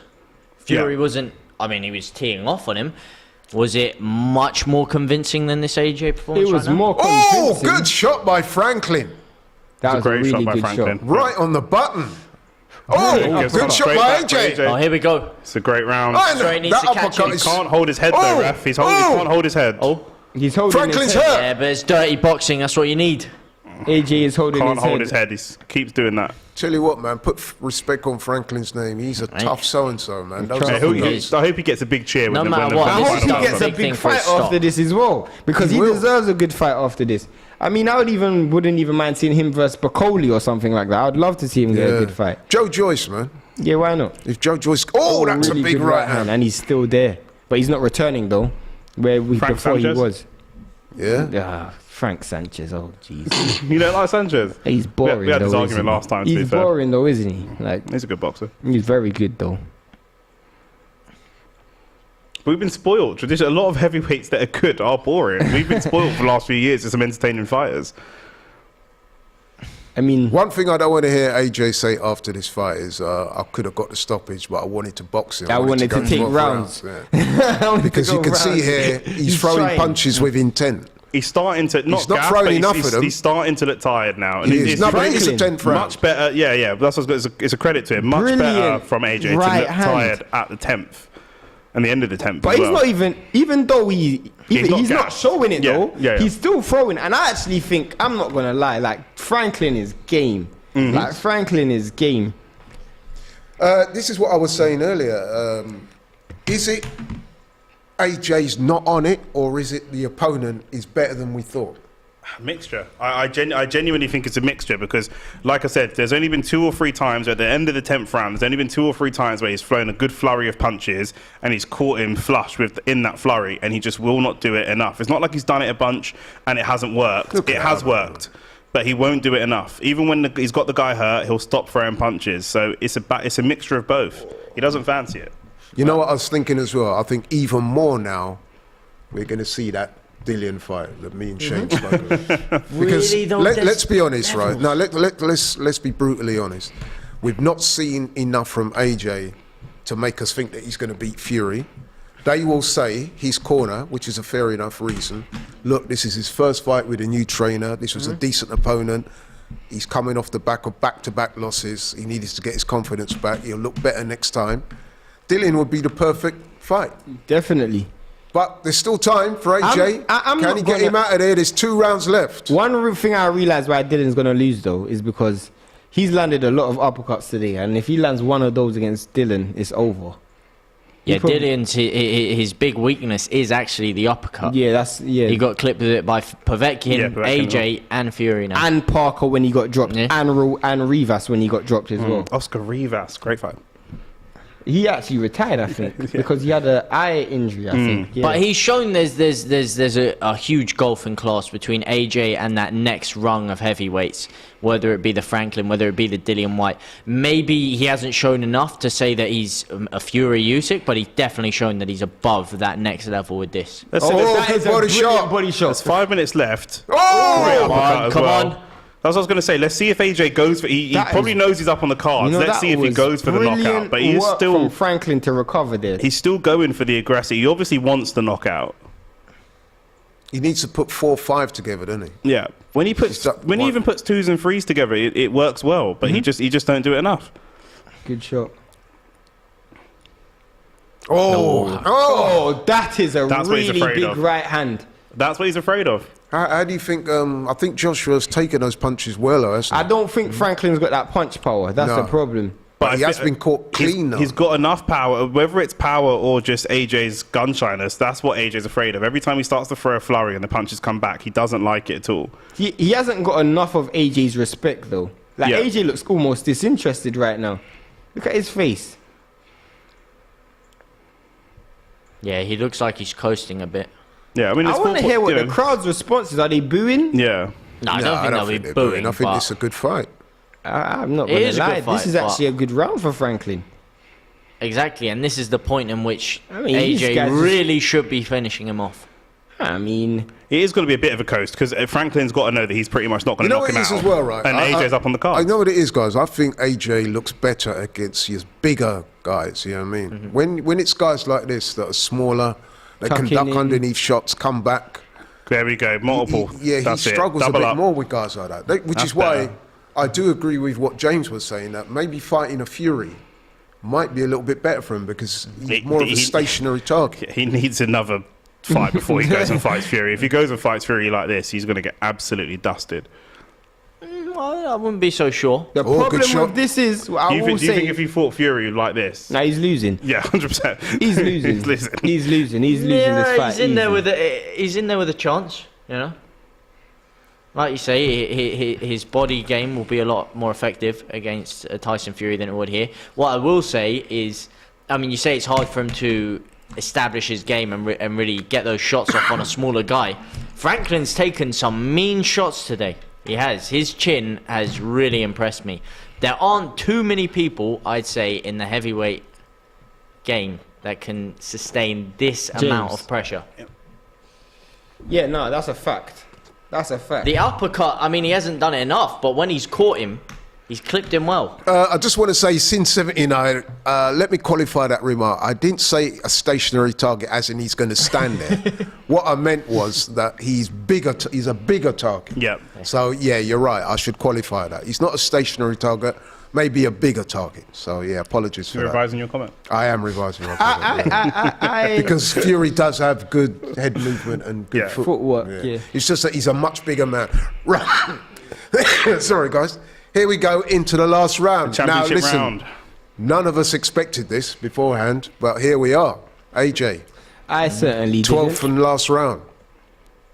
Fury wasn't. I mean, he was teeing off on him. Was it much more convincing than this AJ performance? It was more convincing. Oh, good shot by Franklin. That was a great shot by Franklin. Right on the button. Oh, good shot by AJ. Oh, here we go. It's a great round. He can't hold his head though, ref. He can't hold his head. Oh, he's holding Franklin's his head. hurt. Yeah, but it's dirty boxing. That's what you need. AJ is holding Can't his hold head. his head. He keeps doing that. Tell you what, man, put respect on Franklin's name. He's a tough so-and-so, man. Those Trust are me. the I hope he gets a big cheer No when matter the what, I this hope is he not gets a a big big thing for a fight stop. after this as well, because he will. deserves a good fight after this. I mean, I wouldn't even mind seeing him versus Bacoli or something like that. I'd love to see him get a good fight. Joe Joyce, man. Yeah, why not? If Joe Joyce, that's really a big good right hand. and he's still there, but he's not returning though. Frank Before Sanchez? he was. Yeah. Frank Sanchez. Oh, jeez. You don't like Sanchez? He's boring. We had this though, argument isn't he? last time, to be He's fair. boring though, isn't he? Like, He's a good boxer. he's very good though. We've been spoiled. A lot of heavyweights that are good are boring. We've been spoiled for the last few years with some entertaining fighters. I mean, One thing I don't want to hear AJ say after this fight is, I could have got the stoppage, but I wanted to box him. I wanted to go take 12 rounds. Yeah. Because you can see here, he's throwing trying. punches with intent. He's starting to not throwing but enough of them. He's starting to look tired now. And He it's is. No, but it's a Franklin. 10th round. much better. Yeah. That's what it's a credit to him. Much better Brilliant from AJ to right look hand. tired at the 10th and the end of the 10th. but as he's well. not even though he's not gassed. showing it Yeah, though. yeah. He's still throwing, and I actually think I'm not gonna lie. Like Franklin is game. Like Franklin is game. This is what I was saying earlier. Is it AJ's not on it, or is it the opponent is better than we thought? Mixture. I genuinely think it's a mixture because, like I said, there's only been 2 or 3 times at the end of the 10th round. There's only been 2 or 3 times where he's flown a good flurry of punches and he's caught him flush in that flurry, and he just will not do it enough. It's not like he's done it a bunch and it hasn't worked. It has worked, but he won't do it enough. Even when he's got the guy hurt, he'll stop throwing punches. So it's a mixture of both. He doesn't fancy it. You know what I was thinking as well? I think even more now, we're going to see that Dillian fight that me and Shane spoke of. Because Really, though, let's be honest, levels. right? Now let's be brutally honest. We've not seen enough from AJ to make us think that he's going to beat Fury. They will say his corner, which is a fair enough reason. Look, this is his first fight with a new trainer. This was a decent opponent. He's coming off the back of back-to-back losses. He needed to get his confidence back. He'll look better next time. Dillian would be the perfect fight. Definitely. But there's still time for AJ. I'm Can not he get gonna- him out of there? There's 2 rounds left. One thing I realized why Dylan's gonna lose though is because he's landed a lot of uppercuts today, and if he lands one of those against Dylan, it's over. Yeah, probably- Dillian's his big weakness is actually the uppercut. Yeah, He got clipped with it by Povetkin, Yeah, Povetkin, AJ, and Fury now. and Parker when he got dropped, Yeah. and Rivas when he got dropped as well. Oscar Rivas, great fight. He actually retired, I think, because he had an eye injury. I think. Yeah. But he's shown there's a huge gulf in class between AJ and that next rung of heavyweights, whether it be the Franklin, whether it be the Dillian White. Maybe he hasn't shown enough to say that he's a Fury Usyk, but he's definitely shown that he's above that next level with this. Let's say that good is a body brilliant shot. body shot. there's 5 minutes left. Oh! Great Come uppercut on, as come well. on. That's what I was going to say. Let's see if AJ goes for. He That probably is- knows he's up on the cards. Let's that see if he was goes for the knockout. brilliant But he is work still from Franklin to recover there. he's still going for the aggressive. He obviously wants the knockout. He needs to put 4-5 together, doesn't he? Yeah. When he even puts 2s and 3s together, it works well. But he just don't do it enough. Good shot. Oh, That is a That's what he's really afraid big of. right hand. That's what he's afraid of. How do you think? I think Joshua's taken those punches well, hasn't I he? don't think Franklin's got that punch power. That's No. the problem. But he I has thi- been caught clean, though. He's got enough power, whether it's power or just AJ's gun shyness. That's what AJ's afraid of. Every time he starts to throw a flurry and the punches come back, he doesn't like it at all. He hasn't got enough of AJ's respect though. Like Yeah. AJ looks almost disinterested right now. Look at his face. Yeah, he looks like he's coasting a bit. Yeah, I mean, it's I want to four- hear what you the know, crowd's responses are. They booing? Yeah. No, I No, don't think they'll be they're booing. I think but it's a good fight. I'm not It gonna is a good lie. fight, This is but- actually a good round for Franklin. exactly, and this is the point in which I mean, these AJ guys just- really should be finishing him off. I mean, It is going to be a bit of a coast because Franklin's got to know that he's pretty much not going You to know knock what him it is out. as well, right? And AJ's up on the I cards. know what it is, guys. I think AJ looks better against his bigger guys. You know what I mean? Mm-hmm. When it's guys like this that are smaller, they can Tucking duck in. underneath shots, come back. There we go. Multiple. He That's struggles it. a Double bit up. more with guys like that. Which That's is why better. I do agree with what James was saying, that maybe fighting a Fury might be a little bit better for him because he's more of a stationary target. He needs another fight before he goes and fights Fury. If he goes and fights Fury like this, he's going to get absolutely dusted. I wouldn't be so sure. The problem with this is, Do you think if he fought Fury like this? Nah, he's losing. Yeah, 100%. He's losing. He's losing this fight. He's in there with a chance, you know. Like you say, his body game will be a lot more effective against Tyson Fury than it would here. What I will say is, I mean, you say it's hard for him to establish his game and really get those shots off on a smaller guy. Franklin's taken some mean shots today. He has. His chin has really impressed me. There aren't too many people, I'd say, in the heavyweight game that can sustain this amount of pressure. Yeah, no, that's a fact. That's a fact. The uppercut, I mean, he hasn't done it enough, but when he's caught him, he's clipped him well. I just want to say, since 79, let me qualify that remark. I didn't say a stationary target as in he's going to stand there. What I meant was that he's bigger. He's a bigger target. Yeah. So, yeah, you're right. I should qualify that. He's not a stationary target, maybe a bigger target. So, yeah, apologies for You're that. revising your comment? I am revising my comment. Because Fury does have good head movement and good footwork. Yeah. It's just that he's a much bigger man. Right. Sorry, guys. Here we go into the last round. Championship now, listen, round. None of us expected this beforehand, but here we are. AJ. I certainly did. 12th and last round.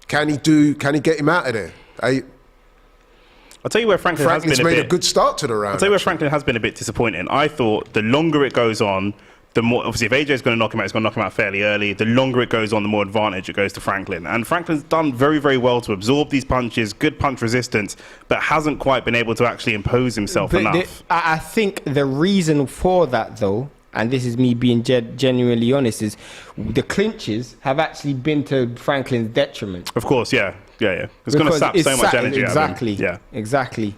Can he get him out of there? I'll tell you where Franklin's made a good start to the round. I'll tell you where Franklin has been a bit disappointing. I thought the longer it goes on, the more, obviously, if AJ's going to knock him out, he's going to knock him out fairly early. The longer it goes on, the more advantage it goes to Franklin. And Franklin's done very, very well to absorb these punches, good punch resistance, but hasn't quite been able to actually impose himself enough. I think the reason for that, though, and this is me being genuinely honest, is the clinches have actually been to Franklin's detriment. Of course, yeah. It's going to sap so much energy out of him. Yeah, exactly.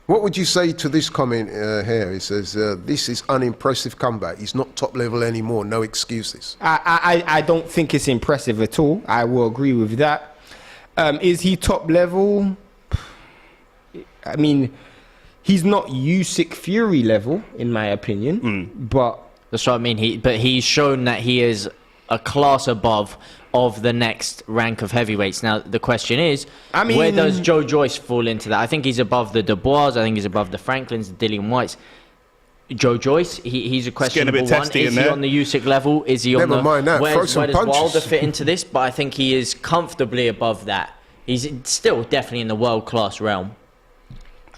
What would you say to this comment here? It says, this is unimpressive comeback. He's not top level anymore. No excuses. I don't think it's impressive at all. I will agree with that. Is he top level? I mean, he's not Usyk Fury level, in my opinion. But that's what I mean. He's shown that he is a class above of the next rank of heavyweights. Now, the question is, where does Joe Joyce fall into that? I think he's above the Dubois. I think he's above the Franklins, the Dillian Whites. Joe Joyce, he's a questionable one. Is he on the Usyk level? Is he on the... Mind that. Where does Wilder fit into this? But I think he is comfortably above that. He's still definitely in the world-class realm.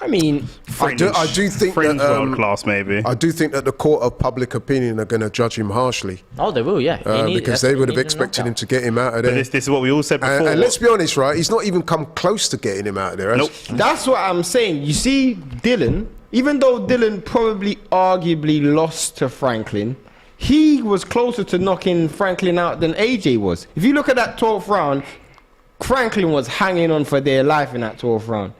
I mean, I do think that world class, maybe. I do think that the court of public opinion are going to judge him harshly. Oh, they will, yeah. Because they would have expected him to get him out of there. But this is what we all said before. And let's be honest, right? He's not even come close to getting him out of there. Nope. That's what I'm saying. You see, Dylan, even though Dylan probably arguably lost to Franklin, he was closer to knocking Franklin out than AJ was. If you look at that 12th round, Franklin was hanging on for dear life in that 12th round.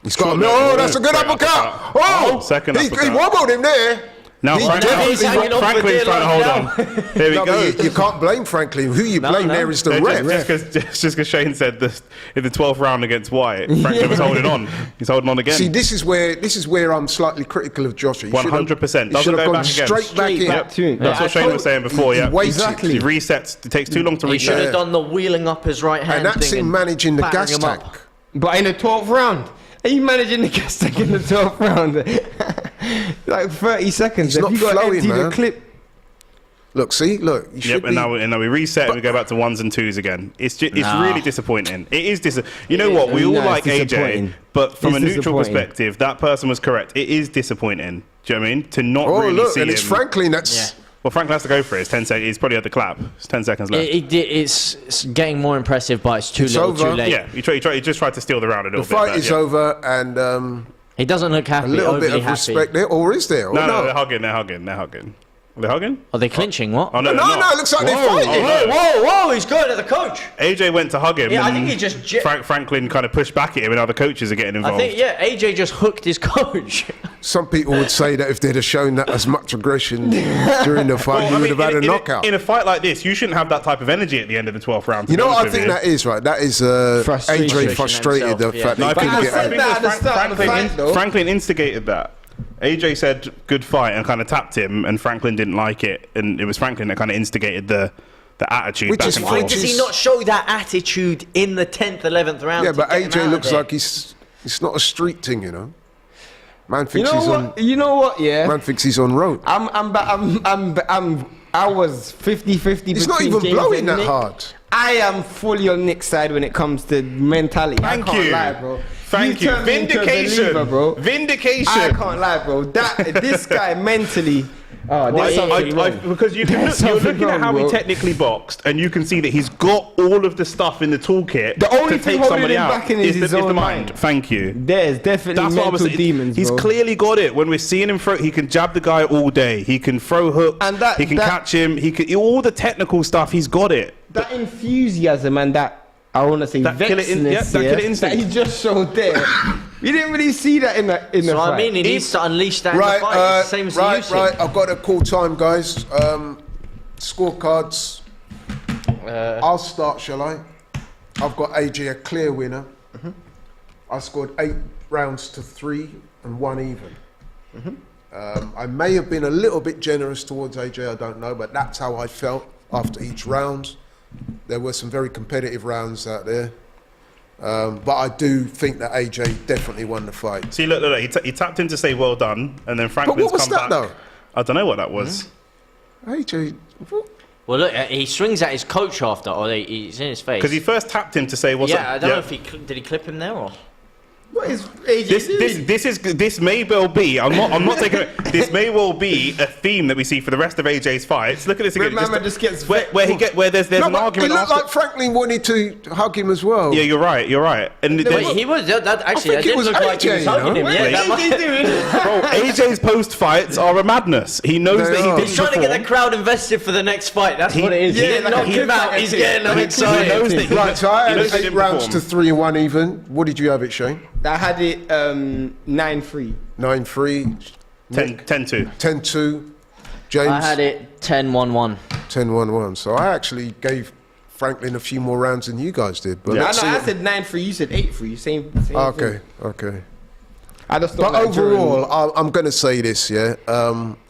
He's got that's a good uppercut. Oh, second uppercut. He wobbled him there. Now Franklin's trying to hold on. Here we go. You can't blame Franklin. Who you blame there is the ref. Just because Shane said this in the 12th round against White, Franklin was holding on. He's holding on again. See, this is where I'm slightly critical of Josh. 100%. He should have gone straight back in. That's what Shane was saying before. Yeah, exactly. He resets. It takes too long to reset. He should have done the wheeling up his right hand. And that's him managing the gas tank. But in the 12th round. Are you managing the gas tank in the 12th round? Like 30 seconds. It's not flowing, man. The clip. Look, see, look. And now we reset and we go back to 1s and 2s again. It's really disappointing. It is You know what? We all like AJ, but from a neutral perspective, that person was correct. It is disappointing. Do you know what I mean? To not really see him. And it's Franklin that's... Yeah. Well, Franklin has to go for it. It's 10 seconds. He's probably at the clap. It's 10 seconds left. It's getting more impressive, but it's too late. Yeah, he just tried to steal the round a little bit. The fight is over, and he doesn't look happy. A little bit of respect there, or is there? No, they're hugging. They're hugging. Are they hugging? Are they clinching? What? Oh, no, it looks like they're fighting. Whoa, he's going at the coach. AJ went to hug him. Yeah, I think he just... Franklin kind of pushed back at him and other coaches are getting involved. I think, AJ just hooked his coach. Some people would say that if they'd have shown that as much aggression during the fight, he would have had a knockout. In a fight like this, you shouldn't have that type of energy at the end of the 12th round. You know what I think that is, right? That is AJ frustrated the fact that he couldn't get out. Franklin instigated that. AJ said good fight and kind of tapped him, and Franklin didn't like it, and it was Franklin that kind of instigated the attitude. Why does he not show that attitude in the 10th, 11th round? Yeah, but AJ looks like he's It's not a street thing, you know. Man thinks You know what? Yeah. Man thinks he's on road. I was 50-50. He's not even blowing that hard. I am fully on Nick's side when it comes to mentality. Thank I can't you. lie, bro. Thank you. Vindication, believer, bro. Vindication. I can't lie, bro. This guy mentally. Oh, there's something wrong. Because you're looking at how he technically boxed, and you can see that he's got all of the stuff in the toolkit. The only to thing take holding somebody him out back in is his the own mind. mind. Thank you. There's definitely That's what I was mental saying. demons, He's bro. clearly got it. When we're seeing him throw, he can jab the guy all day. He can throw hooks. And he can catch him. He can all the technical stuff. He's got it. That enthusiasm and that, I want to say, That killer vexness, killer instinct. that he just showed there. You didn't really see that in the fight. So I mean, he needs to unleash that in the fight. It's the same as Usyk. Right. I've got to call time, guys. Scorecards. I'll start, shall I? I've got AJ a clear winner. I scored 8 rounds to 3 and 1 even. I may have been a little bit generous towards AJ, I don't know, but that's how I felt after each round. There were some very competitive rounds out there. But I do think that AJ definitely won the fight. See, look, he tapped in to say well done, and then Franklin's was come that, back. though? I don't know what that was. AJ... Well, look, he swings at his coach after, or he's in his face. Because he first tapped him to say what's up. I don't know if did he clip him there or. What is AJ doing? This may well be. I'm not taking it. This may well be a theme that we see for the rest of AJ's fights. Look at this again. Remember, just gets where there's No, an but argument. it looked after- like Franklin wanted to hug him as well. Yeah, you're right. And Wait, he was that actually. think That it was didn't look like he AJ, was hugging you know? him. Yeah, Wait, that might- Bro, AJ's post fights are a madness. He knows They that he are. didn't He's trying to get the perform. crowd invested for the next fight. That's what it is. yeah, He didn't like knock a him out. cliffhanger He's thing. getting them He excited. knows that he Right, so I he knows had he 8 didn't rounds perform. to 3 and 1 even. What did you have it, Shane? I had it 9-3. 9-3, 10-2. 10-2. James? I had it 10-1-1. 10-1-1. So I actually gave Franklin a few more rounds than you guys did. But No, let's see I what- said 9-3. You said 8-3. Same Okay, thing. okay. I just But thought like overall, I'm going to say this, yeah.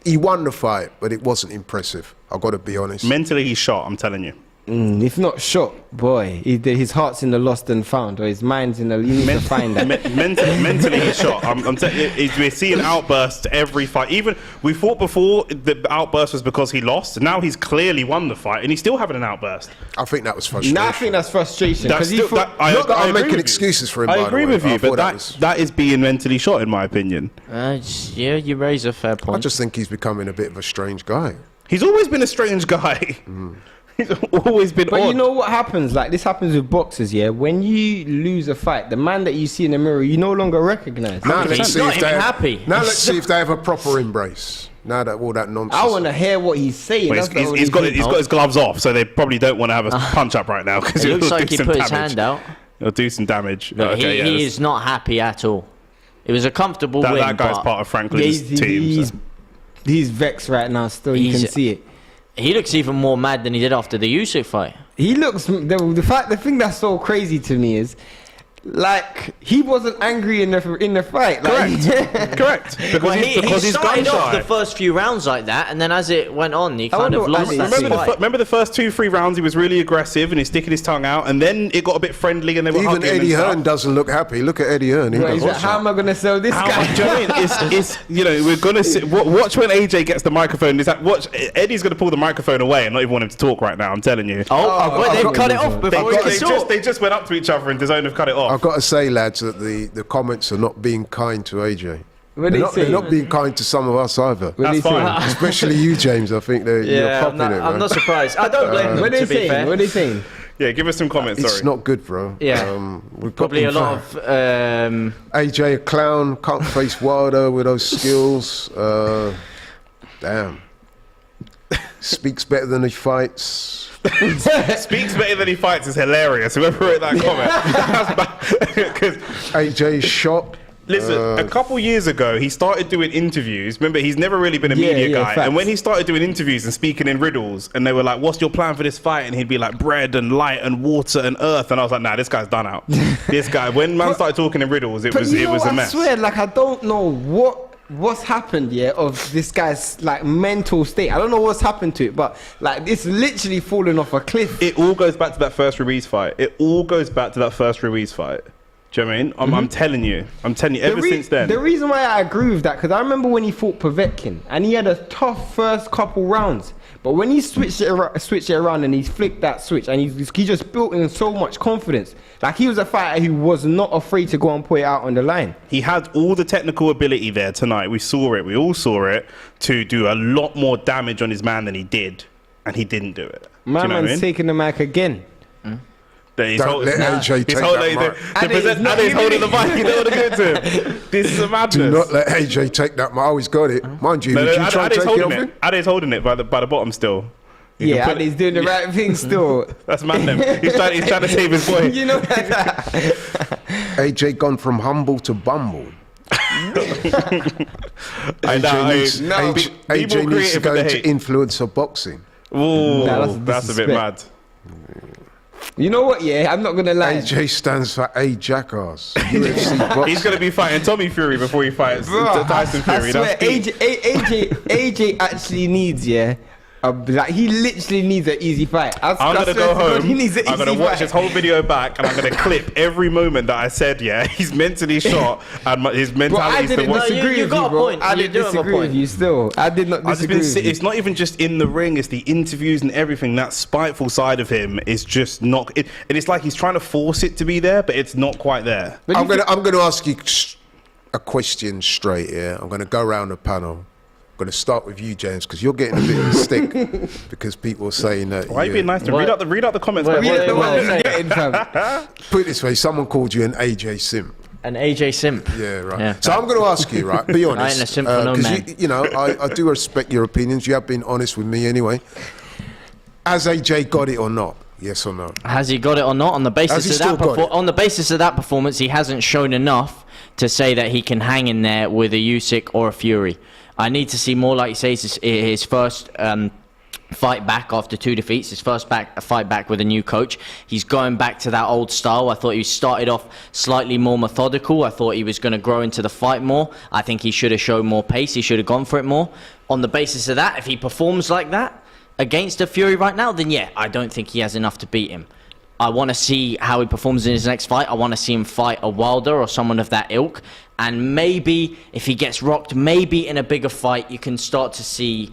He won the fight, but it wasn't impressive. I've got to be honest. Mentally, he's shot. I'm telling you. if not shot, boy, his heart's in the lost and found, or his mind's in the. You need to find that. Mentally, he's shot. We're seeing outbursts every fight. Even we thought before the outburst was because he lost. Now he's clearly won the fight, and he's still having an outburst. I think that was frustration. Nah, I think that's frustration. That's 'cause he still, thought- Not that I'm agree making with you. excuses for him, I by the agree way. with you, I but thought that is being mentally shot, in my opinion. Yeah, you raise a fair I point. just think he's becoming a bit of a strange guy. He's always been a strange guy. He's always been But odd. you know what happens? Like this happens with boxers, yeah. When you lose a fight, the man that you see in the mirror, you no longer recognize. Now He's let's see not if even they have, happy. Now let's see if they have a proper embrace. Now that all that nonsense. I want to hear what he's saying. Well, That's the only he's got thing. his gloves off, so they probably don't want to have a punch up right now because It it'll looks do like he some put damage. his hand out. It'll do some damage. But Okay, yeah, he is not happy at all. It was a comfortable win. that guy's but part of Franklin's team. So. He's vexed right now. Still, you can He's- see it. He looks even more mad than he did after the Usyk fight. He looks the thing that's so crazy to me is like he wasn't angry in the fight. Like, Correct. Because Well, because he he's started gun off shy. the first few rounds like that, and then as it went on, he kind of wonder- lost I mean, that fight. Remember the first 2-3 rounds, he was really aggressive and he's sticking his tongue out, and then it got a bit friendly and they were Even hugging Eddie and stuff. Hearn doesn't look happy. Look at Eddie Hearn. He Right, he's doesn't. like, how am I gonna sell this guy? Do you know what I mean? It's we're gonna see, watch when AJ gets the microphone. Is that watch Eddie's gonna pull the microphone away and not even want him to talk right now. I'm telling you. Oh, wait, they've cut it off before he could talk. They just went up to each other and DAZN have cut it off. I've got to say, lads, that the comments are not being kind to AJ. What They're they not, say? they're not being kind to some of us either. What they That's say? fine. Especially you, James. I think you're Yeah, popping it, I'm man. not surprised. I don't blame them, What they to be saying? fair. What they saying? Yeah, give us some comments. It's Sorry. not good, bro. Yeah. We've got Probably a in lot fact, of... AJ a clown, can't face Wilder with those skills. Damn. Speaks better than he fights. Speaks better than he fights is hilarious. Whoever wrote that comment. Because AJ shot. listen, a couple years ago, he started doing interviews. Remember, he's never really been a media yeah, guy. facts. And when he started doing interviews and speaking in riddles, and they were like, "What's your plan for this fight?" and he'd be like, "Bread and light and water and earth." And I was like, "Nah, this guy's done out." This guy, when man started talking in riddles, it was you know, a mess. I swear, like I don't know what's happened of this guy's like mental state. I don't know what's happened to it, but like it's literally fallen off a cliff. It all goes back to that first Ruiz fight. Jermaine, I'm telling you, ever since then. The reason why I agree with that, because I remember when he fought Povetkin, and he had a tough first couple rounds. But when he switched it around and he flicked that switch, and he just built in so much confidence. Like, he was a fighter who was not afraid to go and put it out on the line. He had all the technical ability there tonight. We saw it. We all saw it, to do a lot more damage on his man than he did, and he didn't do it. Man's taking the mic again. Don't let AJ take that mic. And he's holding the mic. You don't want to give it to him. This is a madness. Do not let AJ take that mic. Oh, he's got it. Mind you, did you try and take it off him? Ade's holding it by the bottom still. Yeah, and he's doing the right thing still. That's madness. He's trying to save his boy. You know that. AJ gone from humble to bumble. AJ needs to go into influencer boxing. Ooh, that's a bit mad. You know what? Yeah, I'm not gonna lie. AJ stands for A Jackass. UFC boxing. He's gonna be fighting Tommy Fury before he fights Tyson Fury. I swear, AJ actually needs like, he literally needs an easy fight. I'm gonna go home. I'm gonna watch this whole video back, and I'm gonna clip every moment that I said. Yeah, he's mentally shot, and his mentality is the worst. You got a point. I didn't disagree with you. Still, I did not disagree with you. It's not even just in the ring; it's the interviews and everything. That spiteful side of him is just not. And it's like he's trying to force it to be there, but it's not quite there. I'm gonna ask you a question straight here. I'm gonna go around the panel. I'm going to start with you, James, because you're getting a bit of a stick because people are saying that. Why are you being nice to read out the comments? Put it this way: someone called you an AJ simp. An AJ simp. Yeah, right. Yeah. So I'm going to ask you, right? Be honest. I ain't a simp for no man. You know, I do respect your opinions. You have been honest with me anyway. Has AJ got it or not? Yes or no? Has he got it or not? On the basis of that performance, he hasn't shown enough to say that he can hang in there with a Usyk or a Fury. I need to see more, like you say, his first fight back after 2 defeats, his first fight back with a new coach. He's going back to that old style. I thought he started off slightly more methodical. I thought he was going to grow into the fight more. I think he should have shown more pace. He should have gone for it more. On the basis of that, if he performs like that against a Fury right now, then yeah, I don't think he has enough to beat him. I want to see how he performs in his next fight. I want to see him fight a Wilder or someone of that ilk. And maybe if he gets rocked, maybe in a bigger fight, you can start to see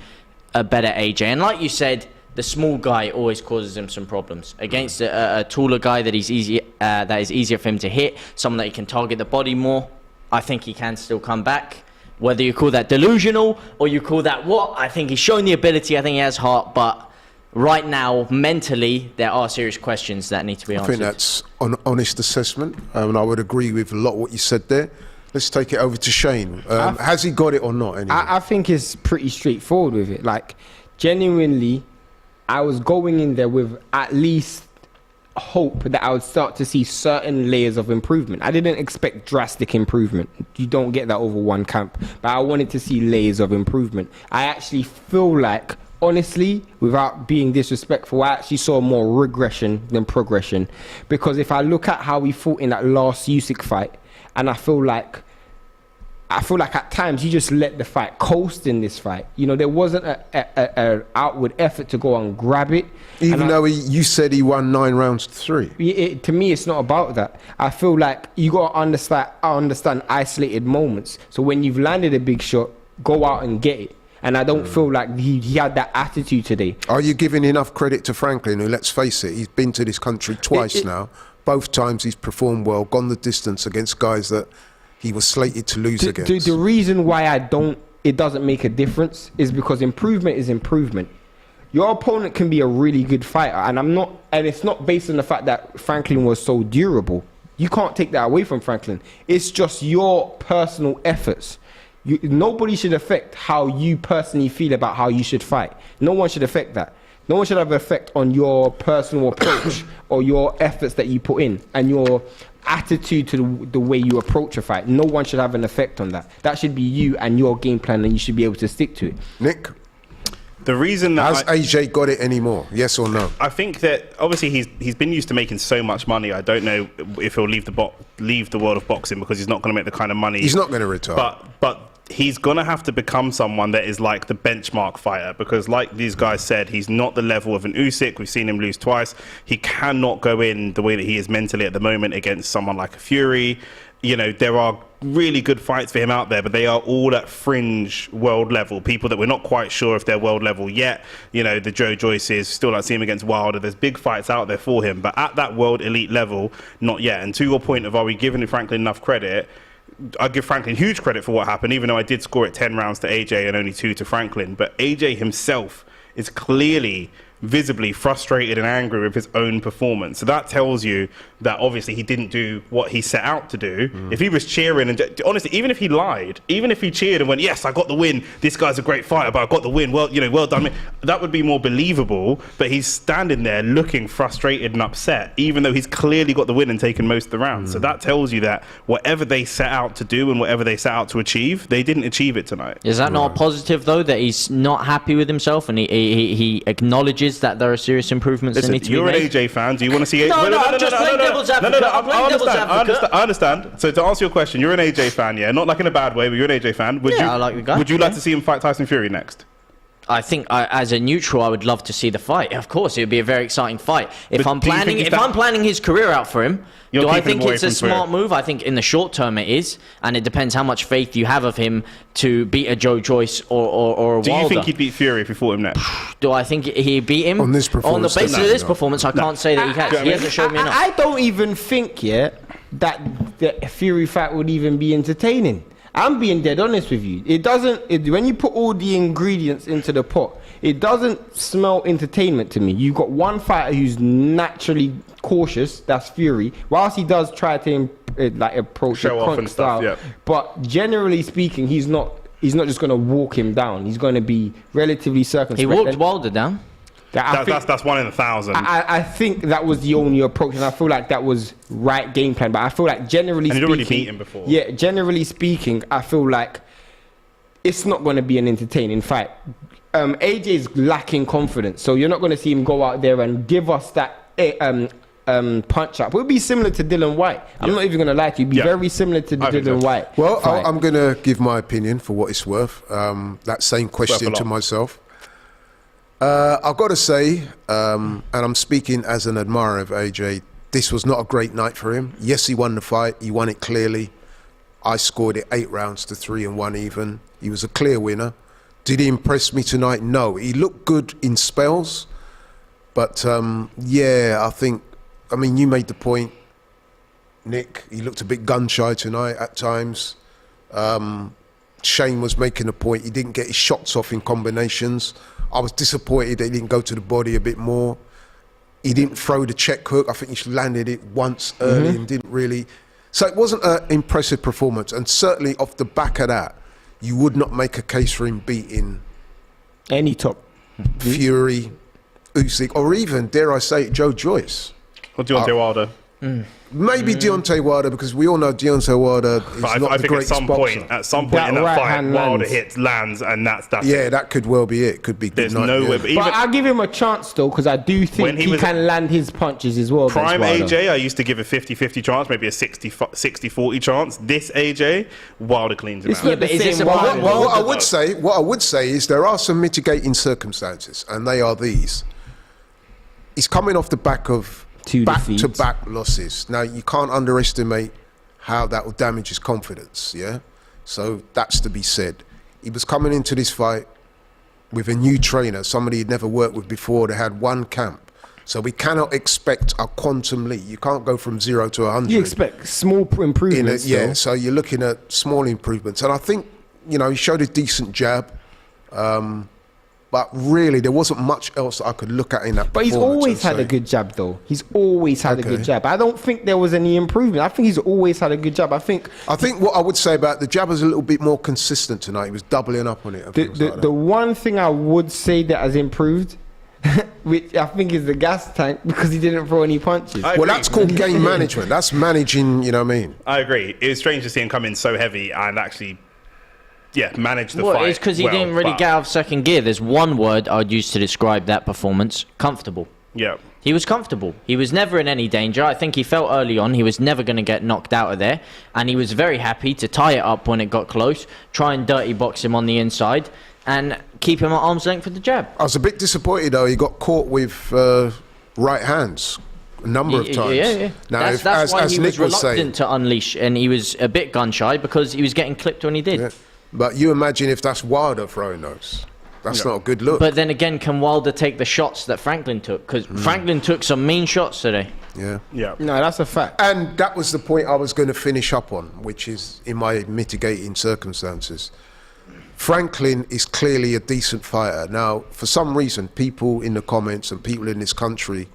a better AJ. And like you said, the small guy always causes him some problems. Against a taller guy that is easier for him to hit, someone that he can target the body more, I think he can still come back. Whether you call that delusional or you call that what, I think he's shown the ability. I think he has heart, but right now, mentally, there are serious questions that need to be answered. I think that's an honest assessment, and I would agree with a lot of what you said there. Let's take it over to Shane. Has he got it or not? Anyway? I think it's pretty straightforward with it. Like, genuinely, I was going in there with at least hope that I would start to see certain layers of improvement. I didn't expect drastic improvement. You don't get that over one camp. But I wanted to see layers of improvement. I actually feel like, honestly, without being disrespectful, I actually saw more regression than progression. Because if I look at how he fought in that last Usyk fight, and I feel like at times he just let the fight coast in this fight. You know, there wasn't an outward effort to go and grab it. Even though you said he won 9 rounds to 3. To me, it's not about that. I feel like you got to understand isolated moments. So when you've landed a big shot, go out and get it. And I don't feel like he had that attitude today. Are you giving enough credit to Franklin, who, let's face it, he's been to this country twice now. Both times he's performed well, gone the distance against guys that he was slated to lose against. The reason why it doesn't make a difference is because improvement is improvement. Your opponent can be a really good fighter, and it's not based on the fact that Franklin was so durable. You can't take that away from Franklin. It's just your personal efforts. Nobody should affect how you personally feel about how you should fight. No one should affect that. No one should have an effect on your personal approach or your efforts that you put in and your attitude to the way you approach a fight. No one should have an effect on that. That should be you and your game plan, and you should be able to stick to it. Nick? The reason that has AJ got it anymore? Yes or no? I think that obviously he's been used to making so much money. I don't know if he'll leave the world of boxing because he's not going to make the kind of money. He's not going to retire. But he's going to have to become someone that is like the benchmark fighter, because like these guys said, he's not the level of an Usyk. We've seen him lose twice. He cannot go in the way that he is mentally at the moment against someone like a Fury. You know, there are really good fights for him out there, but they are all at fringe world level. People that we're not quite sure if they're world level yet. You know, the Joe Joyces, still like see him against Wilder. There's big fights out there for him, but at that world elite level, not yet. And to your point of, are we giving Franklin enough credit? I give Franklin huge credit for what happened, even though I did score it 10 rounds to AJ and only 2 to Franklin. But AJ himself is clearly visibly frustrated and angry with his own performance. So that tells you that obviously he didn't do what he set out to do. If he was cheering, and honestly, even if he lied, even if he cheered and went, yes, I got the win, this guy's a great fighter, but I got the win, well, you know, well done, that would be more believable. But he's standing there looking frustrated and upset, even though he's clearly got the win and taken most of the rounds. So that tells you that whatever they set out to do and whatever they set out to achieve, they didn't achieve it tonight. Is that not a positive, though, that he's not happy with himself and he acknowledges that there are serious improvements that need to be made? You're an AJ fan. Do you want to see it? I'm just playing devil's advocate. I understand. So to answer your question, you're an AJ fan, yeah? Not like in a bad way, but you're an AJ fan. I like the guy. Would you like to see him fight Tyson Fury next? I think as a neutral, I would love to see the fight. Of course, it would be a very exciting fight. If I'm planning his career out for him, do I think it's a smart move? I think in the short term it is, and it depends how much faith you have of him to beat a Joe Joyce or a Wilder. Do you think he'd beat Fury if he fought him next? Do I think he beat him on this performance? On the basis of this performance, I can't say that he has. He hasn't shown me enough. I don't even think that the Fury fight would even be entertaining. I'm being dead honest with you. It doesn't. When you put all the ingredients into the pot, it doesn't smell entertainment to me. You've got one fighter who's naturally cautious. That's Fury. Whilst he does try to approach show the off and style, stuff, yeah. But generally speaking, he's not just going to walk him down. He's going to be relatively circumspect. He walked Wilder down. That's 1 in 1,000. I think that was the only approach, and I feel like that was right game plan. But I feel like generally speaking, he'd already beat him before. Yeah, generally speaking, I feel like it's not going to be an entertaining fight. AJ is lacking confidence, so you're not going to see him go out there and give us that punch up. It would be similar to Dylan White. I'm not even going to lie to you. It'd be very similar to Dylan White. Well, I'm going to give my opinion for what it's worth. That same question to myself. I've got to say, and I'm speaking as an admirer of AJ, this was not a great night for him. Yes, he won the fight. He won it clearly. I scored it 8 rounds to 3 and 1 even. He was a clear winner. Did he impress me tonight? No. He looked good in spells. But, I think, you made the point, Nick. He looked a bit gun-shy tonight at times. Shane was making a point. He didn't get his shots off in combinations. I was disappointed that he didn't go to the body a bit more. He didn't throw the check hook. I think he landed it once early and didn't really. So it wasn't an impressive performance. And certainly off the back of that, you would not make a case for him beating any top Fury, Usyk, or even, dare I say it, Joe Joyce. Or Deontay Wilder. Maybe Deontay Wilder, because we all know Deontay Wilder is not I the think greatest boxer. At some point in that fight, Wilder lands, and that's it. That could well be it. Could be. There's no way. But I'll give him a chance though, because I do think he can land his punches as well. Prime AJ, I used to give a 50-50 chance, maybe a 60-40 chance. This AJ, Wilder cleans him out. What I would say is there are some mitigating circumstances, and they are these. He's coming off the back of back-to-back losses. Now, you can't underestimate how that will damage his confidence, yeah? So that's to be said. He was coming into this fight with a new trainer, somebody he'd never worked with before. They had one camp. So we cannot expect a quantum leap. You can't go from 0 to 100. You expect small improvements. So you're looking at small improvements. And I think, he showed a decent jab. But really, there wasn't much else that I could look at in that. But he's always had a good jab, though. He's always had a good jab. I don't think there was any improvement. I think he's always had a good jab. I think what I would say about the jab is a little bit more consistent tonight. He was doubling up on it. The one thing I would say that has improved, which I think is the gas tank, because he didn't throw any punches. Well, that's called game management. That's managing, you know what I mean? I agree. It was strange to see him come in so heavy and actually manage the fight. It's because he didn't really get out of second gear. There's one word I'd use to describe that performance: comfortable. Yeah. He was comfortable. He was never in any danger. I think he felt early on he was never going to get knocked out of there. And he was very happy to tie it up when it got close, try and dirty box him on the inside, and keep him at arm's length with the jab. I was a bit disappointed, though. He got caught with right hands a number of times. Yeah. Now, that's why he Nick was reluctant to unleash, and he was a bit gun-shy because he was getting clipped when he did. Yeah. But you imagine if that's Wilder throwing those. That's not a good look. But then again, can Wilder take the shots that Franklin took? Because Franklin took some mean shots today. Yeah. No, that's a fact. And that was the point I was going to finish up on, which is in my mitigating circumstances. Franklin is clearly a decent fighter. Now, for some reason, people in the comments and people in this country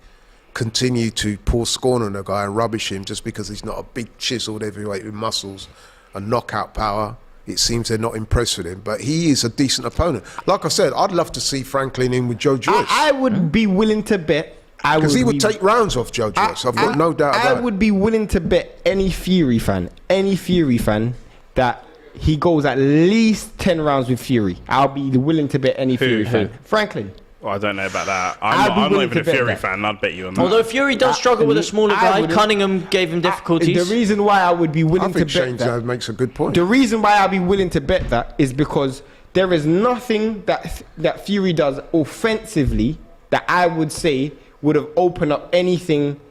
continue to pour scorn on the guy and rubbish him just because he's not a big chiseled heavyweight with muscles and knockout power. It seems they're not impressed with him, but he is a decent opponent. Like I said, I'd love to see Franklin in with Joe Joyce. I would be willing to bet. Because he would take rounds off Joe Joyce. I've got no doubt about it. I would be willing to bet any Fury fan, that he goes at least 10 rounds with Fury. I'll be willing to bet any Fury fan. Franklin. Well, I don't know about that. I'm not even a Fury fan. I'd bet you on that. Although Fury does struggle with a smaller guy, Cunningham gave him difficulties. The reason why I would be willing to bet Shane that makes a good point. The reason why I'd be willing to bet that is because there is nothing that Fury does offensively that I would say would have opened up anything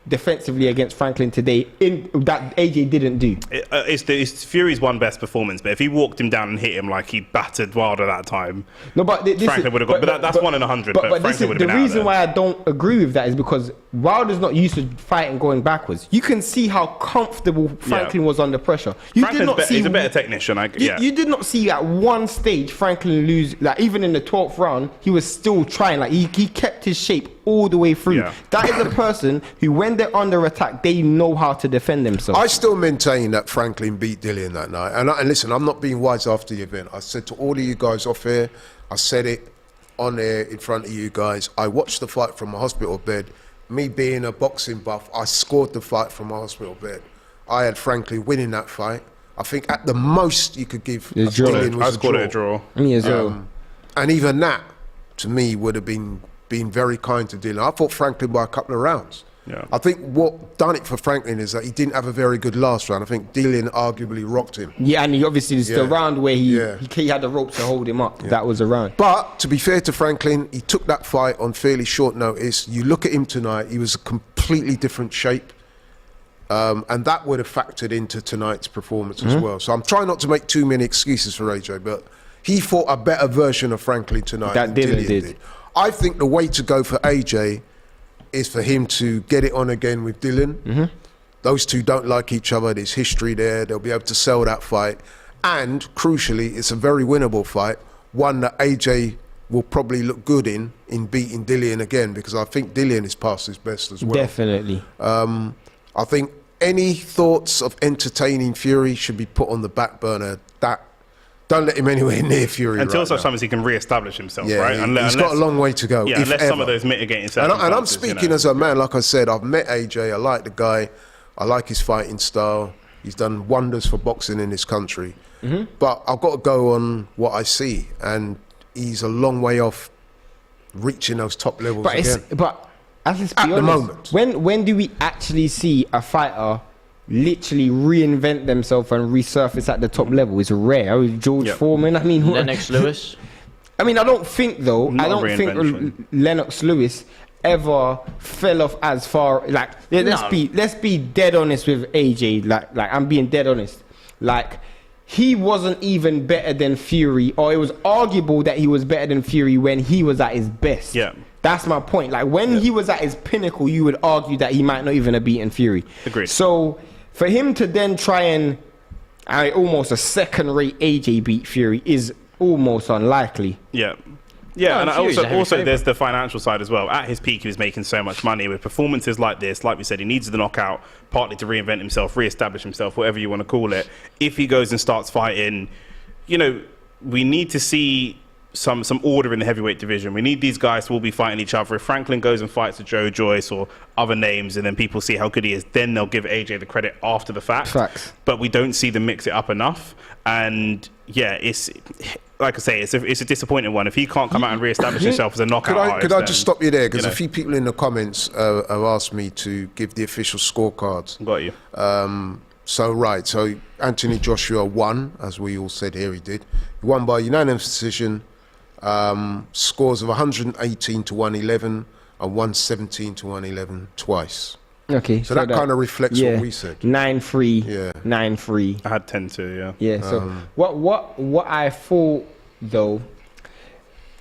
defensively against Franklin today that AJ didn't do. It's Fury's one best performance, but if he walked him down and hit him like he battered Wilder that time, Franklin would have got. But that's 1 in 100. But Franklin would have been out there. The reason why I don't agree with that is because Wilder's not used to fighting going backwards. You can see how comfortable Franklin was under pressure. He's a better technician. You did not see at one stage Franklin lose. Like even in the 12th round, he was still trying. Like he kept his shape all the way through. Yeah. That is a person who, when they're under attack, they know how to defend themselves. I still maintain that Franklin beat Dillian that night. And listen, I'm not being wise after the event. I said to all of you guys off here, I said it on air in front of you guys. I watched the fight from my hospital bed. Me being a boxing buff, I scored the fight from my hospital bed. I had Franklin winning that fight. I think at the most you could give Dillian was I scored a draw. Me as well. And even that, to me, would have been very kind to Dillian. I thought Franklin by a couple of rounds. Yeah. I think what done it for Franklin is that he didn't have a very good last round. I think Dillian arguably rocked him. Yeah, and he obviously it's the round where he had the ropes to hold him up. Yeah. That was a round. But to be fair to Franklin, he took that fight on fairly short notice. You look at him tonight, he was a completely different shape. And that would have factored into tonight's performance as well. So I'm trying not to make too many excuses for AJ, but he fought a better version of Franklin tonight than Dillian did. I think the way to go for AJ is for him to get it on again with Dillian. Those two don't like each other. There's history there. They'll be able to sell that fight. And crucially, it's a very winnable fight. One that AJ will probably look good in beating Dillian again, because I think Dillian is past his best as well. Definitely. I think any thoughts of entertaining Fury should be put on the back burner. Don't let him anywhere near Fury until such time as he can re-establish himself, right? He's got a long way to go. Yeah, unless some of those mitigating circumstances. And I'm speaking as a man, like I said, I've met AJ. I like the guy. I like his fighting style. He's done wonders for boxing in this country. But I've got to go on what I see, and he's a long way off reaching those top levels again. But let's be honest, when do we actually see a fighter literally reinvent themselves and resurface at the top level? It's rare. George Foreman. I mean, Lennox Lewis. I mean, I don't think Lennox Lewis ever fell off as far. Like, let's be dead honest with AJ. Like I'm being dead honest. Like, he wasn't even better than Fury, or it was arguable that he was better than Fury when he was at his best. Yeah. That's my point. Like, when he was at his pinnacle, you would argue that he might not even have beaten Fury. Agreed. So for him to then try and almost a second-rate AJ beat Fury is almost unlikely. Yeah. Yeah, and also there's the financial side as well. At his peak, he was making so much money. With performances like this, like we said, he needs the knockout, partly to reinvent himself, re-establish himself, whatever you want to call it. If he goes and starts fighting, we need to see some order in the heavyweight division. We need these guys to all be fighting each other. If Franklin goes and fights a Joe Joyce or other names, and then people see how good he is, then they'll give AJ the credit after the fact. Facts. But we don't see them mix it up enough. And yeah, it's like I say, it's a disappointing one. If he can't come out and re-establish himself as a knockout artist, could I just stop you there? Because you know. a few people in the comments have asked me to give the official scorecards. Got you. So Anthony Joshua won, as we all said here he did. He won by unanimous decision, scores of 118 to 111 and 117 to 111 twice. Okay. So that kind of reflects what we said. 9-3. Yeah. 9-3. I had 10-2, yeah. Yeah. So what I thought though,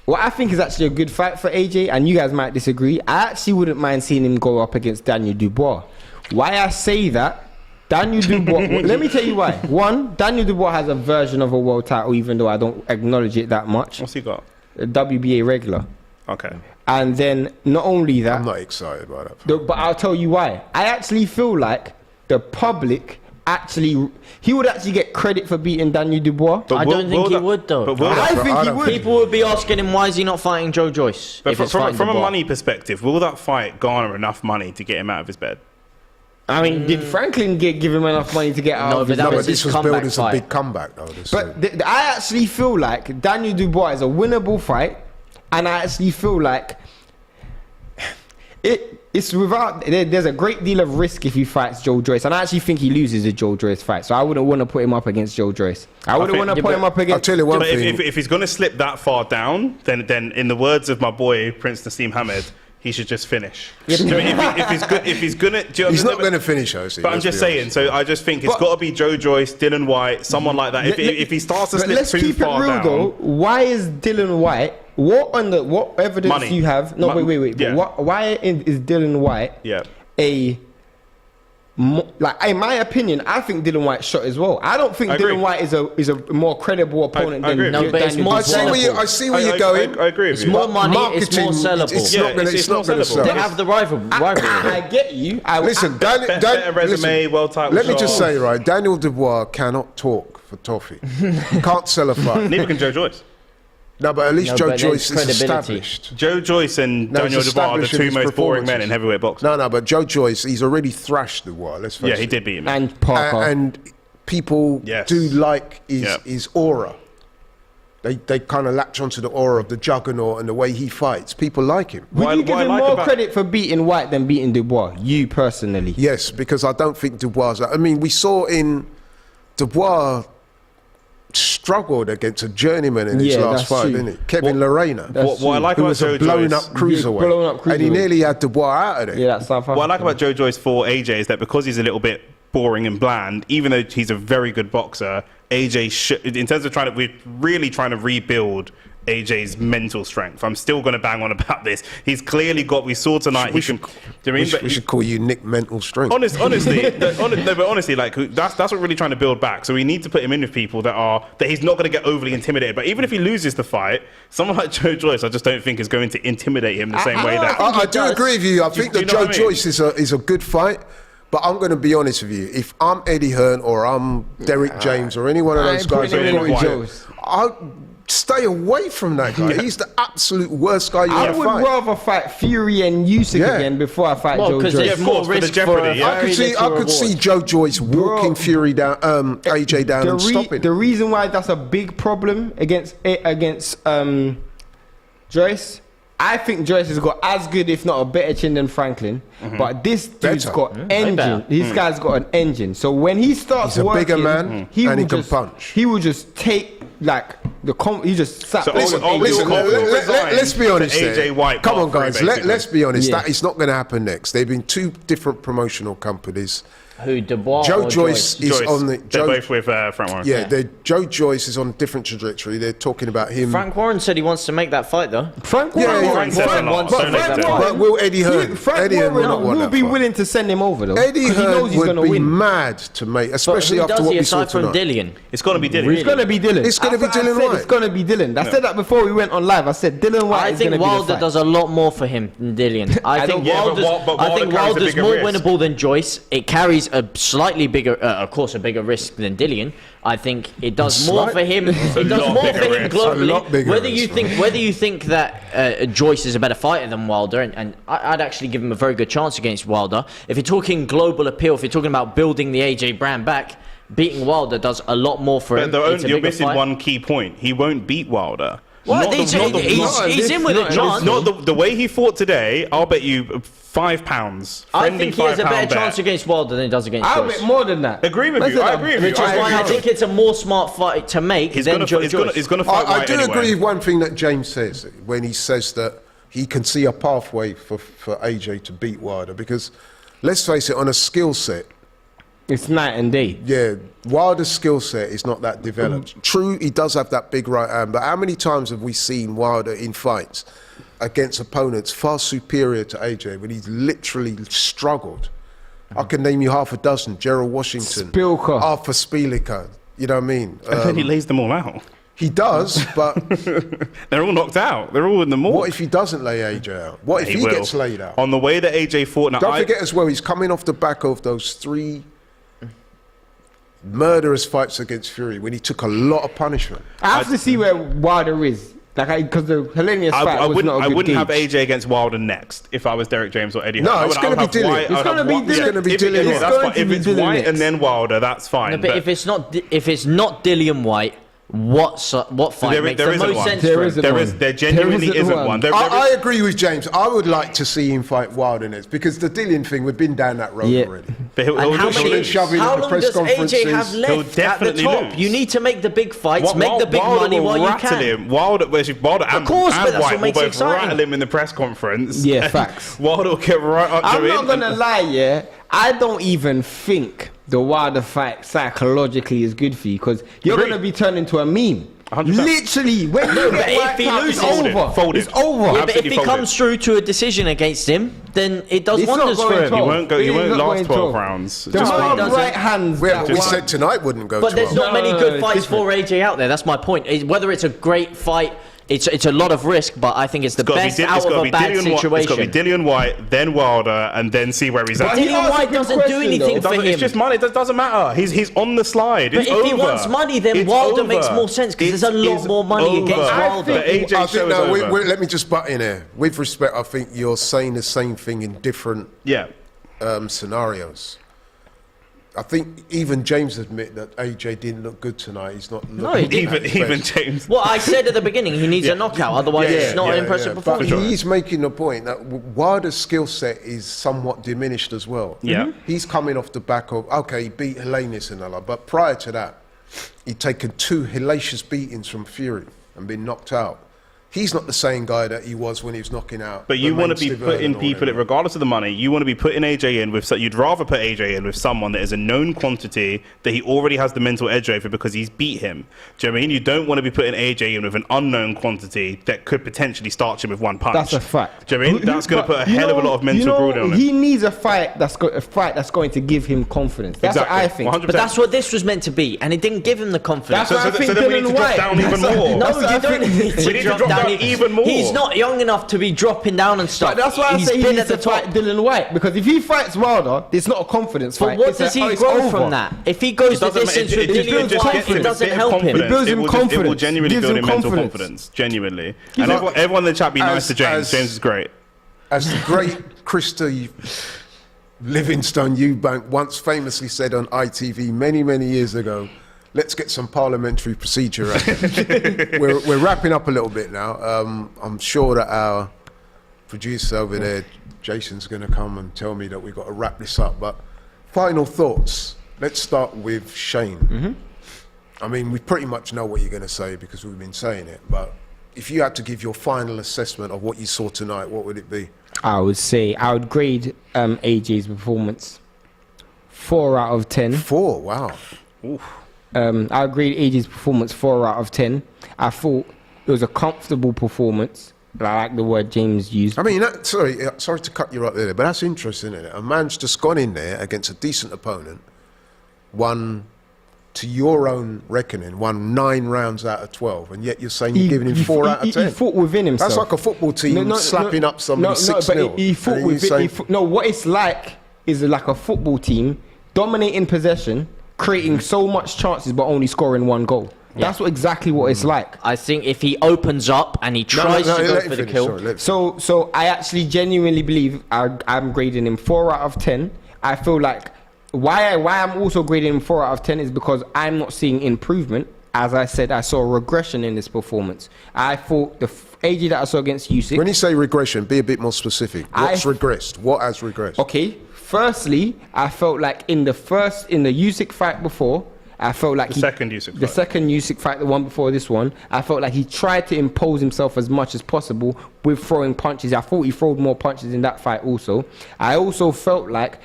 what I think is actually a good fight for AJ, and you guys might disagree. I actually wouldn't mind seeing him go up against Daniel Dubois. Why I say that? Daniel Dubois. Let me tell you why. One, Daniel Dubois has a version of a world title, even though I don't acknowledge it that much. What's he got? A WBA regular. Okay. And then not only that, I'm not excited about that. but I'll tell you why. I actually feel like the public he would actually get credit for beating Daniel Dubois. I don't think he would though. But I think he would. People would be asking him why is he not fighting Joe Joyce. But if it's from fighting a Dubois. money perspective, will that fight garner enough money to get him out of his bed? I mean, did Franklin give him enough money to get out of his that No, was but his this was comeback billed as a fight. big comeback, though. But I actually feel like Daniel Dubois is a winnable fight, and I actually feel like it's without. There's a great deal of risk if he fights Joe Joyce, and I actually think he loses the Joe Joyce fight. So I wouldn't want to put him up against Joe Joyce. I wouldn't want to put him up I'll against. tell you one But thing. if he's going to slip that far down, then in the words of my boy Prince Nassim Hamed, he should just finish. If he's gonna, He's not going to finish, Osi. But I'm just saying. So I just think it's got to be Joe Joyce, Dylan White, someone like that. If he starts to slip let's too keep it far real down, though. Why is Dylan White? What evidence Money. do you have? No, wait. Yeah. Why is Dylan White yeah. like in my opinion, I think Dylan White shot as well. I don't think I agree. Dylan White is a more credible opponent I than agree. No, but it's Daniel more Dubois. I see where you're going. I agree with It's you. more money, it's more sellable. It's not going to sell. They have the rivalry. I get you. Listen, Better resume, well titled. Let me just say, right, Daniel Dubois cannot talk for toffee. Can't sell a fight. Neither can Joe Joyce. No, but at least No, Joe but Joyce there's is credibility. established. Joe Joyce and No, Daniel he's Dubois are the established in two his most boring men performances. in heavyweight boxing. No, but Joe Joyce, he's already thrashed Dubois, let's face it. Yeah, he did beat him. And Parker. And people Yes. do like Yeah. his aura. They kind of latch onto the aura of the juggernaut and the way he fights. People like him. Would you give him more credit for beating White than beating Dubois? You personally? Yes, because I don't think Dubois. I mean, we saw in Dubois struggled against a journeyman in his last that's fight, true. didn't he? Kevin Lorena, What I like who about was Joe a blown Joyce, up cruiserweight, blown up and he cruiserweight. nearly had Dubois out of there. Yeah, that's South Africa. what I like about Joe Joyce for AJ is that because he's a little bit boring and bland, even though he's a very good boxer, AJ in terms of we're really trying to rebuild AJ's mental strength. I'm still going to bang on about this. He's clearly got. We saw tonight. We should call you Nick Mental Strength. Honestly, but honestly, like that's what we're really trying to build back. So we need to put him in with people that he's not going to get overly intimidated. But even if he loses the fight, someone like Joe Joyce, I just don't think is going to intimidate him the same way that. I do agree with you. I think that Joe Joyce is a good fight. But I'm going to be honest with you. If I'm Eddie Hearn or I'm Derek James or any one of those guys, I'll stay away from that guy. He's the absolute worst guy you I want to would fight. rather fight Fury and Usyk again before I fight Joe Joyce. There's more risk jeopardy, for yeah. I could see Joe Joyce walking Fury down, AJ down and stopping. The reason why that's a big problem against Joyce, I think Joyce has got as good, if not a better chin than Franklin. But this dude's got engine. This guy's got an engine. So when he starts He's a working, bigger man he and he will can just punch. He will just take he just sat. So Listen, Listen, let's be honest AJ there. White Come on, part guys. three, basically. Let's be honest. Yeah. That is not going to happen next. They've been two different promotional companies. Who, Dubois Joe or Joyce is Joyce, on the. they're both with Frank Warren. Yeah, Joe Joyce is on a different trajectory. They're talking about him. Frank Warren said he wants to make that fight though. Frank Yeah, Warren, Frank said a lot. Don't let that But will Eddie Hearn? Eddie Hearn will not want will that be fight. willing to send him over though. Eddie 'cause he knows Hearn he's going would to be win. mad to make, especially But who after does what he we saw aside from tonight. Dillian? It's got to be Dylan. It's going to be Dylan. It's gonna be I Dylan said White. It's going to be Dylan. I said that before we went on live. I said Dylan White I is going to think be the Wilder fight. does a lot more for him than Dillian. I think Wilder carries a bigger more risk. winnable than Joyce. It carries a slightly bigger, of course, a bigger risk than Dillian. I think it does more for him. It does lot more bigger for him risk. A lot globally. bigger Whether you think that Joyce is a better fighter than Wilder, and I'd actually give him a very good chance against Wilder. If you're talking global appeal, if you're talking about building the AJ brand back, beating Wilder does a lot more for him. You're missing one key point. He won't beat Wilder. What? He's in with a chance. Not the way he fought today. I'll bet you £5. I think he has a better chance against Wilder than he does against Joyce. I'll bet more than that. Agree with you. I agree with you. Which is why I think it's a more smart fight to make than Joyce. He's going to fight I do agree with one thing that James says when he says that he can see a pathway for AJ to beat Wilder, because let's face it, on a skill set, it's night and day. Yeah, Wilder's skill set is not that developed. True, he does have that big right hand, but how many times have we seen Wilder in fights against opponents far superior to AJ when he's literally struggled? I can name you half a dozen. Gerald Washington, Spilka, Arthur Spilka. You know what I mean? And then he lays them all out. He does, but they're all knocked out. They're all in the morgue. What if he doesn't lay AJ out? What if he gets laid out? On the way that AJ fought, now don't forget as well, he's coming off the back of those 3 murderous fights against Fury when he took a lot of punishment. I have to see where Wilder is. Because the Hellenius fight was not a good I wouldn't gauge. have AJ against Wilder next if I was Derek James or Eddie Hearn. No, it's going to be Dillian. It's going to be Dillian. It's going to be Dillian. If it's White and then Wilder, that's fine. No, but if it's not Dillian White, what fight makes the most sense for him? There genuinely isn't one. I agree with James. I would like to see him fight Wilder next, because the Dillian thing, we've been down that road already. But how long does AJ have left at the top? Lose. You need to make the big fights, make the big money while you can. Wilder and White will both rattle him in the press conference. Yeah, facts. Wilder will get right up to him. I'm not going to lie, yeah. I don't even think the Wilder fight psychologically is good for you, because you're going to be turned into a meme. 100%. Literally, when you get if he loses, it's over. Yeah, but if he comes through to a decision against him, then it does wonders for him. He won't last 12 rounds. The right hands. We said tonight wouldn't go 12. But there's not many good fights for AJ out there. That's my point. Whether it's a great fight, it's a lot of risk, but I think it's the best out of a bad situation. It's got to be Dillian White, then Wilder, and then see where he's at. Dillian White doesn't do anything for him. It's just money. It doesn't matter. He's on the slide. But if he wants money, then Wilder makes more sense, because there's a lot more money against Wilder. Let me just butt in here. With respect, I think you're saying the same thing in different scenarios. I think even James admit that AJ didn't look good tonight. He's not looking even James. Well, I said at the beginning he needs a knockout, otherwise it's not an impressive performance. But he's making the point that Wilder's skill set is somewhat diminished as well. Yeah. He's coming off the back of, he beat Hellenius and all, but prior to that, he'd taken 2 hellacious beatings from Fury and been knocked out. He's not the same guy that he was when he was knocking out. But you want to be putting people, regardless of the money, you want to be putting AJ in with, you'd rather put AJ in with someone that is a known quantity that he already has the mental edge over because he's beat him. Do you know what I mean? You don't want to be putting AJ in with an unknown quantity that could potentially starch him with one punch. That's a fact. Do you know what I mean? That's going to put a hell of a lot of mental brood on him. He needs a fight that's going to give him confidence. That's what I think. 100%. But that's what this was meant to be, and it didn't give him the confidence. That's what I think. So then we need to drop down even more. No, you don't need to drop down even more. He's not young enough to be dropping down and stuff. But that's why I say he needs to fight Dillian White, because if he fights Wilder, it's not a confidence fight. But what does he grow from that? If he goes the distance with Dillian White, it doesn't help him. It builds him confidence. It will genuinely build him mental confidence. Genuinely. And everyone in the chat be nice to James. James is great. As the great Krista Livingstone Eubank once famously said on ITV many years ago, let's get some parliamentary procedure right. We're wrapping up a little bit now. I'm sure that our producer over there, Jason's going to come and tell me that we've got to wrap this up. But final thoughts. Let's start with Shane. Mm-hmm. I mean, we pretty much know what you're going to say because we've been saying it. But if you had to give your final assessment of what you saw tonight, what would it be? I would say I would grade AJ's performance 4 out of 10. 4? Wow. Oof. I grade AJ's performance 4 out of 10. I thought it was a comfortable performance. I like the word James used. I mean, sorry to cut you right there, but that's interesting, isn't it? A man's just gone in there against a decent opponent, won, to your own reckoning, won 9 rounds out of 12, and yet you're saying you're giving him 4 out of 10. He fought within himself. That's like a football team slapping up somebody 6-0. But he fought within. What it's like is like a football team dominating possession, creating so much chances, but only scoring 1 goal. Yeah. That's exactly what it's like. I think if he opens up and he tries to go for the kill. So I actually genuinely believe I'm grading him 4 out of 10. I feel like why I'm also grading him 4 out of 10 is because I'm not seeing improvement. As I said, I saw regression in this performance. I thought the AJ that I saw against Usyk. When you say regression, be a bit more specific. What's regressed? What has regressed? Okay. Firstly, I felt like in the Usyk fight before, I felt like the second Usyk fight, the one before this one, I felt like he tried to impose himself as much as possible with throwing punches. I thought he throwed more punches in that fight also. I also felt like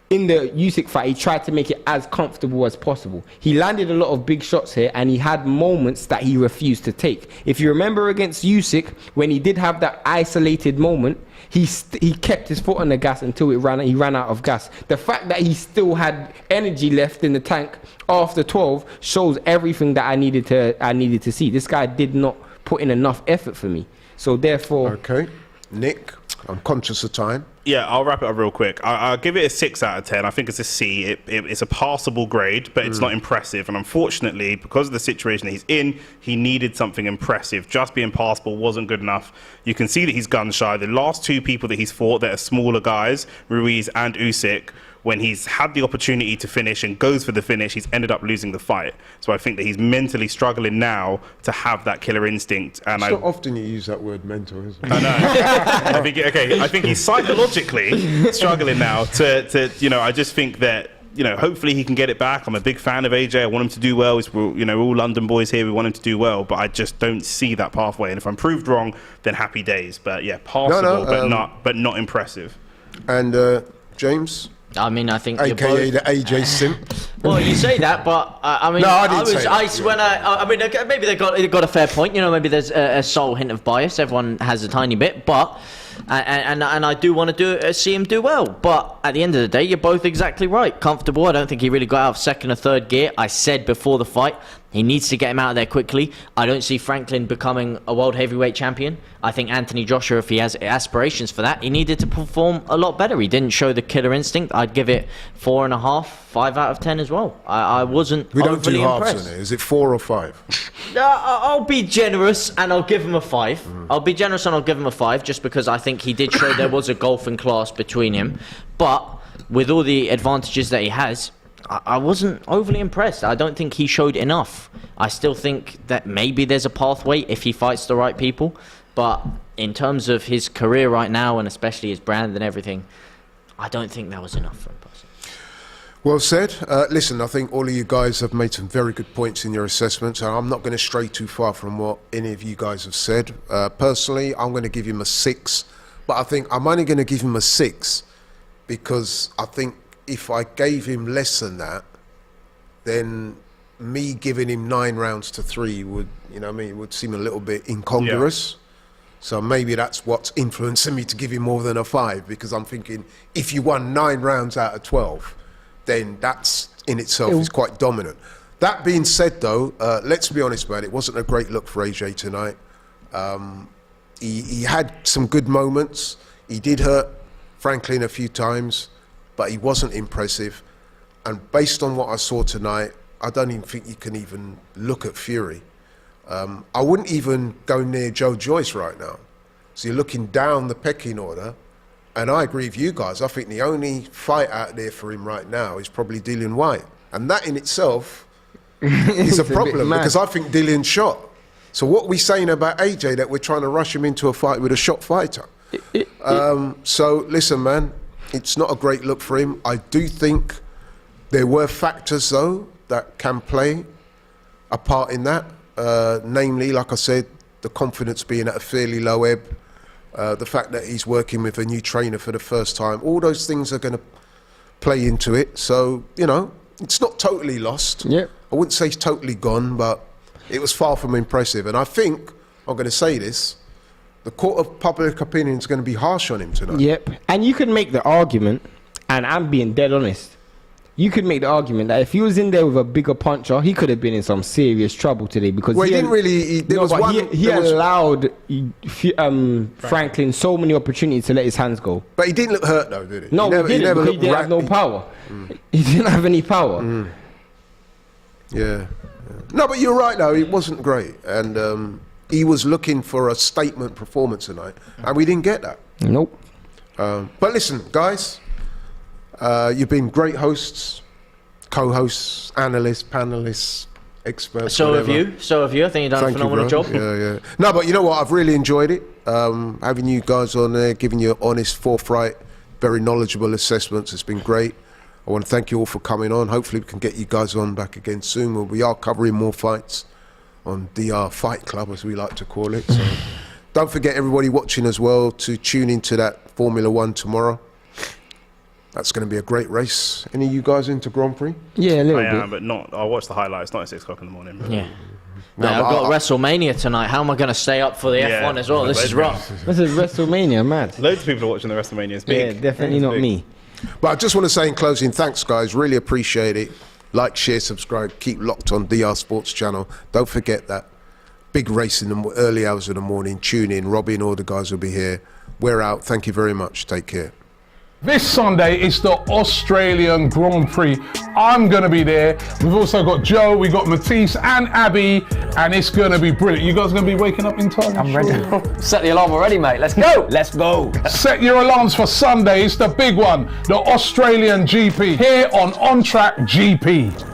in the Usyk fight, he tried to make it as comfortable as possible. He landed a lot of big shots here, and he had moments that he refused to take. If you remember against Usyk, when he did have that isolated moment, he kept his foot on the gas until he ran out of gas. The fact that he still had energy left in the tank after 12 shows everything that I needed to see. This guy did not put in enough effort for me. So therefore... Okay. Nick, I'm conscious of time. Yeah, I'll wrap it up real quick. I'll give it a 6 out of 10. I think it's a C. It's a passable grade, but it's not impressive. And unfortunately, because of the situation that he's in, he needed something impressive. Just being passable wasn't good enough. You can see that he's gun shy. The last 2 people that he's fought that are smaller guys, Ruiz and Usyk, when he's had the opportunity to finish and goes for the finish, he's ended up losing the fight. So I think that he's mentally struggling now to have that killer instinct. And it's not often you use that word mental, is it? I know. I think he's psychologically struggling now to I just think that, hopefully he can get it back. I'm a big fan of AJ. I want him to do well. We're all London boys here. We want him to do well, but I just don't see that pathway. And if I'm proved wrong, then happy days. But yeah, passable, but not impressive. And James? I mean, I think AKA the AJ simp. Well, you say that, but I mean, no, I didn't say that. Maybe they got a fair point. Maybe there's a subtle hint of bias. Everyone has a tiny bit, but and I do want to see him do well. But at the end of the day, you're both exactly right. Comfortable. I don't think he really got out of second or third gear. I said before the fight, he needs to get him out of there quickly. I don't see Franklin becoming a world heavyweight champion. I think Anthony Joshua, if he has aspirations for that, he needed to perform a lot better. He didn't show the killer instinct. I'd give it 4.5, 5 out of 10 as well. I wasn't We don't do halves impressed. in it. Is it 4 or 5? I'll be generous and I'll give him a 5. I'll be generous and I'll give him a 5 just because I think he did show there was a golfing class between him. But with all the advantages that he has, I wasn't overly impressed. I don't think he showed enough. I still think that maybe there's a pathway if he fights the right people. But in terms of his career right now, and especially his brand and everything, I don't think that was enough for him. Well said. Listen, I think all of you guys have made some very good points in your assessments, and I'm not going to stray too far from what any of you guys have said. Personally, I'm going to give him a 6, but I think I'm only going to give him a 6 because I think if I gave him less than that, then me giving him 9 rounds to 3 would, it would seem a little bit incongruous. Yeah. So maybe that's what's influencing me to give him more than a 5, because I'm thinking if you won 9 rounds out of 12, then that's in itself is quite dominant. That being said, though, let's be honest, man, it wasn't a great look for AJ tonight. He had some good moments. He did hurt Franklin a few times, but he wasn't impressive. And based on what I saw tonight, I don't even think you can even look at Fury. I wouldn't even go near Joe Joyce right now. So you're looking down the pecking order. And I agree with you guys. I think the only fight out there for him right now is probably Dillian White. And that in itself is a problem because I think Dillian's shot. So what are we saying about AJ that we're trying to rush him into a fight with a shot fighter? So listen, man, it's not a great look for him. I do think there were factors, though, that can play a part in that. Namely, like I said, the confidence being at a fairly low ebb. The fact that he's working with a new trainer for the first time, all those things are going to play into it. So, it's not totally lost. Yep. I wouldn't say it's totally gone, but it was far from impressive. And I think, I'm going to say this, the court of public opinion is going to be harsh on him tonight. Yep. And you could make the argument, and I'm being dead honest, you could make the argument that if he was in there with a bigger puncher, he could have been in some serious trouble today because he didn't really. He allowed Franklin so many opportunities to let his hands go. But he didn't look hurt though, did he? No, he didn't have no power. He didn't have any power. Yeah. No, but you're right though. It wasn't great, and he was looking for a statement performance tonight, and we didn't get that. Nope. But listen, guys. You've been great hosts, co-hosts, analysts, panelists, experts. So whatever. have you. I think you've done a phenomenal job. Yeah. No, but you know what? I've really enjoyed it. Having you guys on there, giving you honest, forthright, very knowledgeable assessments. It's been great. I want to thank you all for coming on. Hopefully we can get you guys on back again soon. We are covering more fights on DR Fight Club, as we like to call it. So don't forget, everybody watching as well, to tune into that Formula One tomorrow. That's going to be a great race. Any of you guys into Grand Prix? Yeah, a little I bit. am, but not. I'll watch the highlights. Not at 6 o'clock in the morning. But. Yeah. I've got WrestleMania tonight. How am I going to stay up for the F1 as well? This is rough. This is WrestleMania, mad. Loads of people are watching the WrestleMania. It's big. Yeah, definitely not me. But I just want to say in closing, thanks guys, really appreciate it. Like, share, subscribe, keep locked on DR Sports Channel. Don't forget that big race in the early hours of the morning. Tune in, Robbie and all the guys will be here. We're out, thank you very much, take care. This Sunday is the Australian Grand Prix. I'm going to be there. We've also got Joe, we've got Matisse and Abby, and it's going to be brilliant. You guys going to be waking up in time? I'm ready. Set the alarm already, mate. Let's go. Let's go. Set your alarms for Sunday. It's the big one, the Australian GP, here on On Track GP.